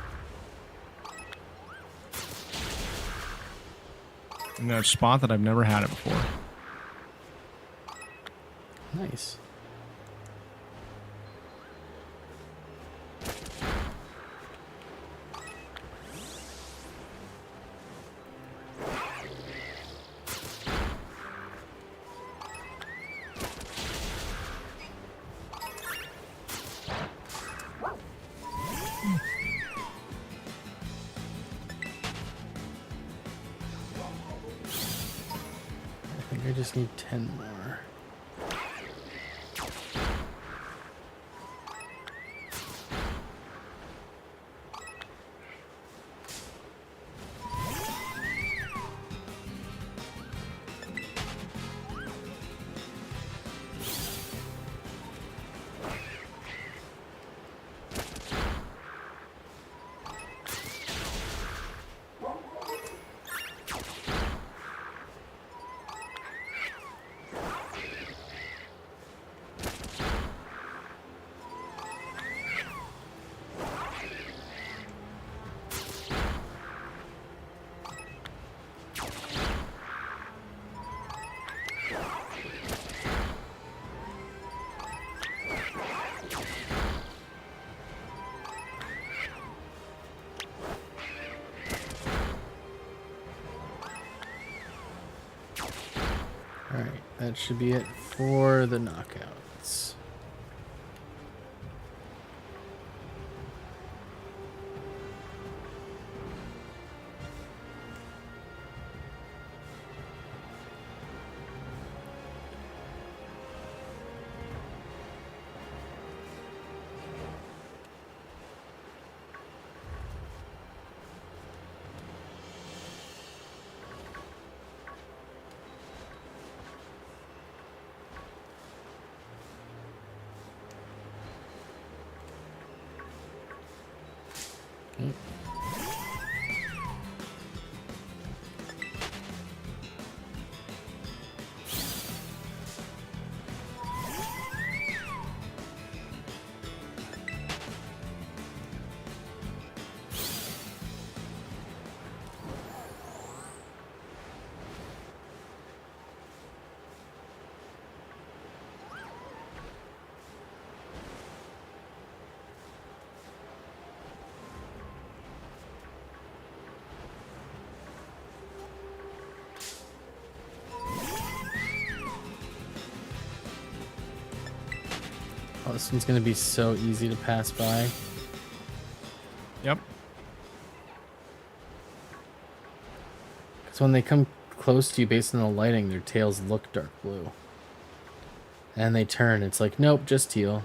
In that spot that I've never had it before. Nice. I think I just need 10 more. Alright, that should be it for the knockouts. Oh, this one's gonna be so easy to pass by. Yep. Because when they come close to you based on the lighting, their tails look dark blue. And they turn, it's like, nope, just teal.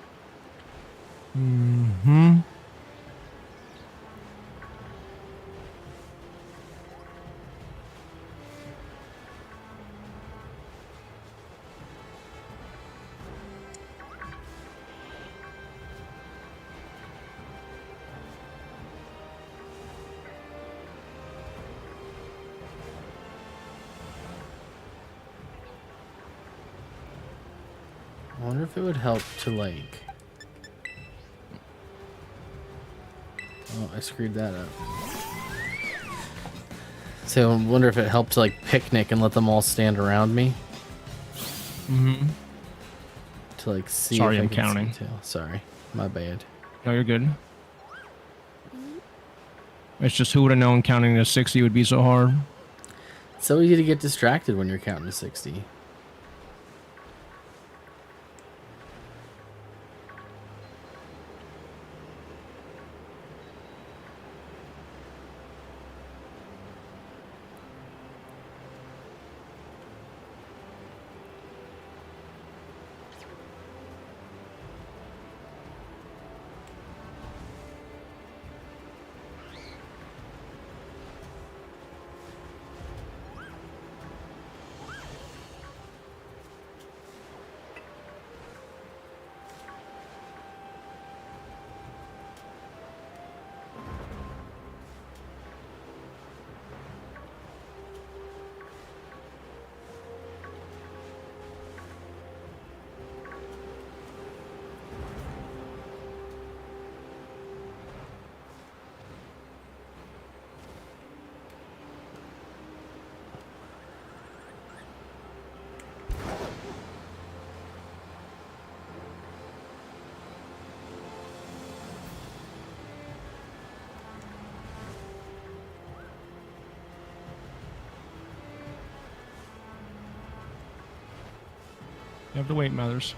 Mm-hmm. I wonder if it would help to like... Oh, I screwed that up. So I wonder if it helped to like picnic and let them all stand around me Mm-hmm. to like see. Sorry, if I I'm can see counting. tail. Sorry, my bad. No, you're good. It's just who would have known counting to 60 would be so hard. It's so easy to get distracted when you're counting to 60. You have to wait, Mothers.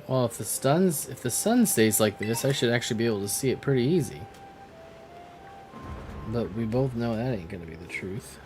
Well, if the sun stays like this, I should actually be able to see it pretty easy. But we both know that ain't gonna be the truth.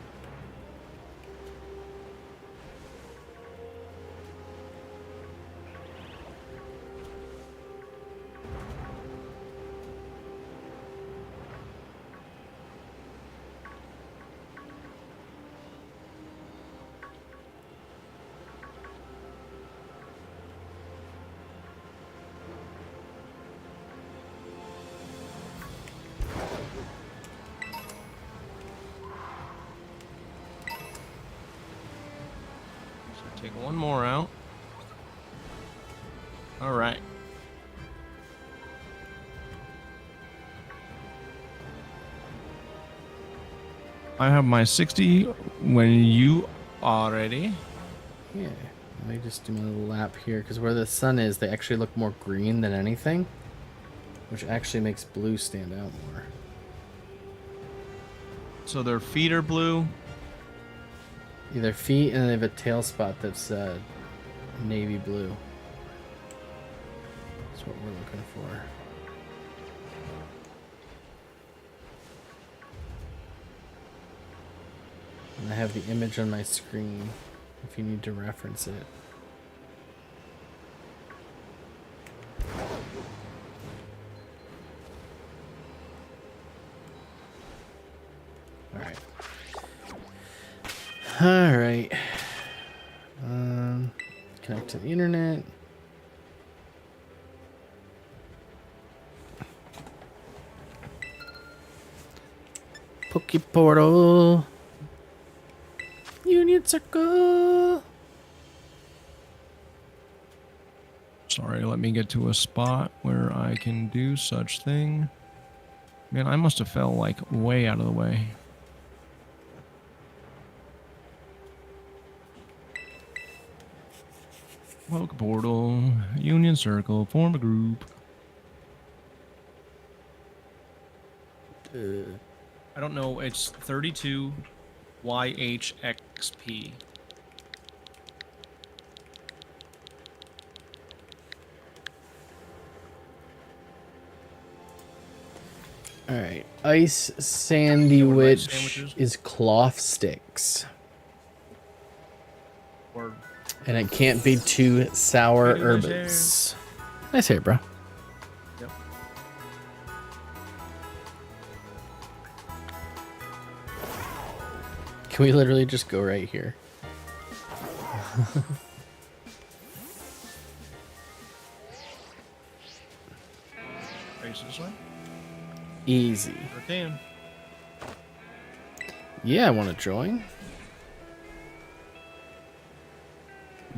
Take one more out. All right. I have my 60 when you are ready. Yeah. Let me just do my little lap here, because where the sun is, they actually look more green than anything, which actually makes blue stand out more. So their feet are blue. Either feet, and they have a tail spot that's navy blue. That's what we're looking for. And I have the image on my screen if you need to reference it. Alright. Alright. Connect to the internet. Pokeportal. Union Circle. Sorry, let me get to a spot where I can do such thing. Man, I must have fell like way out of the way. Poke portal. Union circle. Form a group. I don't know. It's 32 YHXP. All right. Ice Sandy What are my Witch sandwiches? is cloth sticks. Or And it can't be too sour Pretty nice herbs. Nice hair, bro. Yep. Can we literally just go right here? Face this way. Easy. Sure can. Yeah, I want to join.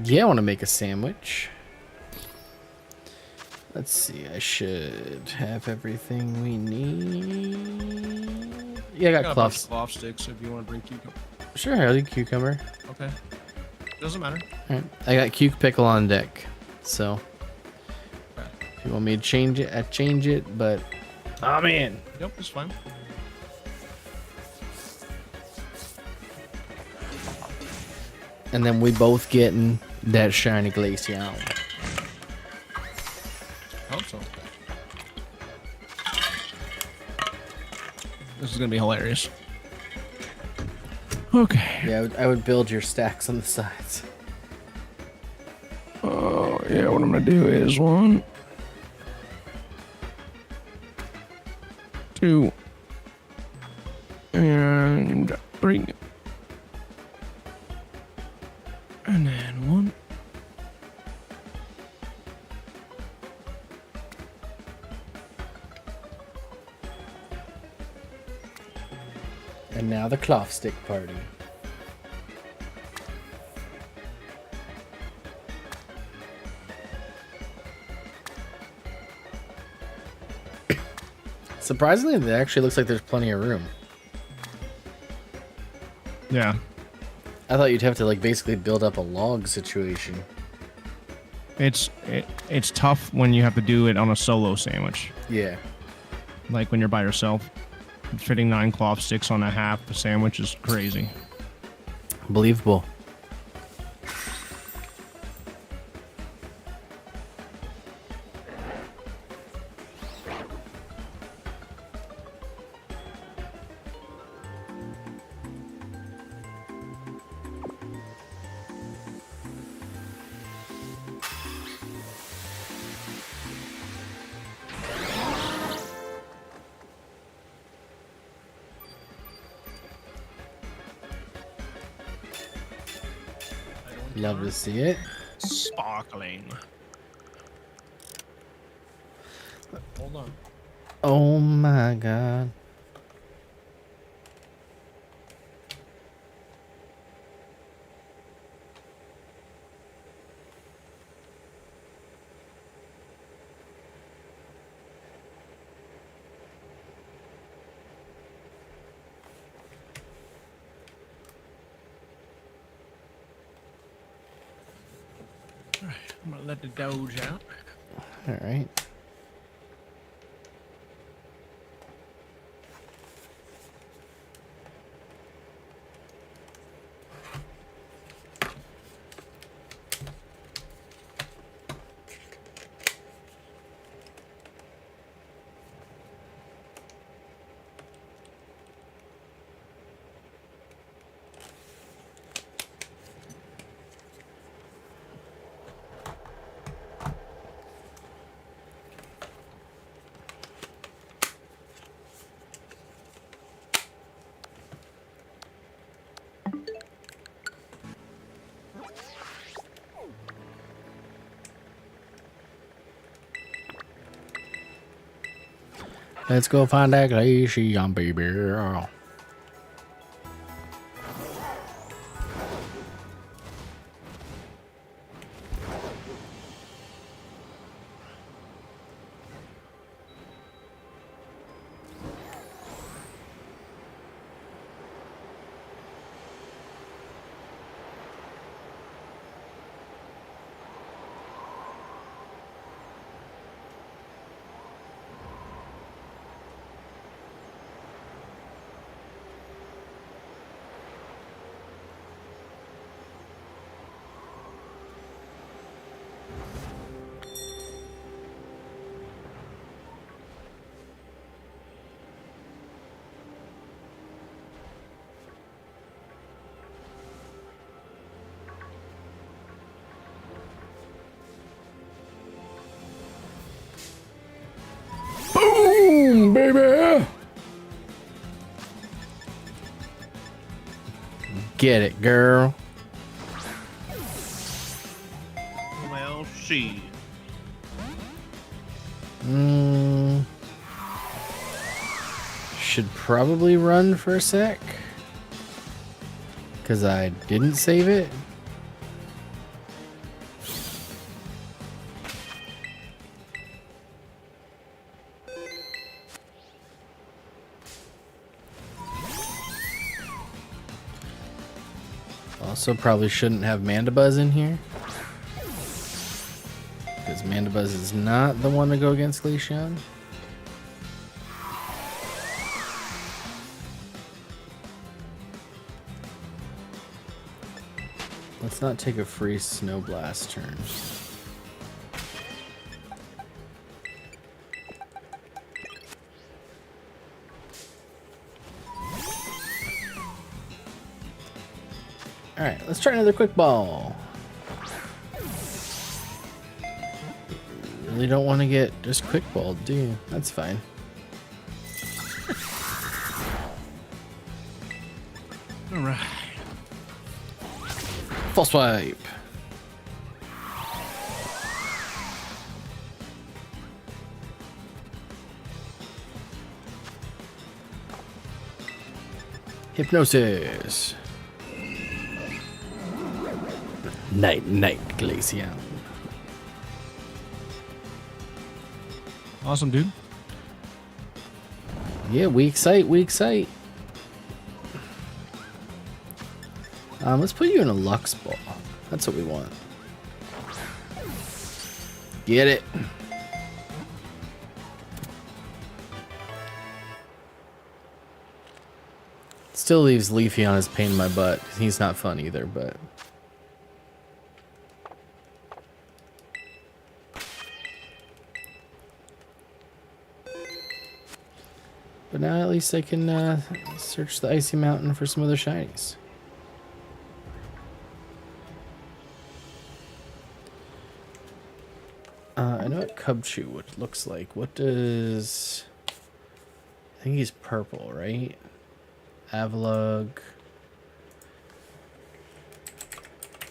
Yeah, I want to make a sandwich. Let's see, I should have everything we need. Yeah, I got a bunch cloth. of cloth sticks if you want to bring cucumber. Sure, I'll do cucumber. Okay. Doesn't matter. All right. I got cuke pickle on deck. So, Okay. if you want me to change it, I change it, but I'm in. Yep, it's fine. And then we both getting that shiny glacier. Hope so. This is gonna be hilarious. Okay. Yeah, I would build your stacks on the sides. Oh yeah, what I'm gonna do is 1, 2, and 3, and then 1. And now the cloth stick party. Surprisingly, it actually looks like there's plenty of room. Yeah. I thought you'd have to like basically build up a log situation. It's tough when you have to do it on a solo sandwich. Yeah. Like when you're by yourself. Fitting 9 cloth sticks on a half a sandwich is crazy. Believable. Love to see it. Sparkling. Hold on. Oh my god. Alright, I'm gonna let the Doge out. All right. Let's go find that glacier, baby. Get it, girl. Well, she. Should probably run for a sec. Because I didn't save it. Also, probably shouldn't have Mandibuzz in here. Because Mandibuzz is not the one to go against Glaceon. Let's not take a free Snow Blast turn. Alright, let's try another Quick Ball. Really don't want to get just Quick Balled, do you? That's fine. Alright. Full Swipe. Hypnosis. Night, night, Glaceon. Awesome, dude. Yeah, weak sight, weak sight. Let's put you in a Lux Ball. That's what we want. Get it. Still leaves Leafy on his pain in my butt. He's not fun either, but... But now at least I can search the Icy Mountain for some other shinies. I know what Cubchoo what looks like. What does... I think he's purple, right? Avalugg.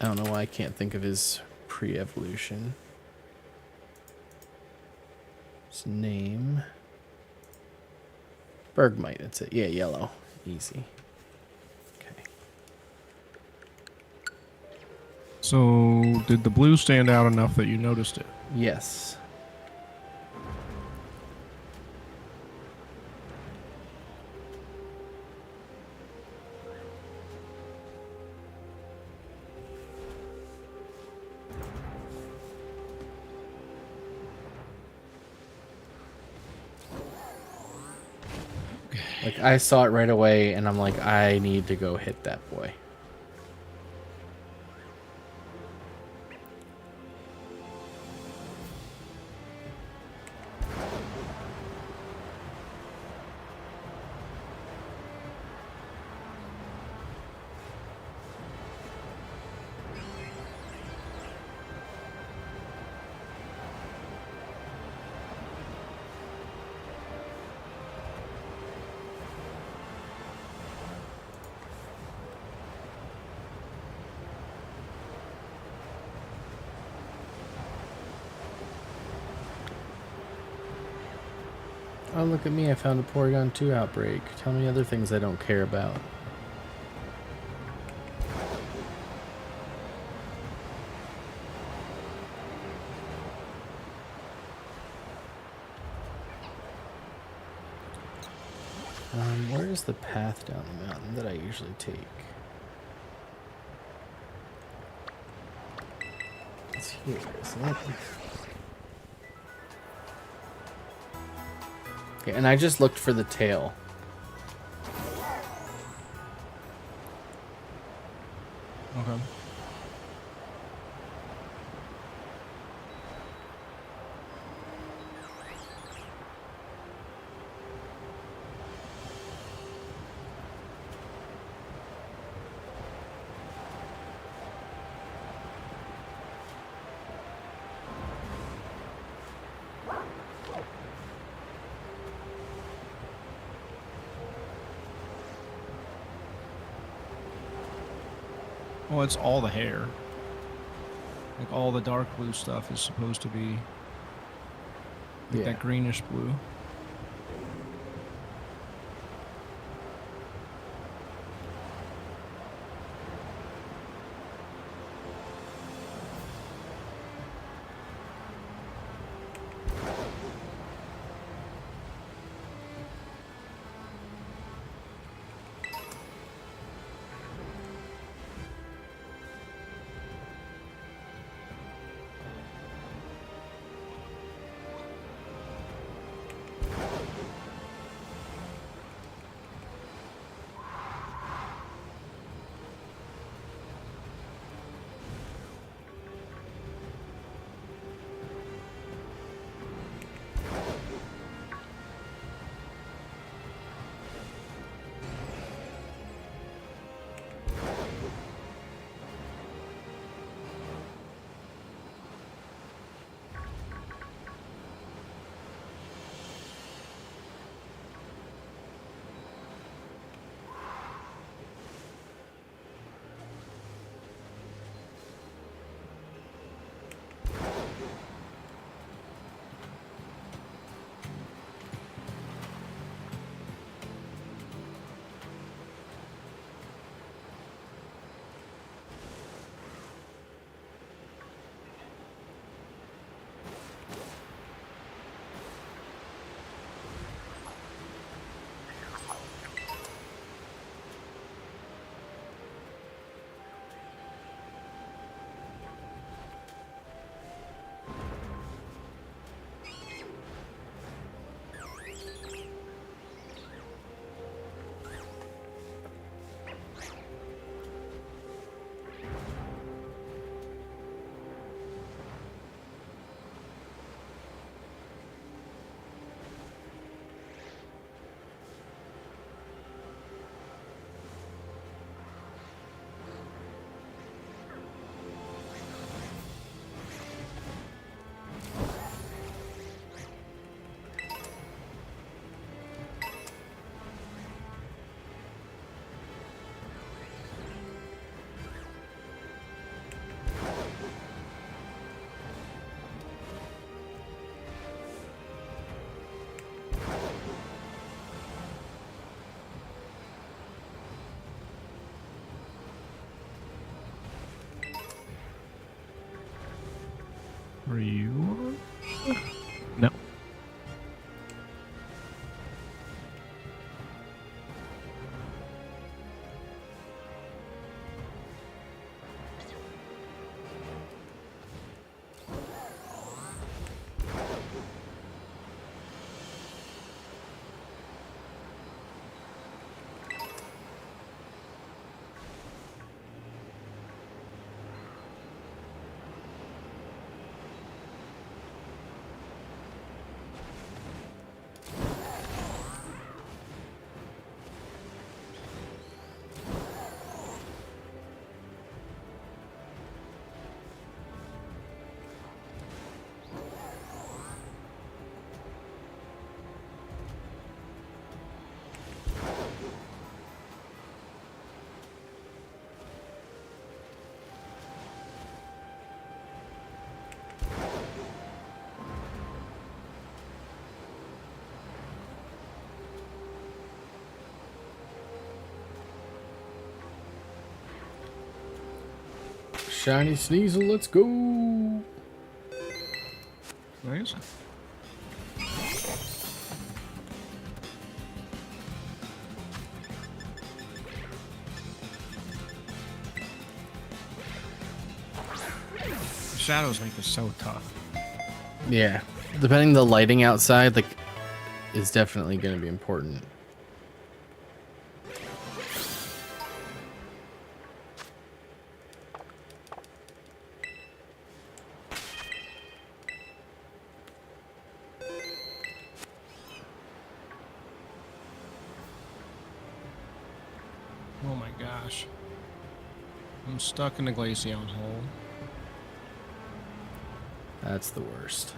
I don't know why I can't think of his pre-evolution. His name... Bergmite, that's it. Yeah, yellow. Easy. Okay. So, did the blue stand out enough that you noticed it? Yes. Like, I saw it right away, and I'm like, I need to go hit that boy. Oh, look at me. I found a Porygon 2 outbreak. Tell me other things I don't care about. Where is the path down the mountain that I usually take? It's here, isn't it? Okay, and I just looked for the tail. Okay. Well, it's all the hair. Like all the dark blue stuff is supposed to be like Yeah. that greenish blue. Are you? No. Shiny Sneasel, let's go. Nice. Shadows make this so tough. Yeah, depending the lighting outside, like, is definitely going to be important. Oh my gosh. I'm stuck in the Glaceon's hole. That's the worst.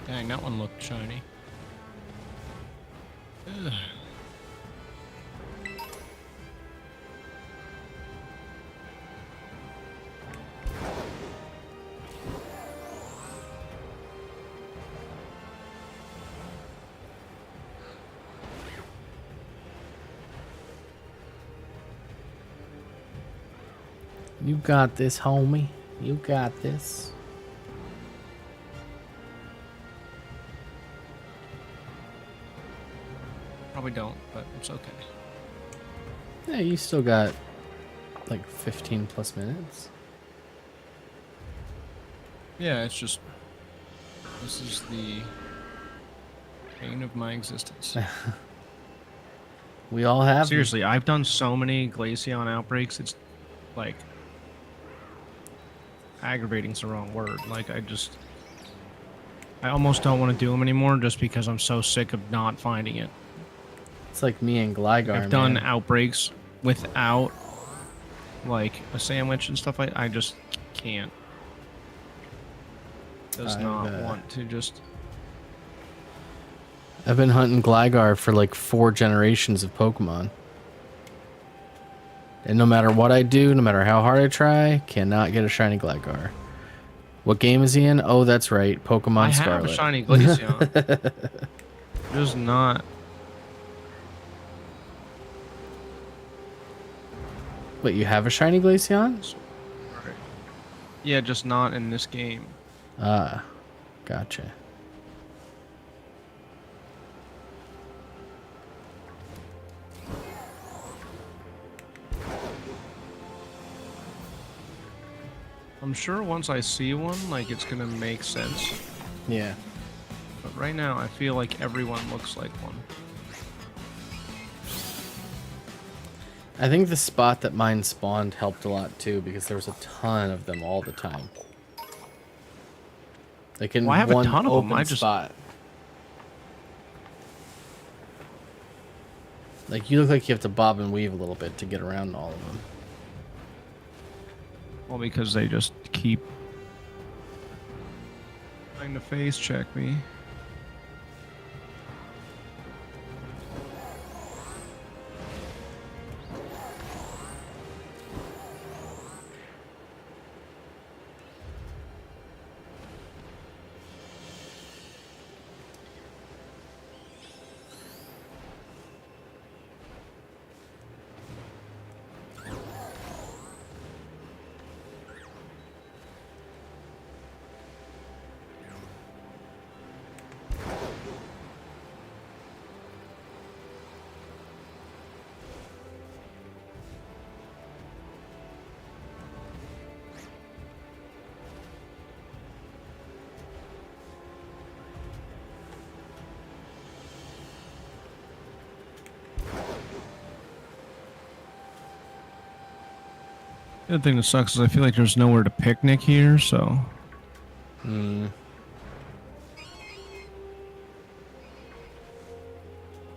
Dang, that one looked shiny. Ugh. You got this, homie. You got this. Probably don't, but it's okay. Yeah, you still got like 15 plus minutes. Yeah, it's just... This is the pain of my existence. We all have them. Seriously, I've done so many Glaceon outbreaks, it's like... Aggravating's the wrong word. Like, I almost don't want to do them anymore just because I'm so sick of not finding it. It's like me and Gligar, I've done man. outbreaks without, like, a sandwich and stuff like I just can't. Does not want to just... I've been hunting Gligar for like 4 generations of Pokemon. And no matter what I do, no matter how hard I try, cannot get a shiny Gligar. What game is he in? Oh, that's right. Pokemon Scarlet. I have a shiny Glaceon. Just not... Wait, you have a shiny Glaceon? Yeah, just not in this game. Ah, gotcha. I'm sure once I see one, like, it's gonna make sense. Yeah. But right now, I feel like everyone looks like one. I think the spot that mine spawned helped a lot too, because there was a ton of them all the time. Like in Well, I have one a ton of open them. I just... spot. Like you look like you have to bob and weave a little bit to get around all of them. Well, because they just keep trying to face check me. The other thing that sucks is I feel like there's nowhere to picnic here, so...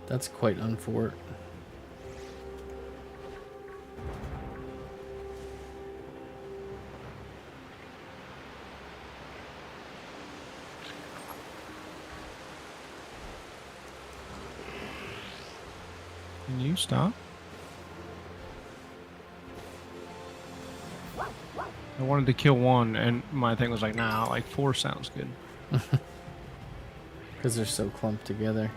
That's quite unfortunate. Can you stop? I wanted to kill one, and my thing was like, nah, like 4 sounds good. Because they're so clumped together.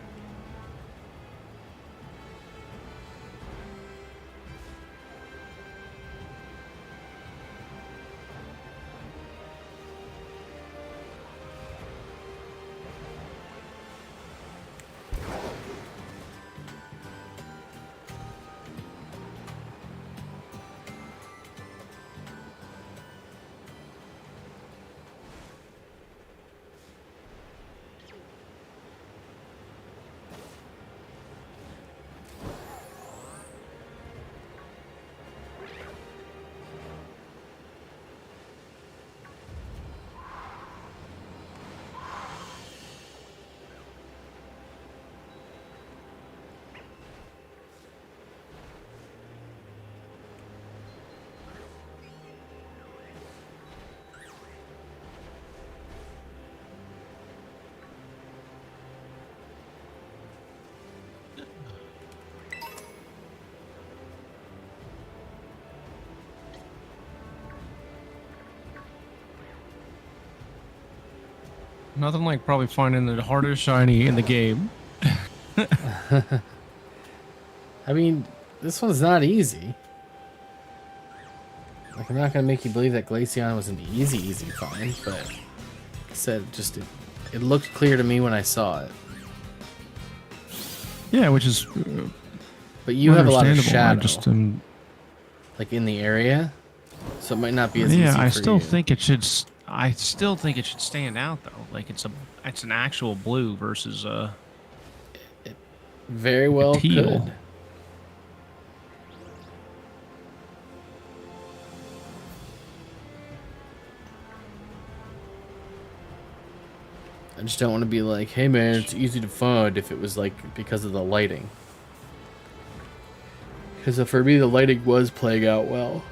Nothing like probably finding the hardest shiny in the game. I mean, this one's not easy. Like, I'm not gonna make you believe that Glaceon was an easy find, but like I said, it looked clear to me when I saw it. Yeah, which is But you have a lot of understandable. shadow, like in the area, so it might not be as easy yeah, for I still you. think it should. I still think it should stand out though. Like it's an actual blue versus Very like a well teal. could. I just don't want to be like, hey man, it's easy to find if it was like because of the lighting. Because for me, the lighting was playing out well.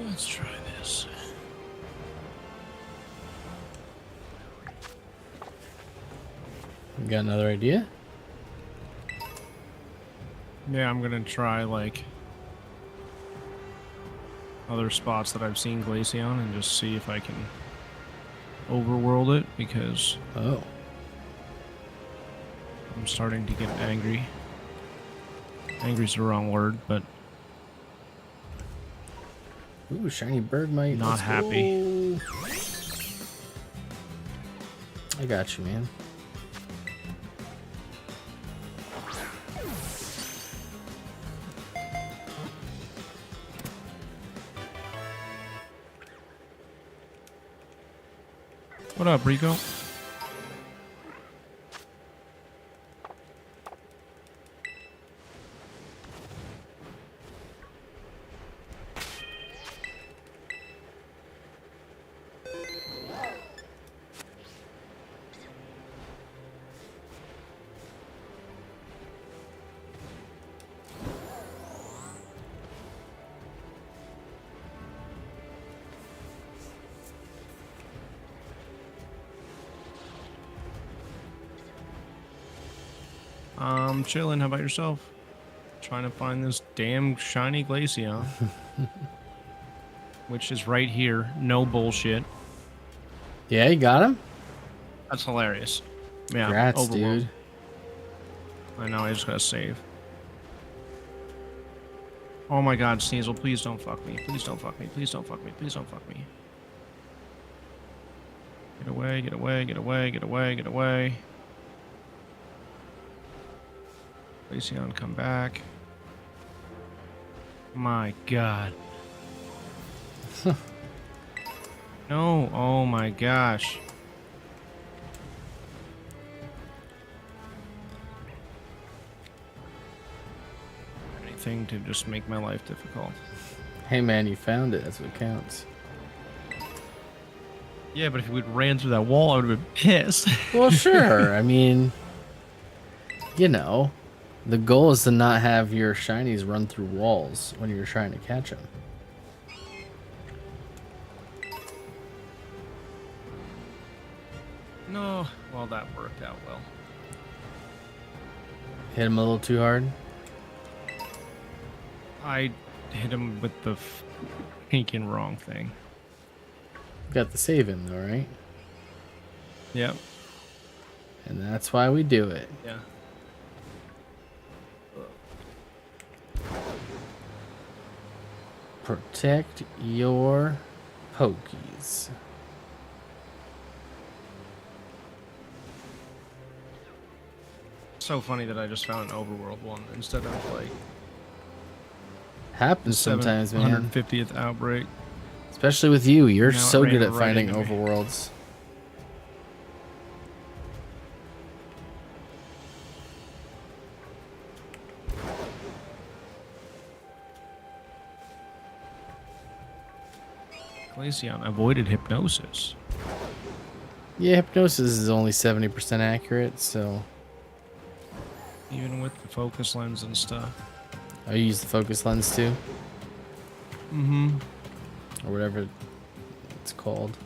Let's try this. You got another idea? Yeah, I'm gonna try like other spots that I've seen Glaceon and just see if I can overworld it because Oh. I'm starting to get angry. Angry's the wrong word, but Ooh, shiny bird mite. Not Let's happy. go. I got you, man. what up, Rico? I'm chilling. How about yourself? Trying to find this damn shiny Glaceon. Which is right here. No bullshit. Yeah, you got him? That's hilarious. Yeah, Congrats, overworld. dude. I know, I just gotta save. Oh my god, Sneasel, please don't fuck me. Please don't fuck me. Please don't fuck me. Please don't fuck me. Get away, get away, get away, get away, get away. Glaceon, come back. My god. No. Oh my gosh. Anything to just make my life difficult. Hey man, you found it. That's what counts. Yeah, but if we'd ran through that wall, I would have been pissed. Well, sure. I mean, you know, the goal is to not have your shinies run through walls when you're trying to catch them. No. Well, that worked out well. Hit him a little too hard. I hit him with the freaking wrong thing. Got the save in though, right? Yep. And that's why we do it. Yeah. Protect your Pokies. So funny that I just found an overworld one instead of like Happens sometimes, man. 150th outbreak. Especially with you. You're Now it so good ran at right finding into me. overworlds. Glaceon avoided hypnosis. Yeah, hypnosis is only 70% accurate, so Even with the focus lens and stuff. I use the focus lens too, Mm-hmm. or whatever it's called.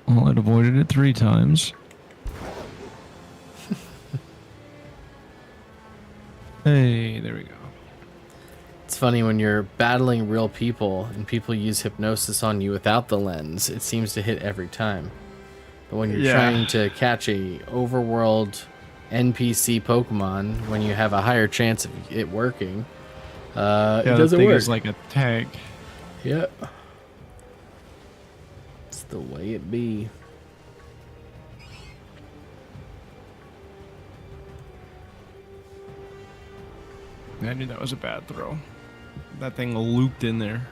Well, it avoided it 3 times. Hey, there we go. It's funny when you're battling real people and people use hypnosis on you without the lens, it seems to hit every time. But when you're Yeah. trying to catch a overworld NPC Pokemon, when you have a higher chance of it working, it doesn't thing work. is like a tank. Yep. It's the way it be. I knew that was a bad throw. That thing looped in there.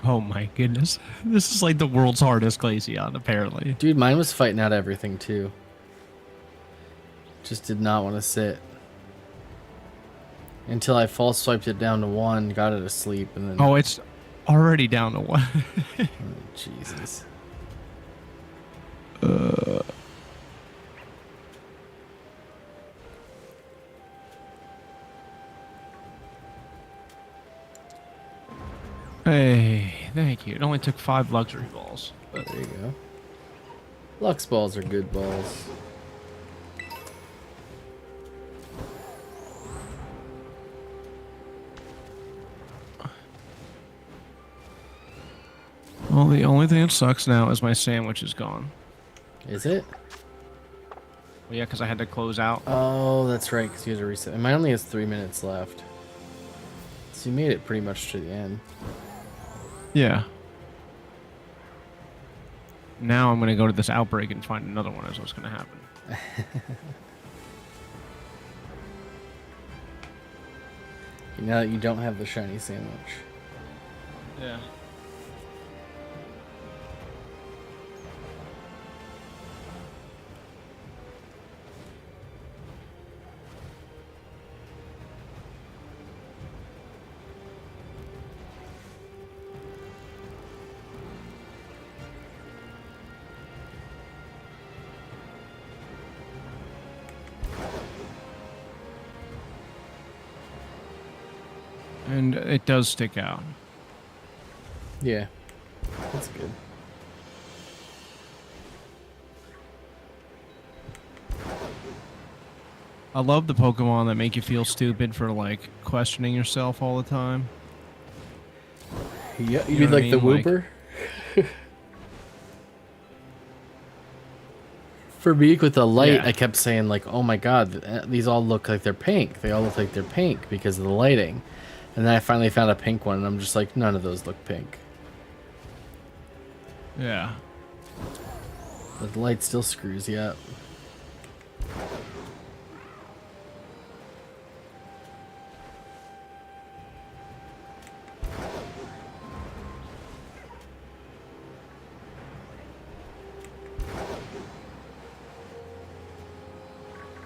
Oh my goodness. This is like the world's hardest Glaceon, apparently. Dude, mine was fighting out everything too. Just did not want to sit. Until I false swiped it down to 1, got it asleep, and then... Oh, it's already down to 1. Oh, Jesus. Hey, thank you. It only took 5 luxury balls. But There you go. Lux balls are good balls. well, the only thing that sucks now is my sandwich is gone. Is it? Well, yeah, because I had to close out. Oh, that's right, because you had to reset. And mine only has 3 minutes left. So you made it pretty much to the end. Yeah. Now I'm going to go to this outbreak and find another one is what's going to happen. Now that you don't have the shiny sandwich. Yeah. And it does stick out. Yeah. That's good. I love the Pokemon that make you feel stupid for like questioning yourself all the time. Yeah, you You mean know what like I the mean? Like- Whooper? For me, with the light, Yeah. I kept saying like, "Oh my god, these all look like they're pink. They all look like they're pink because of the lighting." And then I finally found a pink one, and I'm just like, none of those look pink. Yeah. But the light still screws you up.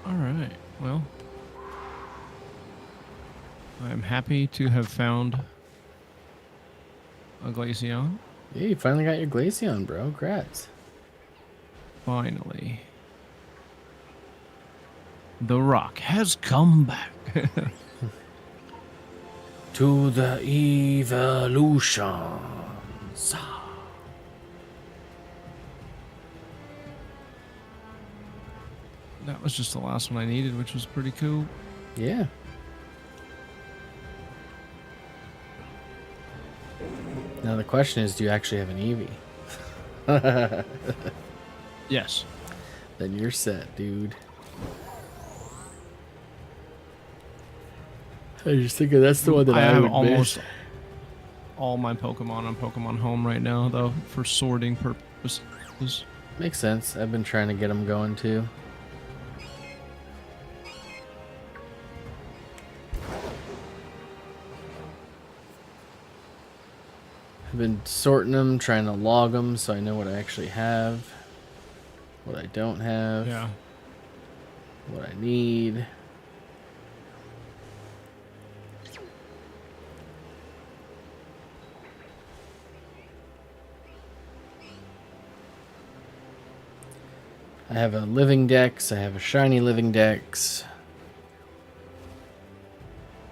All right. Well, I'm happy to have found a Glaceon. Yeah, you finally got your Glaceon, bro. Congrats. Finally. The Rock has come back. To the evolutions. That was just the last one I needed, which was pretty cool. Yeah. Now the question is, do you actually have an Eevee? Yes. Then you're set, dude. I just thinking that's the one that I I, have would almost miss. all my Pokemon on Pokemon Home right now, though, for sorting purposes. Makes sense. I've been trying to get them going too. I've been sorting them, trying to log them so I know what I actually have, what I don't have, Yeah. what I need. I have a living dex, I have a shiny living dex.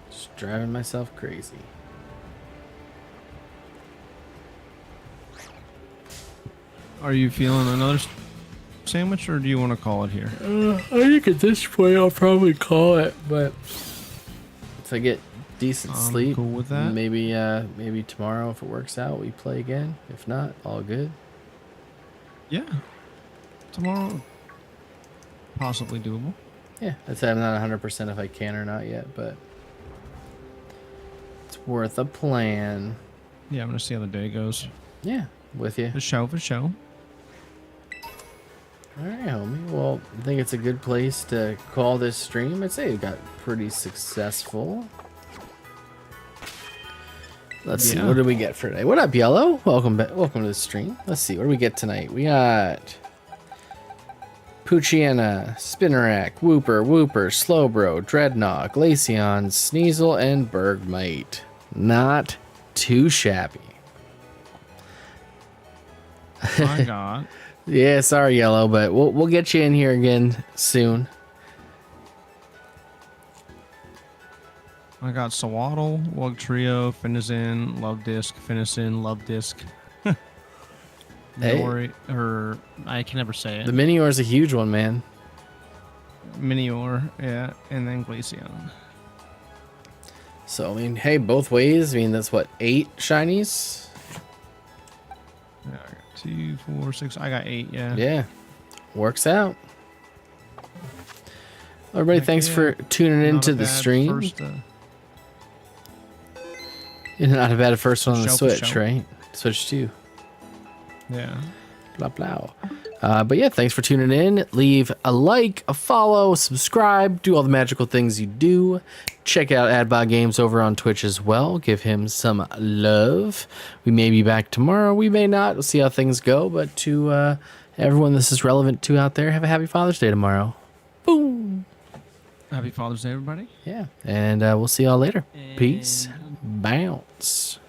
Just driving myself crazy. Are you feeling another sandwich, or do you want to call it here? I think at this point I'll probably call it, but if I get decent I'm sleep, cool with that. maybe tomorrow if it works out, we play again. If not, all good. Yeah. Tomorrow, possibly doable. Yeah, I'd say I'm not 100% if I can or not yet, but it's worth a plan. Yeah, I'm gonna see how the day goes. Yeah, with you. For show. All right, homie. Well, I think it's a good place to call this stream. I'd say it got pretty successful. Let's see, Yeah. what did we get for today? What up, Yellow? Welcome back. Welcome to the stream. Let's see, what do we get tonight? We got Poochyena, Spinnerack, Wooper, Slowbro, Dreadnought, Glaceon, Sneasel, and Bergmite. Not too shabby. I got. Yeah, sorry, Yellow, but we'll get you in here again soon. I got Sawaddle, Wugtrio, Finizen, Love Disc. Hey. Nori, or I can never say it. The Minior is a huge one, man. Minior, yeah, and then Glaceon. So, I mean, hey, both ways. I mean, that's what, 8 shinies? Yeah, I got 2, 4, 6. I got 8. Yeah. Yeah, works out. Everybody, Heck thanks yeah. for tuning Not into a the bad stream. first, Not a bad first one on the Show for Switch, show. right? Switch 2. yeah. Blah, blah. But yeah, thanks for tuning in. Leave a like, a follow, subscribe, do all the magical things you do. Check out Adbot Games over on Twitch as well. Give him some love. We may be back tomorrow. We may not. We'll see how things go. But to everyone this is relevant to out there, have a happy Father's Day tomorrow. Boom. Happy Father's Day, everybody. Yeah. And we'll see y'all later. Peace. Bounce.